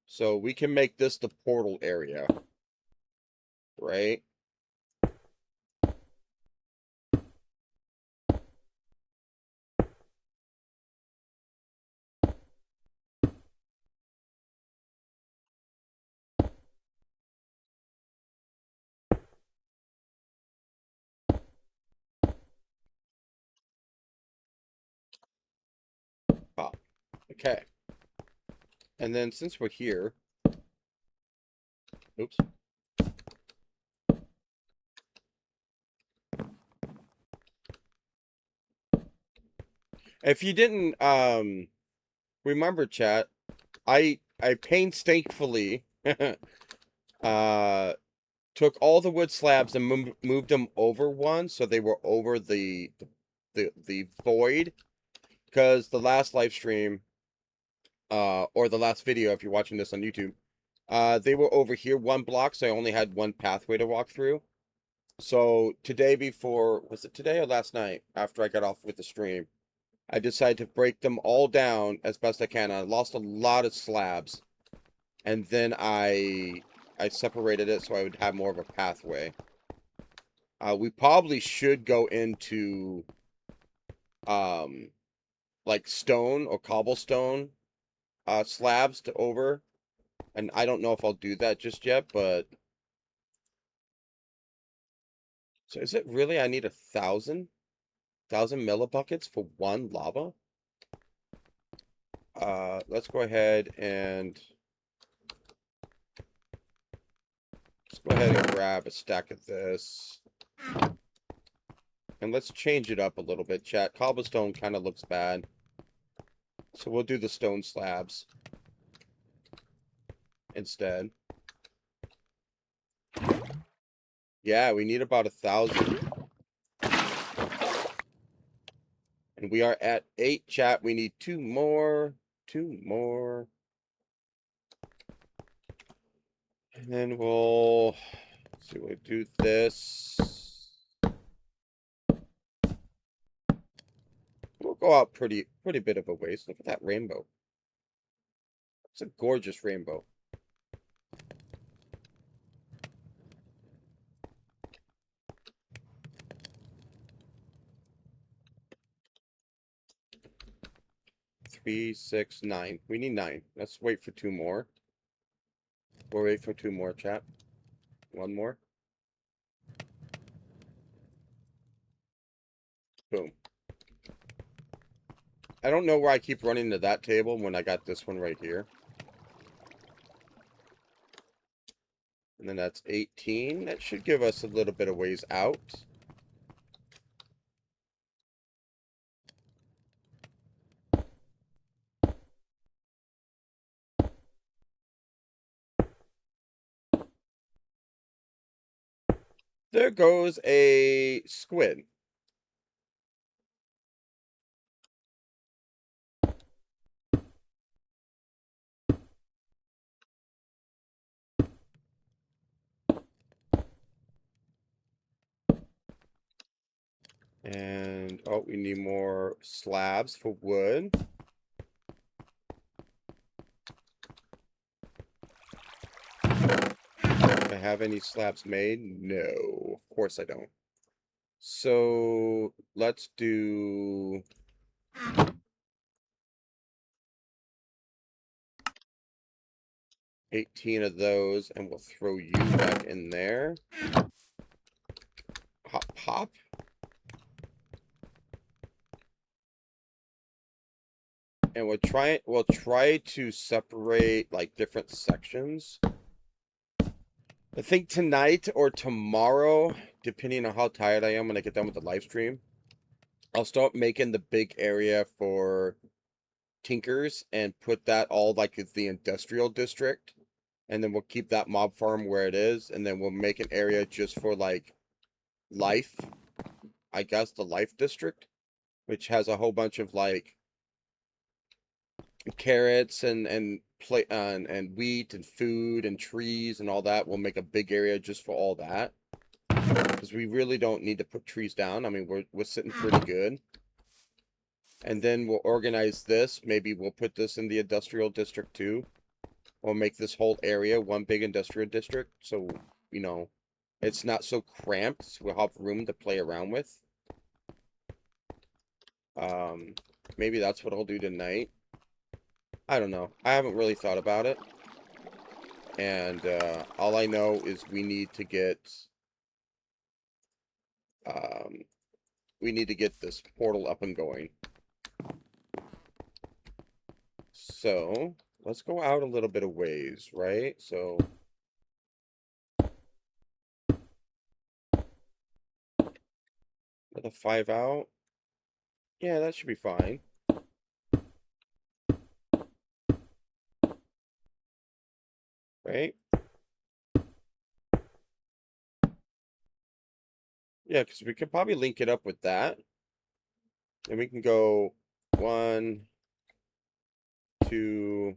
So we can make this the portal area, right? Okay. And then since we're here, oops. If you didn't remember, chat, I painstakingly uh took all the wood slabs and moved them over one so they were over the void, because the last live stream or the last video if you're watching this on YouTube, they were over here one block, so I only had one pathway to walk through. So today, before, was it today or last night, after I got off with the stream, I decided to break them all down as best I can. I lost a lot of slabs, and then I separated it so I would have more of a pathway. We probably should go into like stone or cobblestone slabs to over, and I don't know if I'll do that just yet, but so is it really I need 1,000 millibuckets for one lava? Let's go ahead and grab a stack of this. And let's change it up a little bit, chat. Cobblestone kind of looks bad. So we'll do the stone slabs instead. Yeah, we need about 1,000. And we are at 8, chat. We need 2 more. 2 more. And then we'll see, we'll do this. We'll go out pretty bit of a ways. Look at that rainbow. It's a gorgeous rainbow. Three, 6, 9. We need 9. Let's wait for 2 more. We'll wait for 2 more, chat. 1 more. Boom. I don't know where I keep running to that table when I got this one right here. And then that's 18. That should give us a little bit of ways out. There goes a squid. And, oh, we need more slabs for wood. Do I have any slabs made? No, of course I don't. So, let's do 18 of those, and we'll throw you back in there. Hop, hop. And we'll try to separate like different sections. I think tonight or tomorrow, depending on how tired I am when I get done with the live stream, I'll start making the big area for Tinkers and put that all like it's the industrial district. And then we'll keep that mob farm where it is, and then we'll make an area just for like life. I guess the life district, which has a whole bunch of like carrots and wheat and food and trees and all that. We'll make a big area just for all that, because we really don't need to put trees down. I mean, we're sitting pretty good. And then we'll organize this. Maybe we'll put this in the industrial district too. We'll make this whole area one big industrial district, so you know it's not so cramped. So we'll have room to play around with. Maybe that's what I'll do tonight. I don't know. I haven't really thought about it. And all I know is we need to get this portal up and going. So let's go out a little bit of ways, right? So with a 5 out. Yeah, that should be fine. Right? Yeah, because we could probably link it up with that. And we can go 1, 2,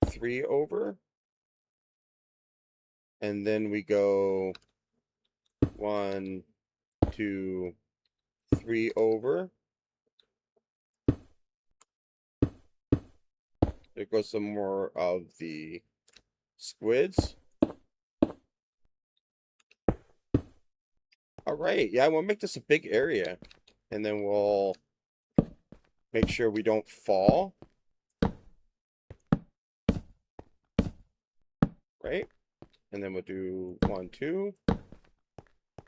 3 over. And then we go 1, 2, 3 over. There goes some more of the squids. All right. Yeah, we'll make this a big area. And then we'll make sure we don't fall. Right? And then we'll do 1, 2.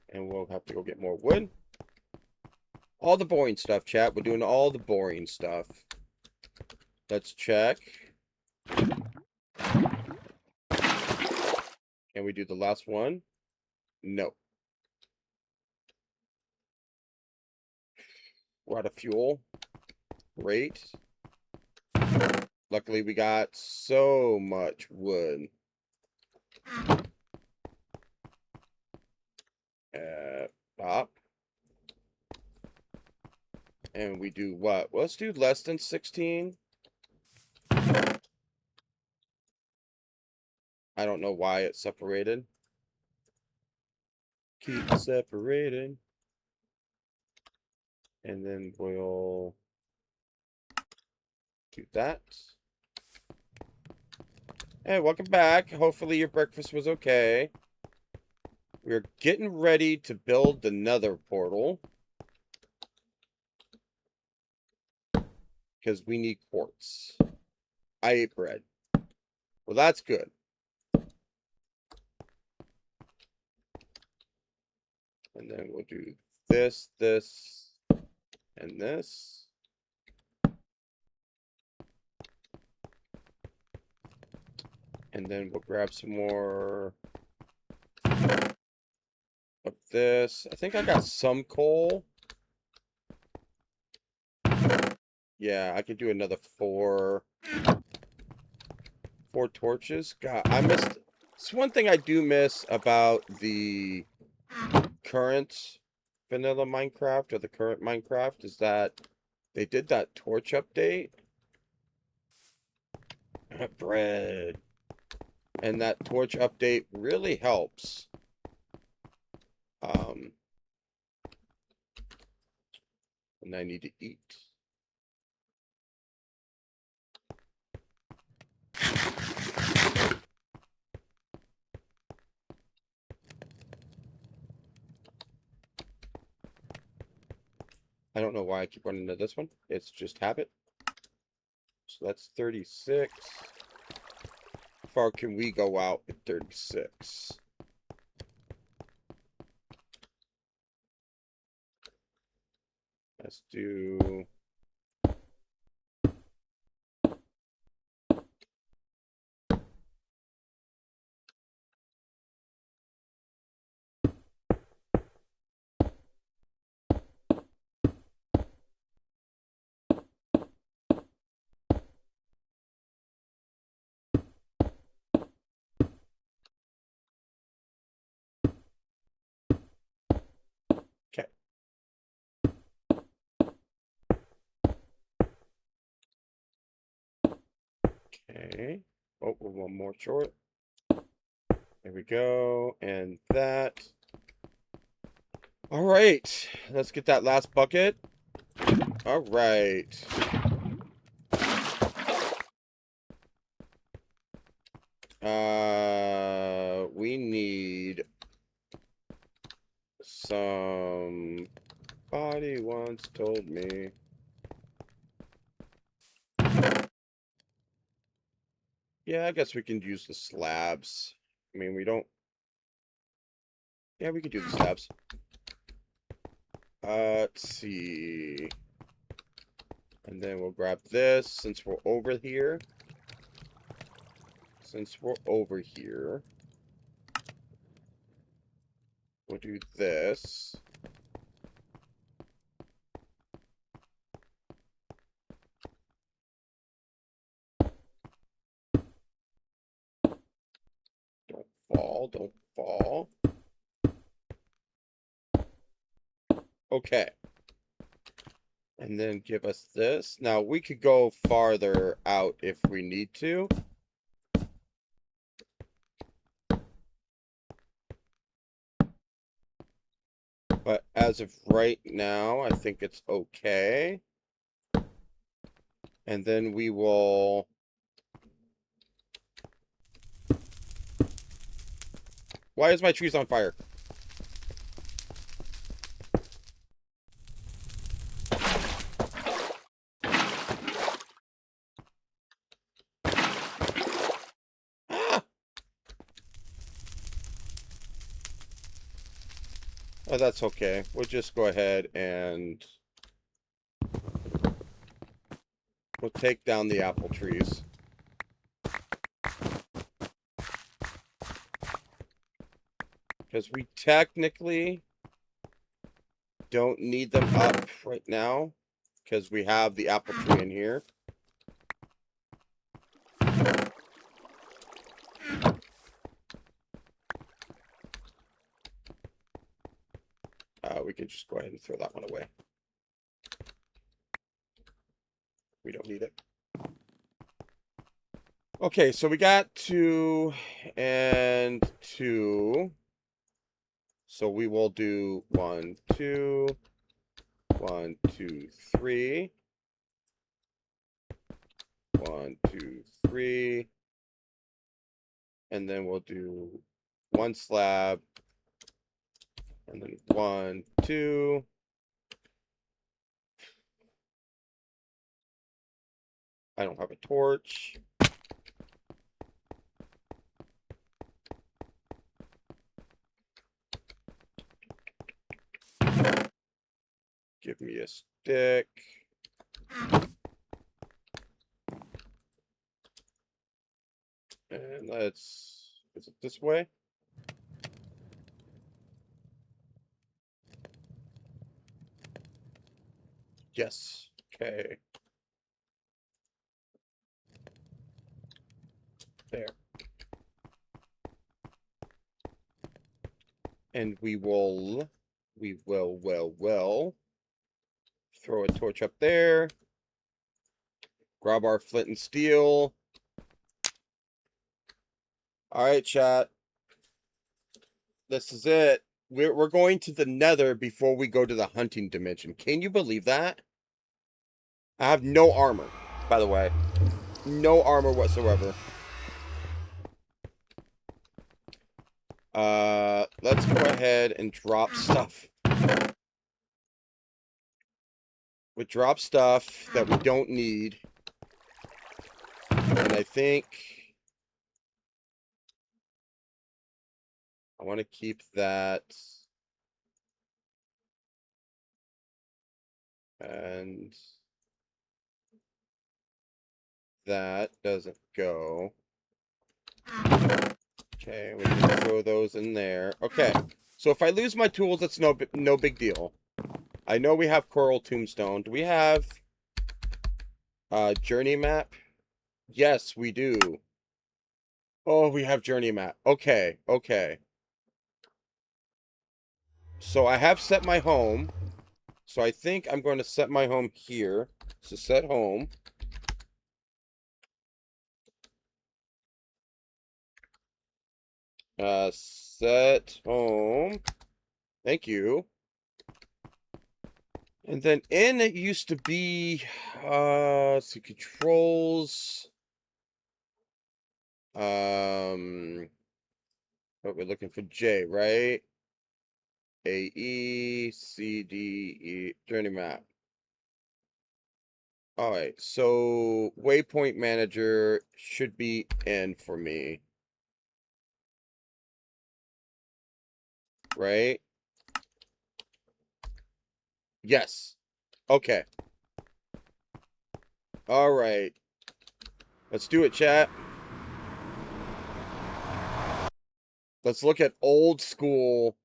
And we'll have to go get more wood. All the boring stuff, chat. We're doing all the boring stuff. Let's check. Can we do the last one? No. We're out of fuel. Great. Luckily, we got so much wood. Pop. And we do what? Well, let's do less than 16. I don't know why it's separated. Keep separated. And then we'll do that. Hey, welcome back. Hopefully your breakfast was okay. We're getting ready to build another portal. Because we need quartz. I ate bread. Well, that's good. And then we'll do this, this, and this. And then we'll grab some more of this. I think I got some coal. Yeah, I could do another 4 torches. God, I missed. It's one thing I do miss about the current vanilla Minecraft or the current Minecraft is that they did that torch update. Bread. And that torch update really helps. And I need to eat. I don't know why I keep running into this one. It's just habit. So that's 36. How far can we go out at 36? Let's do... Okay. Okay. Oh, we're one more short. There we go. And that. All right. Let's get that last bucket. All right. We need somebody once told me. Yeah, I guess we can use the slabs. I mean, we don't... Yeah, we could do the slabs. Let's see. And then we'll grab this since we're over here. We'll do this. Don't fall, don't fall. Okay. And then give us this. Now, we could go farther out if we need to. But as of right now, I think it's okay. And then we will... Why is my trees on fire? Ah! Oh, that's okay. We'll just go ahead and... we'll take down the apple trees. Because we technically don't need them up right now. Because we have the apple tree in here. We could just go ahead and throw that one away. We don't need it. Okay, so we got 2 and 2. So we will do 1, 2, 1, 2, 3. 1, 2, 3. And then we'll do 1 slab. And then 1, 2. I don't have a torch. Give me a stick. And let's... is it this way? Yes. Okay. There. And we will throw a torch up there. Grab our flint and steel. All right, chat. This is it. We're going to the nether before we go to the hunting dimension. Can you believe that? I have no armor, by the way. No armor whatsoever. Let's go ahead and drop stuff. We drop stuff that we don't need. And I think I want to keep that. And that doesn't go. Okay, we can throw those in there. Okay, so if I lose my tools, it's no big deal. I know we have coral tombstone. Do we have journey map? Yes, we do. Oh, we have journey map. Okay, okay. So I have set my home. So I think I'm going to set my home here. So set home. Set home. Thank you. And then in it used to be, let's see, controls. But we're looking for J, right? A, E, C, D, E, journey map. All right, so waypoint manager should be in for me. Right? Yes. Okay. All right. Let's do it, chat. Let's look at old school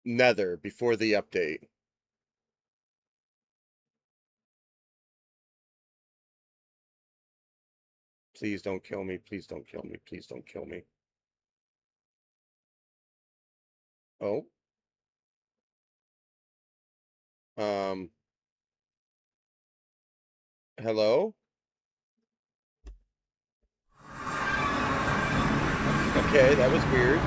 Nether before the update. Please don't kill me. Please don't kill me. Please don't kill me. Oh. Hello? Okay, that was weird.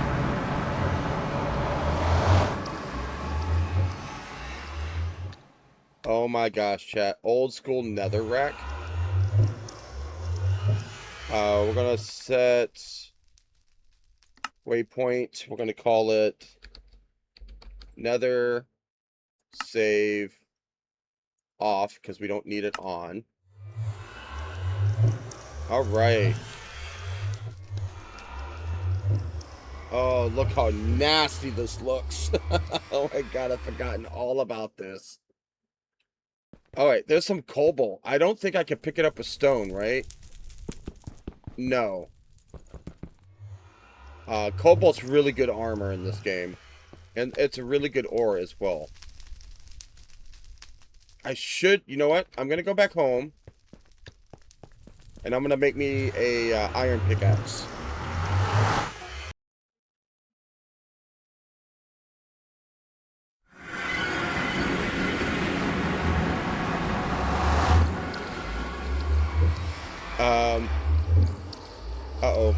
Oh my gosh, chat. Old school nether rack. We're gonna set waypoint. We're gonna call it nether save off because we don't need it on. All right. Oh, look how nasty this looks. Oh my god, I've forgotten all about this. All right, there's some cobalt. I don't think I can pick it up with stone, right? No. Cobalt's really good armor in this game. And it's a really good ore as well. I should, you know what? I'm going to go back home. And I'm going to make me a iron pickaxe. Uh-oh.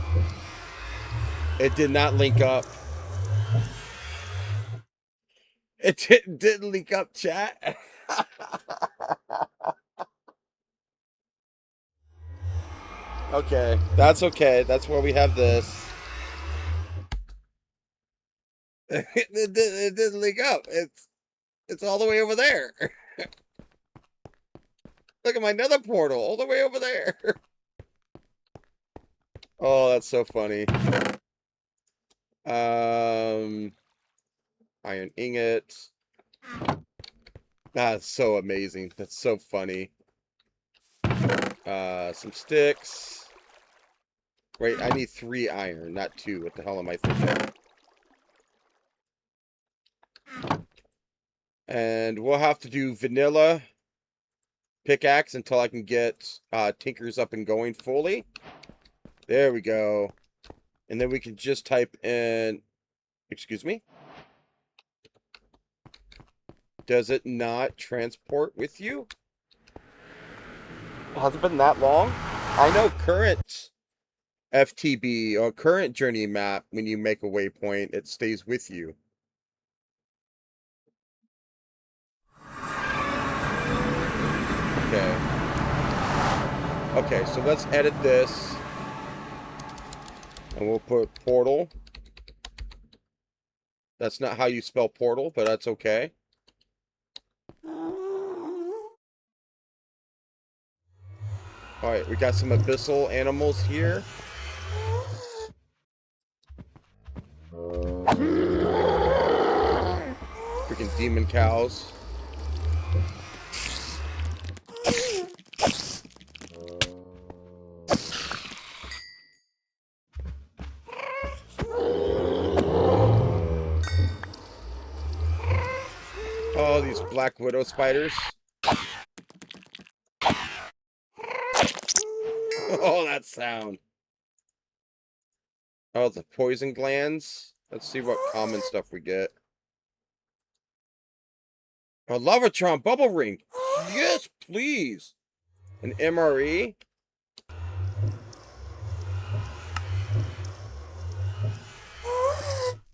It did not link up. It didn't link up, chat. Okay, that's okay. That's where we have this. It didn't link up. It's all the way over there. Look at my nether portal, all the way over there. Oh, that's so funny. Iron ingot. That's so amazing. That's so funny. Some sticks. Wait, I need 3 iron, not 2. What the hell am I thinking? And we'll have to do vanilla pickaxe until I can get Tinkers up and going fully. There we go. And then we can just type in... Excuse me? Does it not transport with you? Has it been that long? I know current FTB or current journey map, when you make a waypoint, it stays with you. Okay. Okay, so let's edit this. And we'll put portal. That's not how you spell portal, but that's okay. Alright, we got some abyssal animals here. Freaking demon cows. Oh, these black widow spiders. Oh, that sound. Oh, the poison glands. Let's see what common stuff we get. A Lavatron bubble ring. Yes, please. An MRE.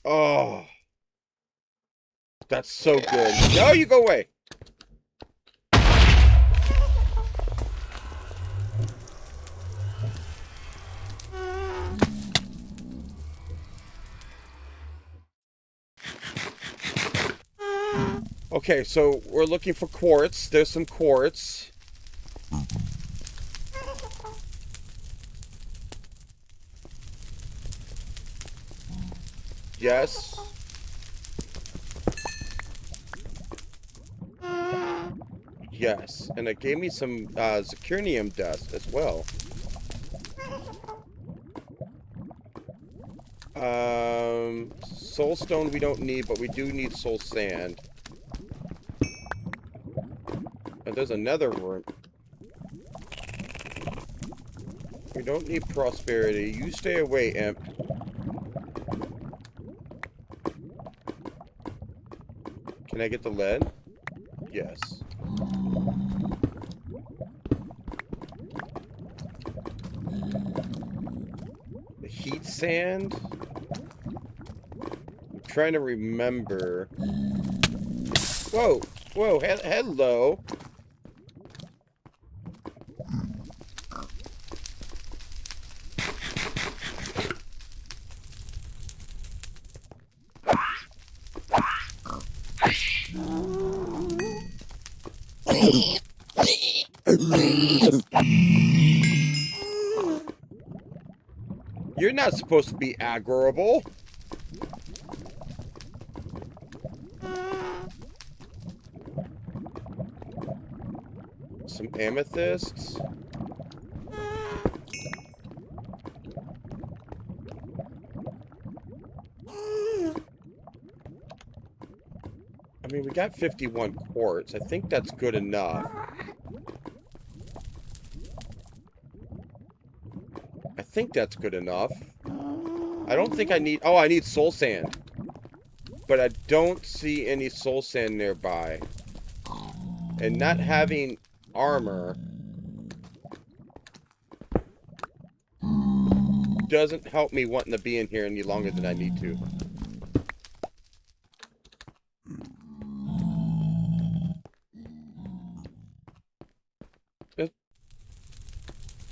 Oh. That's so good. No, you go away. Okay, so we're looking for quartz. There's some quartz. Yes. Yes, and it gave me some zirconium dust as well. Soul stone we don't need, but we do need soul sand. And there's another room. We don't need prosperity. You stay away, imp. Can I get the lead? Yes. The heat sand? I'm trying to remember. Whoa! Whoa, hello! You're not supposed to be aggroable. Some amethysts. I mean, we got 51 quartz. I think that's good enough. I think that's good enough. I don't think I need... Oh, I need soul sand. But I don't see any soul sand nearby. And not having armor doesn't help me wanting to be in here any longer than I need to.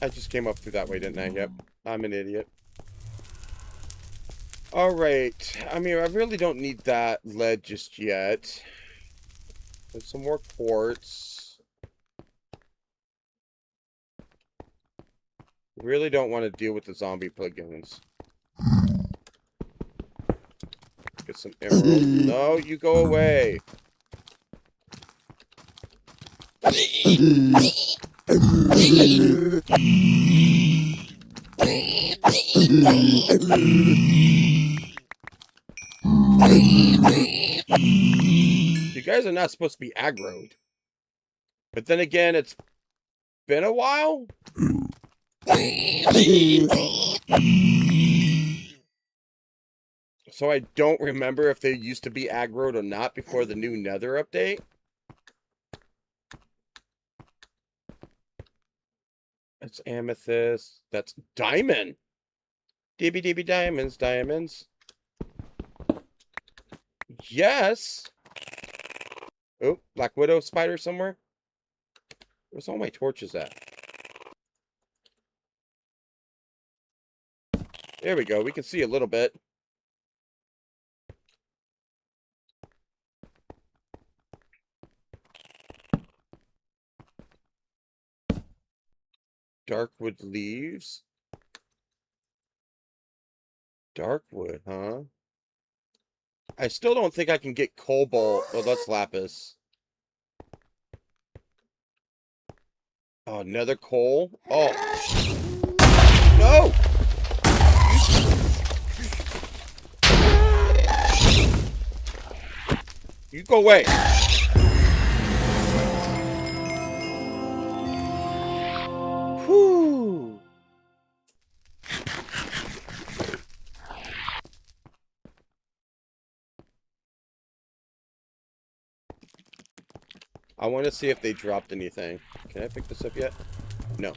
I just came up through that way, didn't I? Yep. I'm an idiot. Alright. I mean, I really don't need that lead just yet. There's some more quartz. Really don't want to deal with the zombie plugins. Get some emeralds. No, you go away. You guys are not supposed to be aggroed. But then again, it's been a while. So I don't remember if they used to be aggroed or not before the new Nether update. That's amethyst. That's diamond. DB DB diamonds, diamonds. Yes. Oh, Black Widow spider somewhere. Where's all my torches at? There we go. We can see a little bit. Darkwood leaves. Darkwood, huh? I still don't think I can get cobalt. Oh, that's lapis. Oh, another coal? Oh. No! You go away. Whew. I want to see if they dropped anything. Can I pick this up yet? No.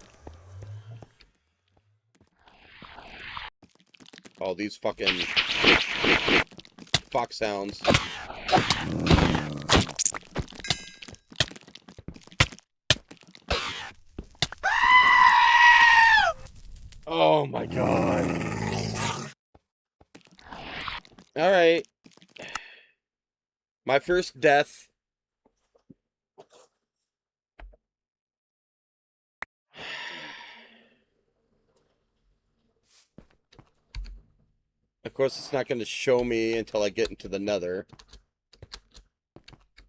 All these fucking fox sounds. Oh my god. Alright. My first death. Of course, it's not going to show me until I get into the Nether.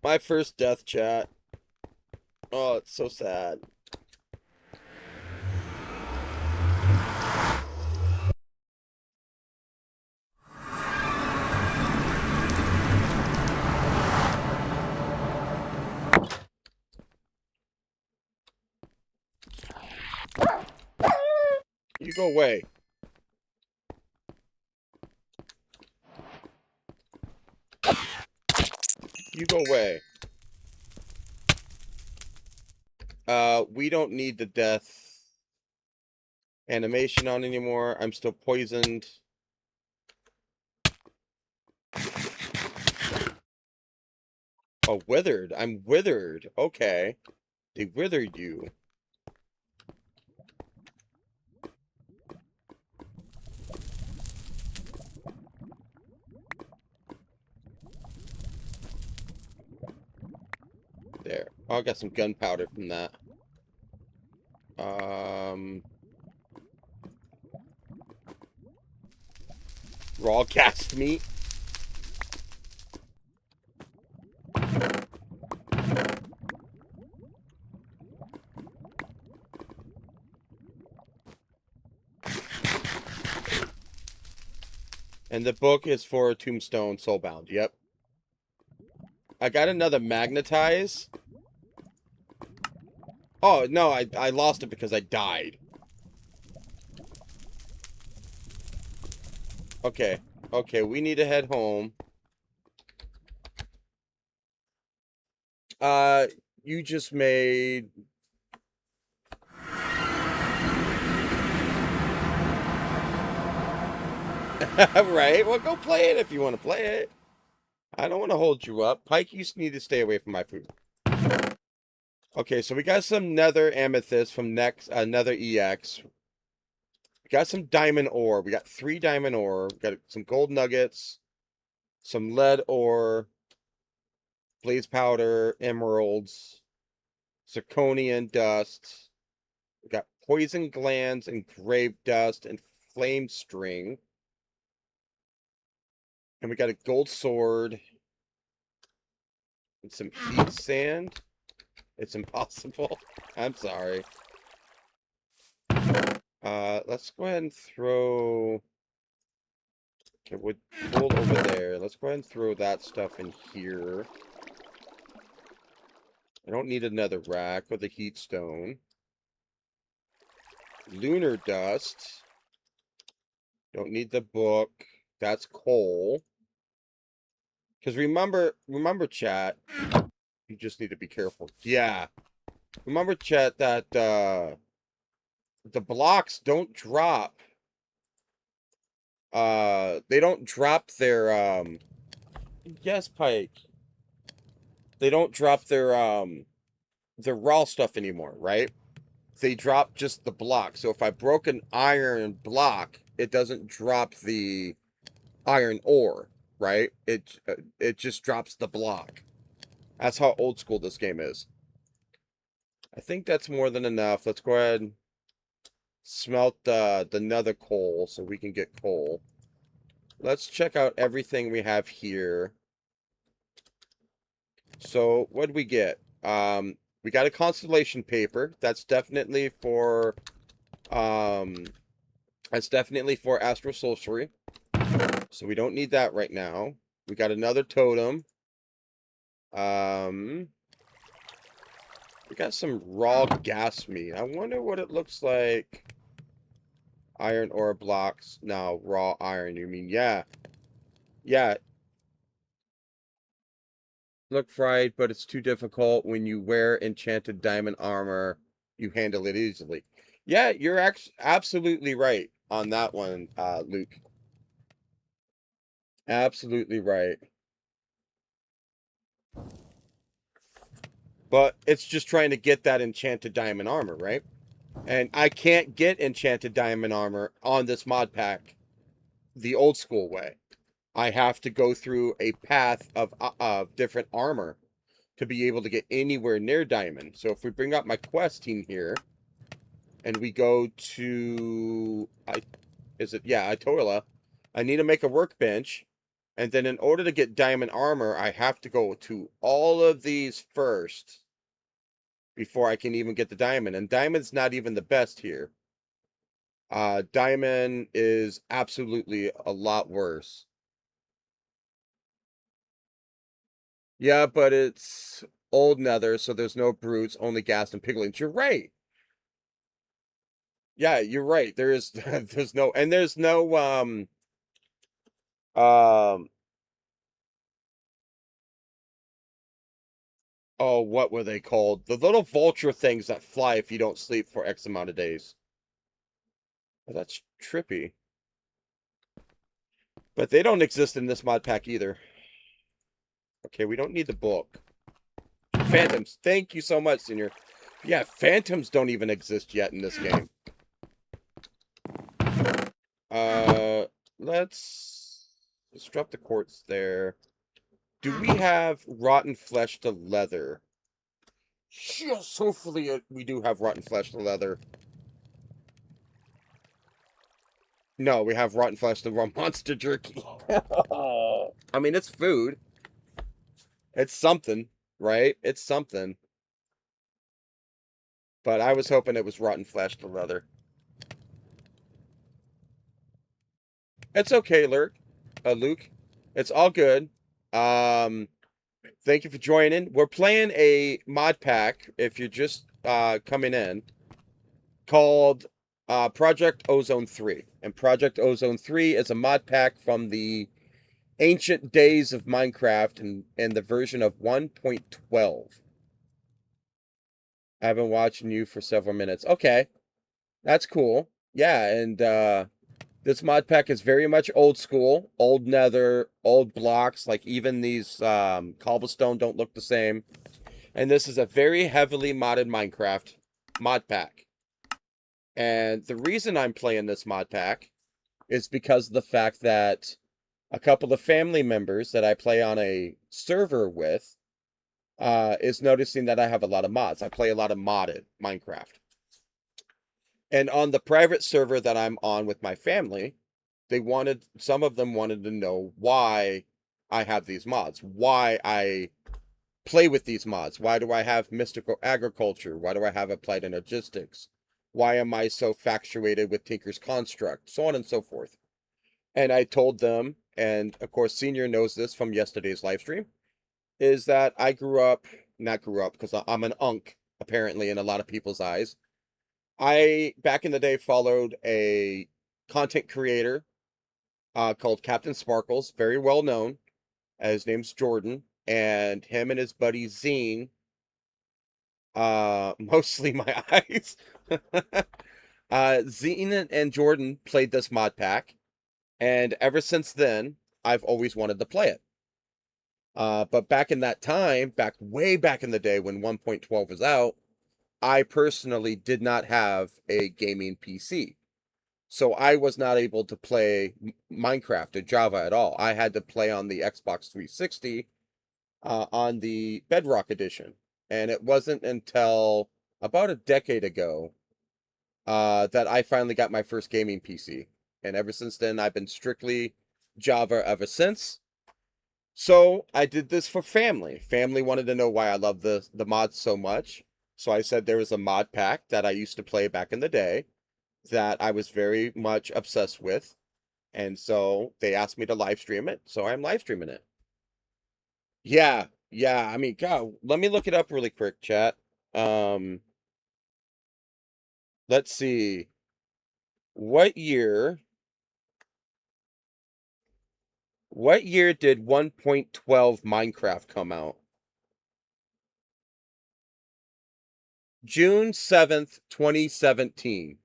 My first death, chat. Oh, it's so sad. You go away. You go away. We don't need the death animation on anymore. I'm still poisoned. Oh, withered. I'm withered. Okay. They withered you. There. Oh, I got some gunpowder from that. Raw cast meat. And the book is for Tombstone Soulbound. Yep. I got another magnetize. Oh, no, I lost it because I died. Okay. Okay, we need to head home. You just made... Right, well, go play it if you want to play it. I don't want to hold you up. Pike, you need to stay away from my food. Okay, so we got some nether amethyst from nether EX. We got some diamond ore. We got 3 diamond ore. We got some gold nuggets, some lead ore, blaze powder, emeralds, zirconian dust. We got poison glands, engraved dust, and flame string. And we got a gold sword and some heat sand. It's impossible. I'm sorry. Let's go ahead and throw... Okay, wood gold over there. Let's go ahead and throw that stuff in here. I don't need another rack with a heat stone. Lunar dust. Don't need the book. That's coal. Because remember, chat, you just need to be careful. Yeah. Remember, chat, that the blocks don't drop. They don't drop their, yes, Pike. They don't drop their raw stuff anymore, right? They drop just the block. So if I broke an iron block, it doesn't drop the iron ore, right? It just drops the block. That's how old school this game is. I think that's more than enough. Let's go ahead and smelt the nether coal so we can get coal. Let's check out everything we have here. So what did we get? We got a constellation paper. That's definitely for astro sorcery. So we don't need that right now. We got another totem. We got some raw gas meat. I wonder what it looks like. Iron ore blocks. No, raw iron. You mean, yeah. Yeah. Look fried, but it's too difficult. When you wear enchanted diamond armor, you handle it easily. Yeah, you're absolutely right on that one, Luke. Absolutely right. But it's just trying to get that enchanted diamond armor, right? And I can't get enchanted diamond armor on this mod pack the old school way. I have to go through a path of different armor to be able to get anywhere near diamond. So if we bring up my quest team here and we go to Itola, I need to make a workbench. And then in order to get diamond armor, I have to go to all of these first before I can even get the diamond. And diamond's not even the best here. Diamond is absolutely a lot worse. Yeah, but it's old nether, so there's no brutes, only ghast and piglins. You're right. Yeah, you're right. There is there's no and there's no um oh, what were they called? The little vulture things that fly if you don't sleep for X amount of days. Oh, that's trippy. But they don't exist in this mod pack either. Okay, we don't need the book. Phantoms. Thank you so much, Senior. Yeah, phantoms don't even exist yet in this game. Uh, let's drop the quartz there. Do we have rotten flesh to leather? Yes, hopefully we do have rotten flesh to leather. No, we have rotten flesh to raw monster jerky. I mean, it's food. It's something, right? It's something. But I was hoping it was rotten flesh to leather. It's okay, Luke. It's all good. Um, Thank you for joining. We're playing a mod pack, if you're just coming in, called Project Ozone 3. And Project Ozone 3 is a mod pack from the ancient days of Minecraft and the version of 1.12. I've been watching you for several minutes. Okay, that's cool. Yeah, and this mod pack is very much old school, old nether, old blocks. Like even these cobblestone don't look the same. And this is a very heavily modded Minecraft mod pack. And the reason I'm playing this mod pack is because of the fact that a couple of family members that I play on a server with is noticing that I have a lot of mods. I play a lot of modded Minecraft. And on the private server that I'm on with my family, some of them wanted to know why I have these mods, why I play with these mods. Why do I have mystical agriculture? Why do I have applied energistics? Why am I so factuated with Tinker's construct? So on and so forth. And I told them, and of course, Senior knows this from yesterday's live stream, is that I not grew up, because I'm an unk, apparently, in a lot of people's eyes. I, back in the day, followed a content creator called Captain Sparkles, very well known. His name's Jordan, and him and his buddy Zine, mostly my eyes. Zine and Jordan played this mod pack, and ever since then, I've always wanted to play it. But back in that time, way back in the day when 1.12 was out, I personally did not have a gaming PC. So I was not able to play Minecraft or Java at all. I had to play on the Xbox 360 on the Bedrock edition. And it wasn't until about a decade ago that I finally got my first gaming PC. And ever since then, I've been strictly Java ever since. So I did this for family. Family wanted to know why I love the mods so much. So I said there was a mod pack that I used to play back in the day that I was very much obsessed with. And so they asked me to live stream it. So I'm live streaming it. Yeah. Yeah. I mean, God, let me look it up really quick, chat. Um, let's see. What year? What year did 1.12 Minecraft come out? June 7th, 2017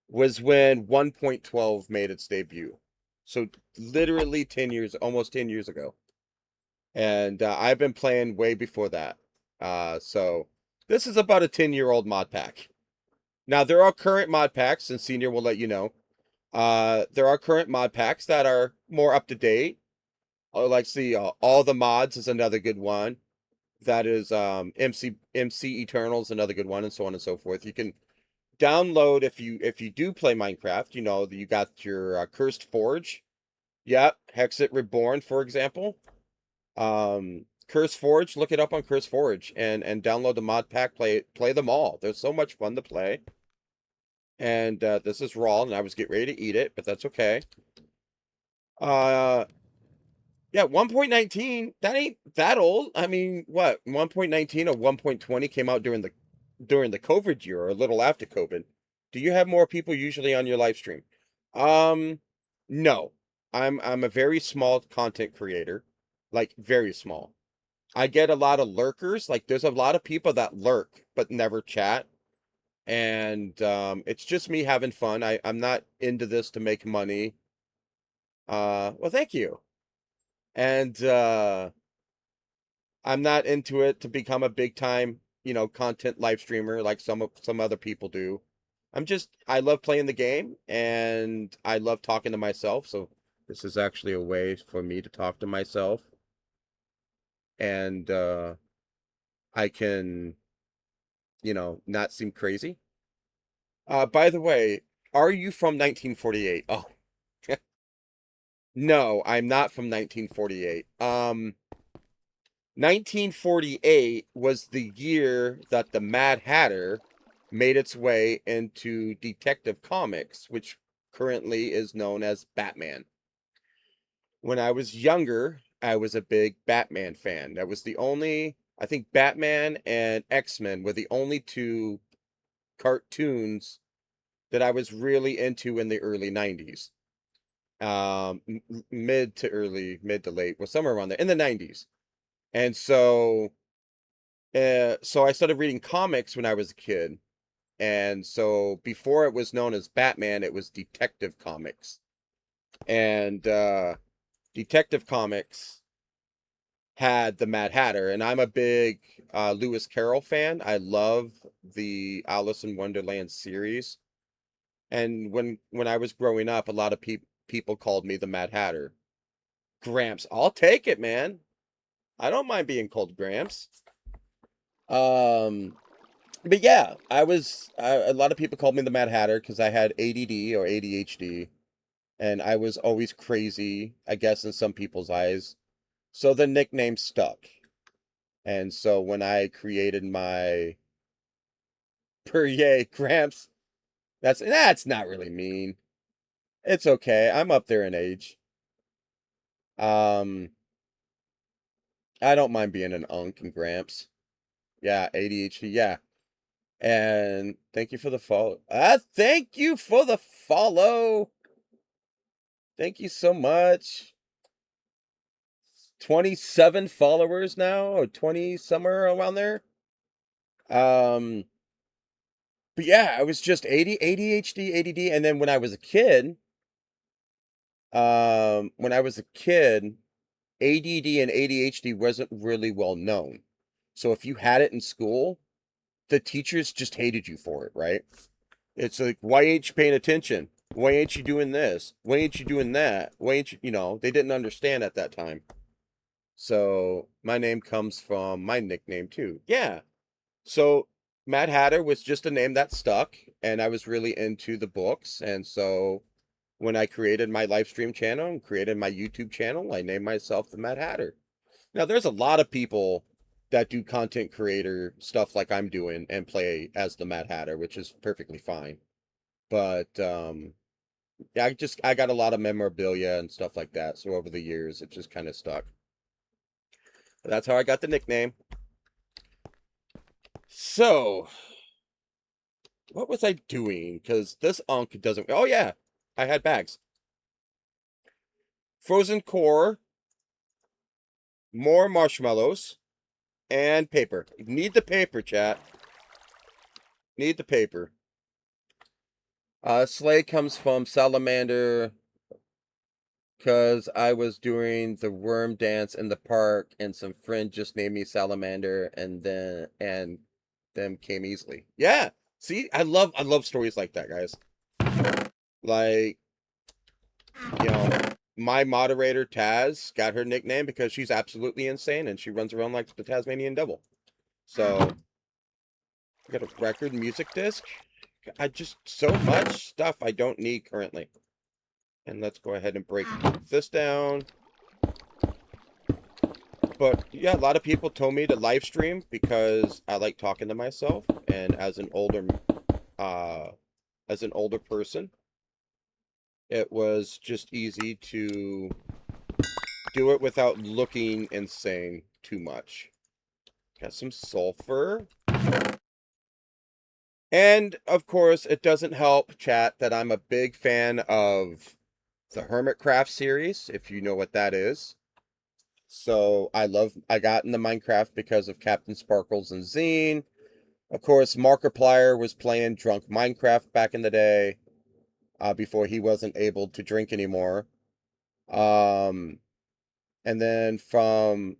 was when 1.12 made its debut. So literally 10 years, almost 10 years ago. And I've been playing way before that. So this is about a 10-year-old mod pack. Now, there are current mod packs, and Senior will let you know. There are current mod packs that are more up to date. Like, see, All the Mods is another good one. That is MC Eternal's another good one, and so on and so forth. You can download if you do play Minecraft. You know, you got your Cursed Forge. Yep, Hexit Reborn, for example. Curse Forge, look it up on Curse Forge and download the mod pack, play them all. They're so much fun to play. And this is raw, and I was getting ready to eat it, but that's okay. Yeah, 1.19, that ain't that old. I mean, what, 1.19 or 1.20 came out during the COVID year or a little after COVID. Do you have more people usually on your live stream? No. I'm a very small content creator, like very small. I get a lot of lurkers, like there's a lot of people that lurk but never chat. And it's just me having fun. I'm not into this to make money. Well, thank you. And I'm not into it to become a big time, content live streamer like some other people do. I love playing the game and I love talking to myself. So this is actually a way for me to talk to myself. And I can, not seem crazy. By the way, are you from 1948? Oh, no, I'm not from 1948. 1948 was the year that the Mad Hatter made its way into Detective Comics, which currently is known as Batman. When I was younger, I was a big Batman fan. That was the only, I think Batman and X-Men were the only two cartoons that I was really into in the early 90s. Mid to late, well, somewhere around there in the 90s. And so I started reading comics when I was a kid. And so before it was known as Batman, it was Detective Comics. And Detective Comics had the Mad Hatter, and I'm a big Lewis Carroll fan. I love the Alice in Wonderland series. And when I was growing up, a lot of people called me the Mad Hatter. Gramps, I'll take it, man. I don't mind being called Gramps. But yeah, a lot of people called me the Mad Hatter because I had ADD or ADHD, and I was always crazy, I guess, in some people's eyes. So the nickname stuck. And so when I created my Perrier Gramps, that's not really mean. It's okay. I'm up there in age. Um, I don't mind being an unk and Gramps. Yeah, ADHD. Yeah. And thank you for the follow. Thank you for the follow. Thank you so much. 27 followers now, or 20, somewhere around there. But yeah, I was just ADHD, ADD, and then when I was a kid, ADD and ADHD wasn't really well known. So if you had it in school, the teachers just hated you for it, right? It's like, why ain't you paying attention? Why ain't you doing this? Why ain't you doing that? Why ain't you, they didn't understand at that time. So my name comes from my nickname too. Yeah. So Mad Hatter was just a name that stuck, and I was really into the books. And so when I created my live stream channel and created my YouTube channel, I named myself the Mad Hatter. Now, there's a lot of people that do content creator stuff like I'm doing and play as the Mad Hatter, which is perfectly fine. But I got a lot of memorabilia and stuff like that. So over the years, it just kind of stuck. But that's how I got the nickname. So, what was I doing? Because this unk doesn't. Oh yeah, I had bags. Frozen core, more marshmallows, and paper. Need the paper, chat. Need the paper. Slay comes from Salamander because I was doing the worm dance in the park and some friend just named me Salamander and them came easily. Yeah. See, I love stories like that, guys. Like, my moderator Taz got her nickname because she's absolutely insane and she runs around like the Tasmanian devil. So I got a record music disc. I just so much stuff I don't need currently. And let's go ahead and break this down. But yeah, a lot of people told me to live stream because I like talking to myself, and uh as an older person, it was just easy to do it without looking insane too much. Got some sulfur. And of course, it doesn't help, chat, that I'm a big fan of the Hermitcraft series, if you know what that is. So I got into Minecraft because of Captain Sparkles and Zine. Of course, Markiplier was playing Drunk Minecraft back in the day, before he wasn't able to drink anymore. Um, and then from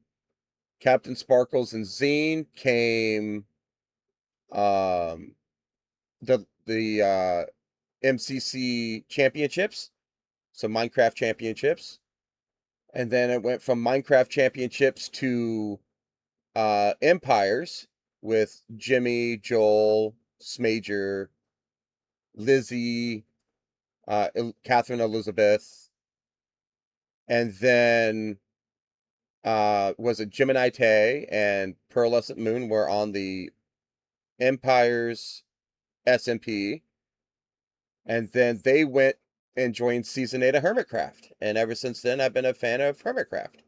Captain Sparkles and Zine came um, the MCC championships, so Minecraft championships, and then it went from Minecraft championships to Empires with Jimmy, Joel, Smager, Lizzie, Catherine Elizabeth, and then was it Gemini Tay and Pearlescent Moon were on the Empires SMP, and then they went and joined Season 8 of Hermitcraft, and ever since then I've been a fan of Hermitcraft.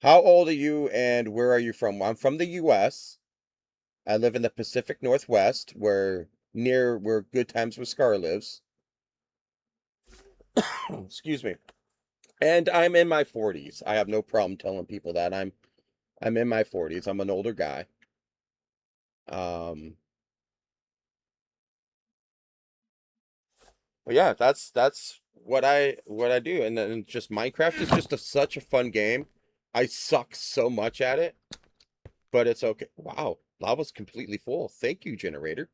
How old are you and where are you from? I'm from the US. I live in the Pacific Northwest, near where Good Times with Scar lives. Excuse me. And I'm in my 40s. I have no problem telling people that I'm in my 40s. I'm an older guy. Um but yeah, that's what I do. And then just Minecraft is just such a fun game. I suck so much at it, but it's okay. Wow, lava's completely full. Thank you, generator.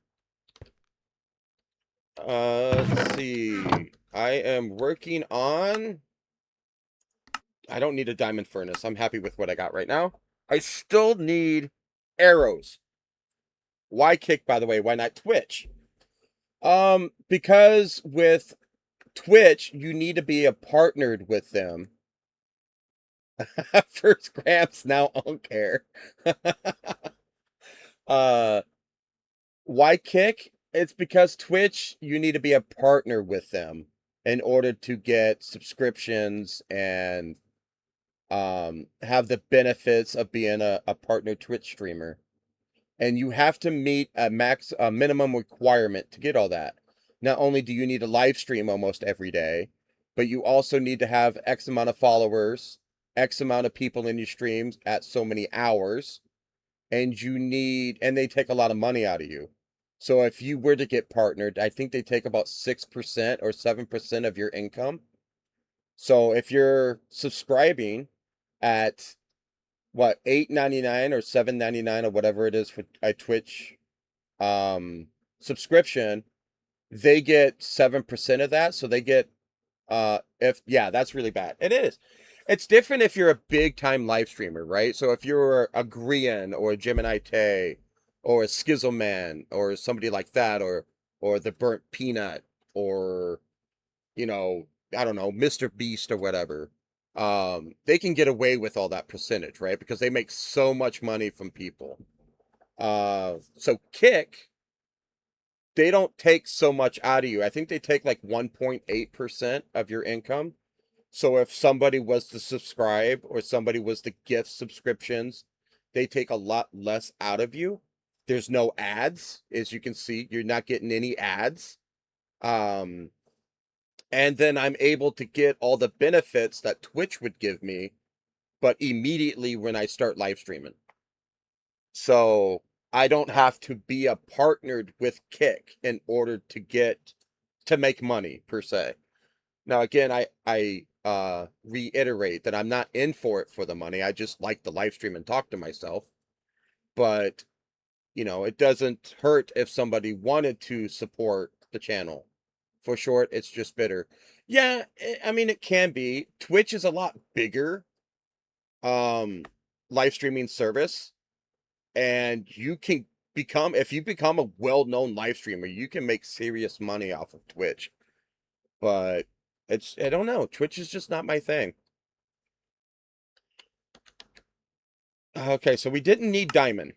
Let's see. I am working on. I don't need a diamond furnace. I'm happy with what I got right now. I still need arrows. Why Kick, by the way? Why not Twitch? Because with Twitch, you need to be a partnered with them. First Gramps, now Care. uh, why Kick? It's because Twitch, you need to be a partner with them in order to get subscriptions and have the benefits of being a partner Twitch streamer. And you have to meet a minimum requirement to get all that. Not only do you need to live stream almost every day, but you also need to have X amount of followers, X amount of people in your streams at so many hours, and they take a lot of money out of you. So if you were to get partnered, I think they take about 6% or 7% of your income. So if you're subscribing at what, $8.99 or $7.99 or whatever it is for a Twitch subscription, they get 7% of that. So they get if yeah, that's really bad. It is. It's different if you're a big time live streamer, right? So if you're a Grian or a Gemini Tay or a Skizzleman or somebody like that, or the Burnt Peanut, or I don't know, Mr. Beast or whatever. They can get away with all that percentage, right? Because they make so much money from people. So Kick, they don't take so much out of you. I think they take like 1.8% of your income. So if somebody was to subscribe or somebody was to gift subscriptions, they take a lot less out of you. There's no ads, as you can see. You're not getting any ads. Um, and then I'm able to get all the benefits that Twitch would give me, but immediately when I start live streaming. So I don't have to be a partnered with Kick in order to make money per se. Now again, I reiterate that I'm not in for it for the money. I just like to live stream and talk to myself. But it doesn't hurt if somebody wanted to support the channel. For short, it's just bitter. Yeah, I mean it can be. Twitch is a lot bigger um live streaming service, and you can become if you become a well-known live streamer, you can make serious money off of Twitch. But I don't know. Twitch is just not my thing. Okay, so we didn't need diamond.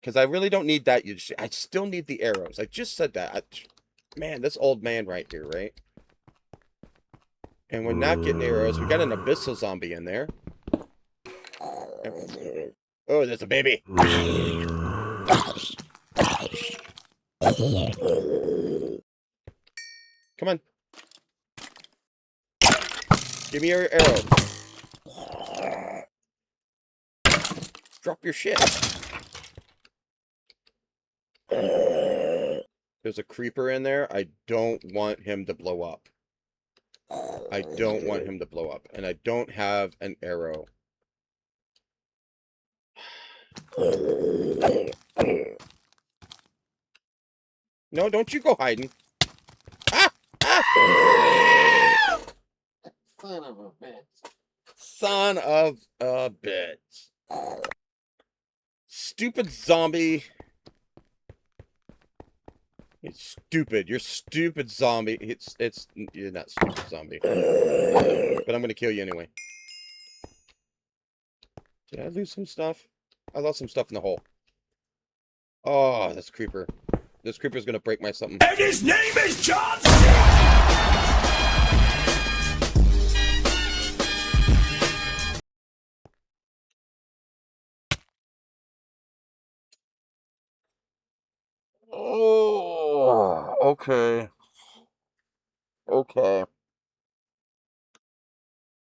Because I really don't need that. I still need the arrows. I just said that. Man, this old man right here, right? And we're not getting arrows. We got an abyssal zombie in there. Oh, there's a baby. Come on. Give me your arrow. Drop your shit. There's a creeper in there. I don't want him to blow up. I don't want him to blow up. And I don't have an arrow. No, don't you go hiding. Ah! Ah! Son of a bitch. Son of a bitch. Stupid zombie. It's stupid. You're stupid zombie. You're not stupid zombie. But I'm gonna kill you anyway. Did I lose some stuff? I lost some stuff in the hole. Oh, this creeper. This creeper's gonna break my something. And his name is John C. Oh, okay. Okay.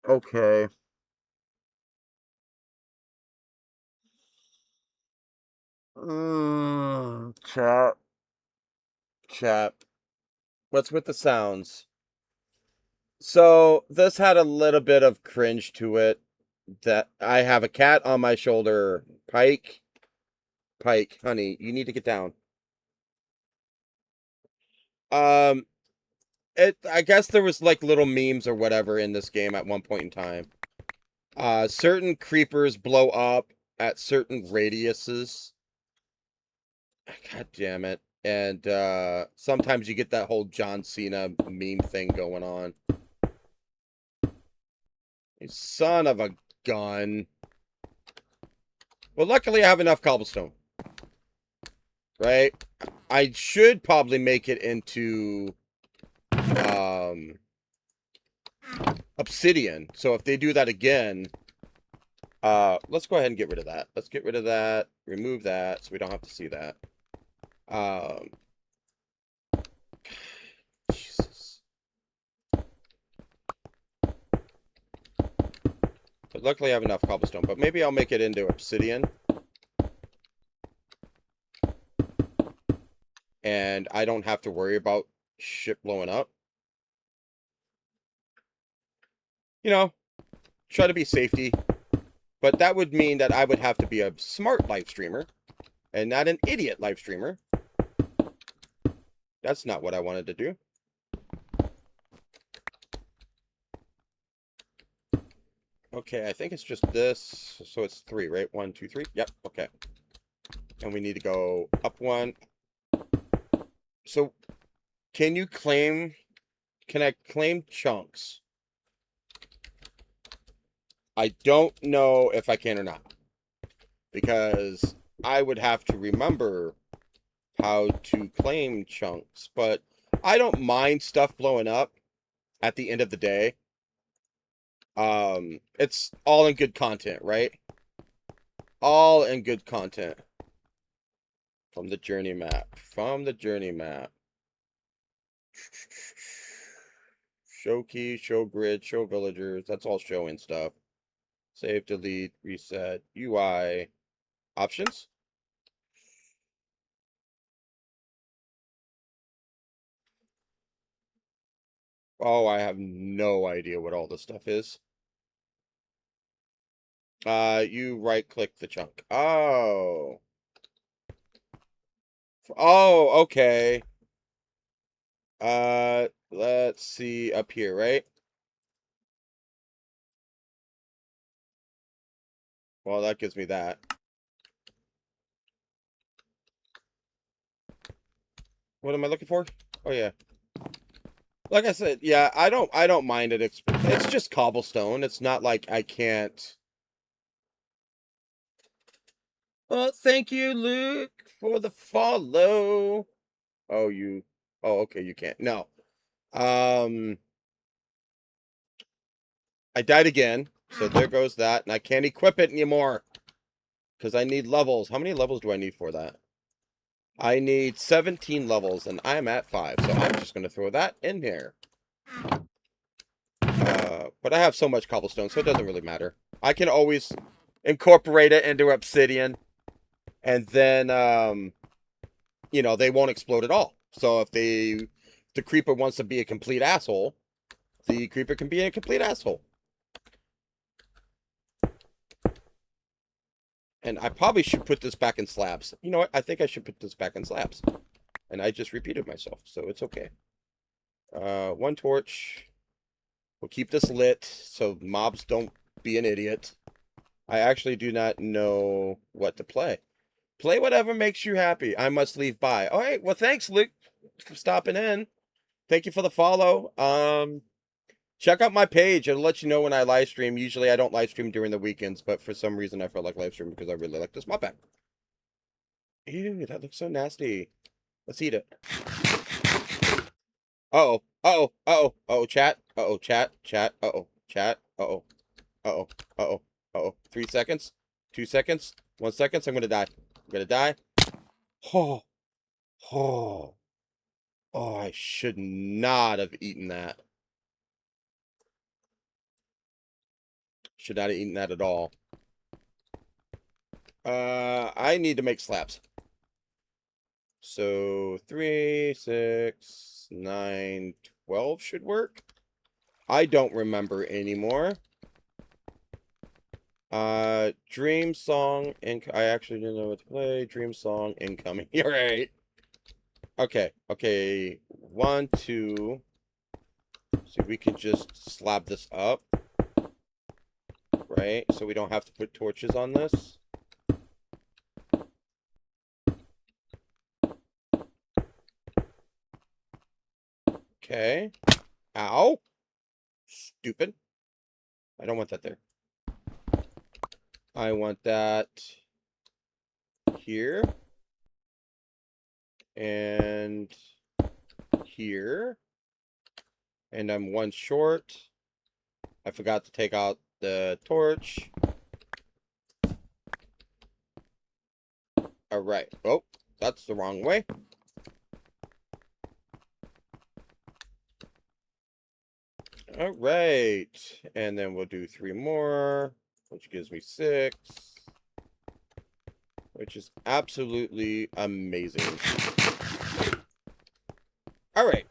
Okay. Chat. Chat. What's with the sounds? So, this had a little bit of cringe to it. That I have a cat on my shoulder. Pike. Pike, honey, you need to get down. I guess there was like little memes or whatever in this game at one point in time. Certain creepers blow up at certain radiuses. God damn it. And sometimes you get that whole John Cena meme thing going on. You son of a gun. Well, luckily I have enough cobblestone. Right? I should probably make it into obsidian. So if they do that again, let's go ahead and get rid of that. Let's get rid of that. Remove that so we don't have to see that. Jesus. But luckily I have enough cobblestone. But maybe I'll make it into obsidian. And I don't have to worry about shit blowing up. You know, try to be safety. But that would mean that I would have to be a smart live streamer and not an idiot live streamer. That's not what I wanted to do. Okay, I think it's just this. So it's 3, right? 1, 2, 3. Yep, okay. And we need to go up 1. So, can you claim... Can I claim chunks? I don't know if I can or not. Because I would have to remember how to claim chunks. But I don't mind stuff blowing up at the end of the day. It's all in good content, right? All in good content. From the journey map. From the journey map. Show key, show grid, show villagers. That's all showing stuff. Save, delete, reset, UI. Options? Oh, I have no idea what all this stuff is. You right-click the chunk. Oh. Oh, okay. Let's see up here, right? Well, that gives me that. What am I looking for? Oh, yeah. Like I said, yeah, I don't mind it. It's just cobblestone. It's not like I can't Well, thank you, Luke, for the follow. Oh, okay, you can't. No. I died again, so there goes that, and I can't equip it anymore because I need levels. How many levels do I need for that? I need 17 levels, and I'm at 5, so I'm just going to throw that in here. But I have so much cobblestone, so it doesn't really matter. I can always incorporate it into obsidian, and then, they won't explode at all. So if the creeper wants to be a complete asshole, the creeper can be a complete asshole. And I probably should put this back in slabs. You know what? I think I should put this back in slabs. And I just repeated myself, so it's okay. One torch. We'll keep this lit so mobs don't be an idiot. I actually do not know what to play. Play whatever makes you happy. I must leave by. All right. Well, thanks, Luke, for stopping in. Thank you for the follow. Check out my page. It'll let you know when I live stream. Usually I don't live stream during the weekends, but for some reason I felt like live streaming because I really like this mod pack. Ew, that looks so nasty. Let's eat it. Uh-oh. Uh-oh. Uh-oh. Uh-oh, chat. Uh-oh, chat. Chat. Uh-oh. Chat. Uh-oh. Uh-oh. Uh-oh. Uh-oh. 3 seconds. 2 seconds. 1 second. I'm gonna die. I'm gonna die. Oh. Oh. Oh, I should not have eaten that. Should not have eaten that at all. I need to make slabs. So 3, 6, 9, 12 should work. I don't remember anymore. Dream song, I actually didn't know what to play. Dream song incoming. You're right. Okay, okay. 1, 2. So we can just slab this up. Right? So we don't have to put torches on this. Okay. Ow. Stupid. I don't want that there. I want that here. And here. And I'm 1 short. I forgot to take out the torch. Alright. Oh, that's the wrong way. Alright. And then we'll do 3 more, which gives me 6. Which is absolutely amazing. Alright.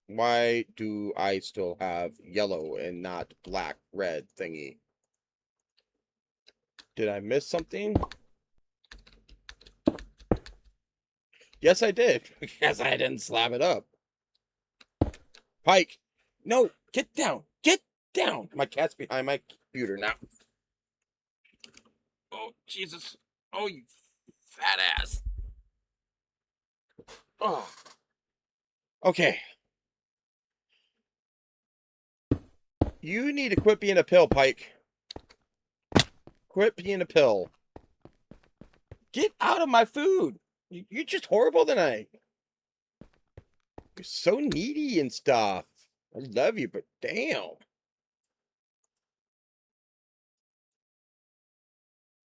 Why do I still have yellow and not black, red thingy? Did I miss something? Yes, I did. Because I didn't slab it up. Pike! No! Get down! Get down! My cat's behind my computer now. Oh, Jesus. Oh, you fat ass. Oh. Okay. You need to quit being a pill, Pike. Quit being a pill. Get out of my food. You're just horrible tonight. You're so needy and stuff. I love you, but damn.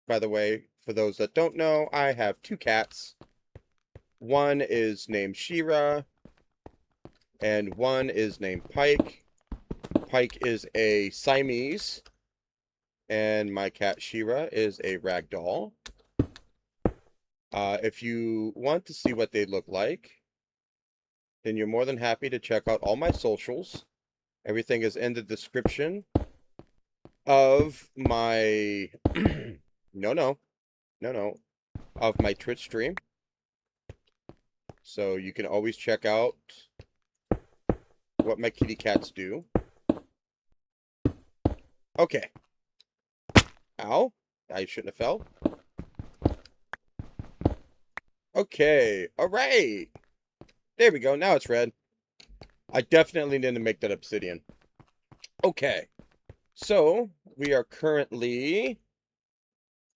By the way, for those that don't know, I have 2 cats. One is named Shira, and one is named Pike. Pike is a Siamese, and my cat Shira is a ragdoll. If you want to see what they look like, then you're more than happy to check out all my socials. Everything is in the description of my no, of my Twitch stream. So you can always check out what my kitty cats do. Okay. Ow. I shouldn't have fell. Okay. Alright. There we go. Now it's red. I definitely need to make that obsidian. Okay. So, we are currently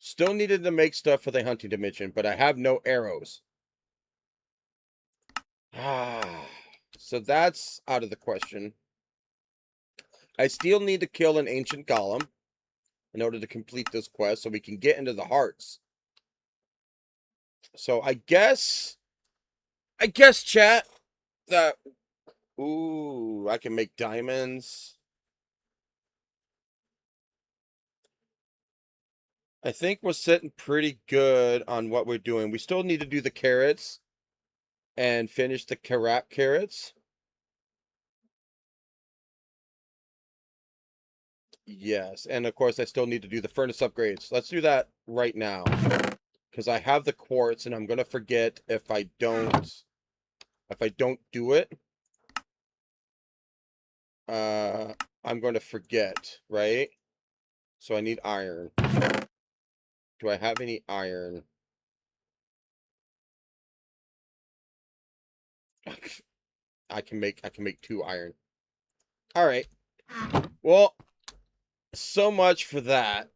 Still needed to make stuff for the hunting dimension, but I have no arrows. So that's out of the question. I still need to kill an ancient golem in order to complete this quest so we can get into the hearts. So I guess, chat, that, ooh, I can make diamonds. I think we're sitting pretty good on what we're doing. We still need to do the carrots and finish the carrots. Yes, and of course I still need to do the furnace upgrades. Let's do that right now. Because I have the quartz and I'm gonna forget if I don't do it. I'm going to forget, right? So I need iron. Do I have any iron? I can make 2 iron. All right. Well, so much for that.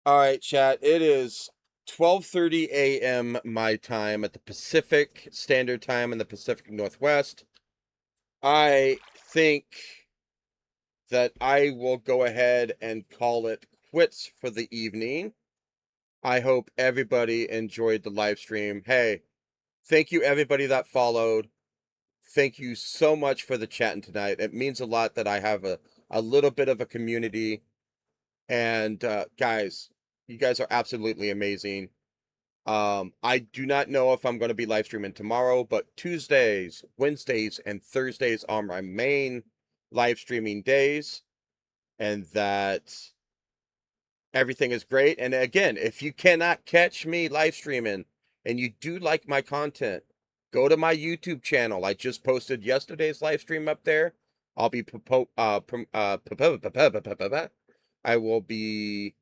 All right, chat. It is 12:30 a.m. my time at the Pacific Standard Time in the Pacific Northwest. I think that I will go ahead and call it quits for the evening. I hope everybody enjoyed the live stream. Hey, thank you everybody that followed. Thank you so much for the chatting tonight. It means a lot that I have a little bit of a community. And guys, you guys are absolutely amazing. I do not know if I'm going to be live streaming tomorrow, but Tuesdays, Wednesdays, and Thursdays are my main live streaming days. And that everything is great. And again, if you cannot catch me live streaming and you do like my content, go to my YouTube channel. I just posted yesterday's live stream up there. I'll be I will be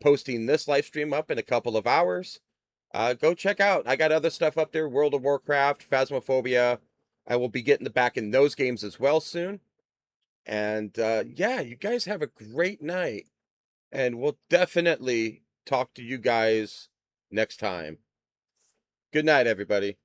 posting this live stream up in a couple of hours. Go check out. I got other stuff up there, World of Warcraft, Phasmophobia. I will be getting back in those games as well soon. And yeah, you guys have a great night. And we'll definitely talk to you guys next time. Good night, everybody.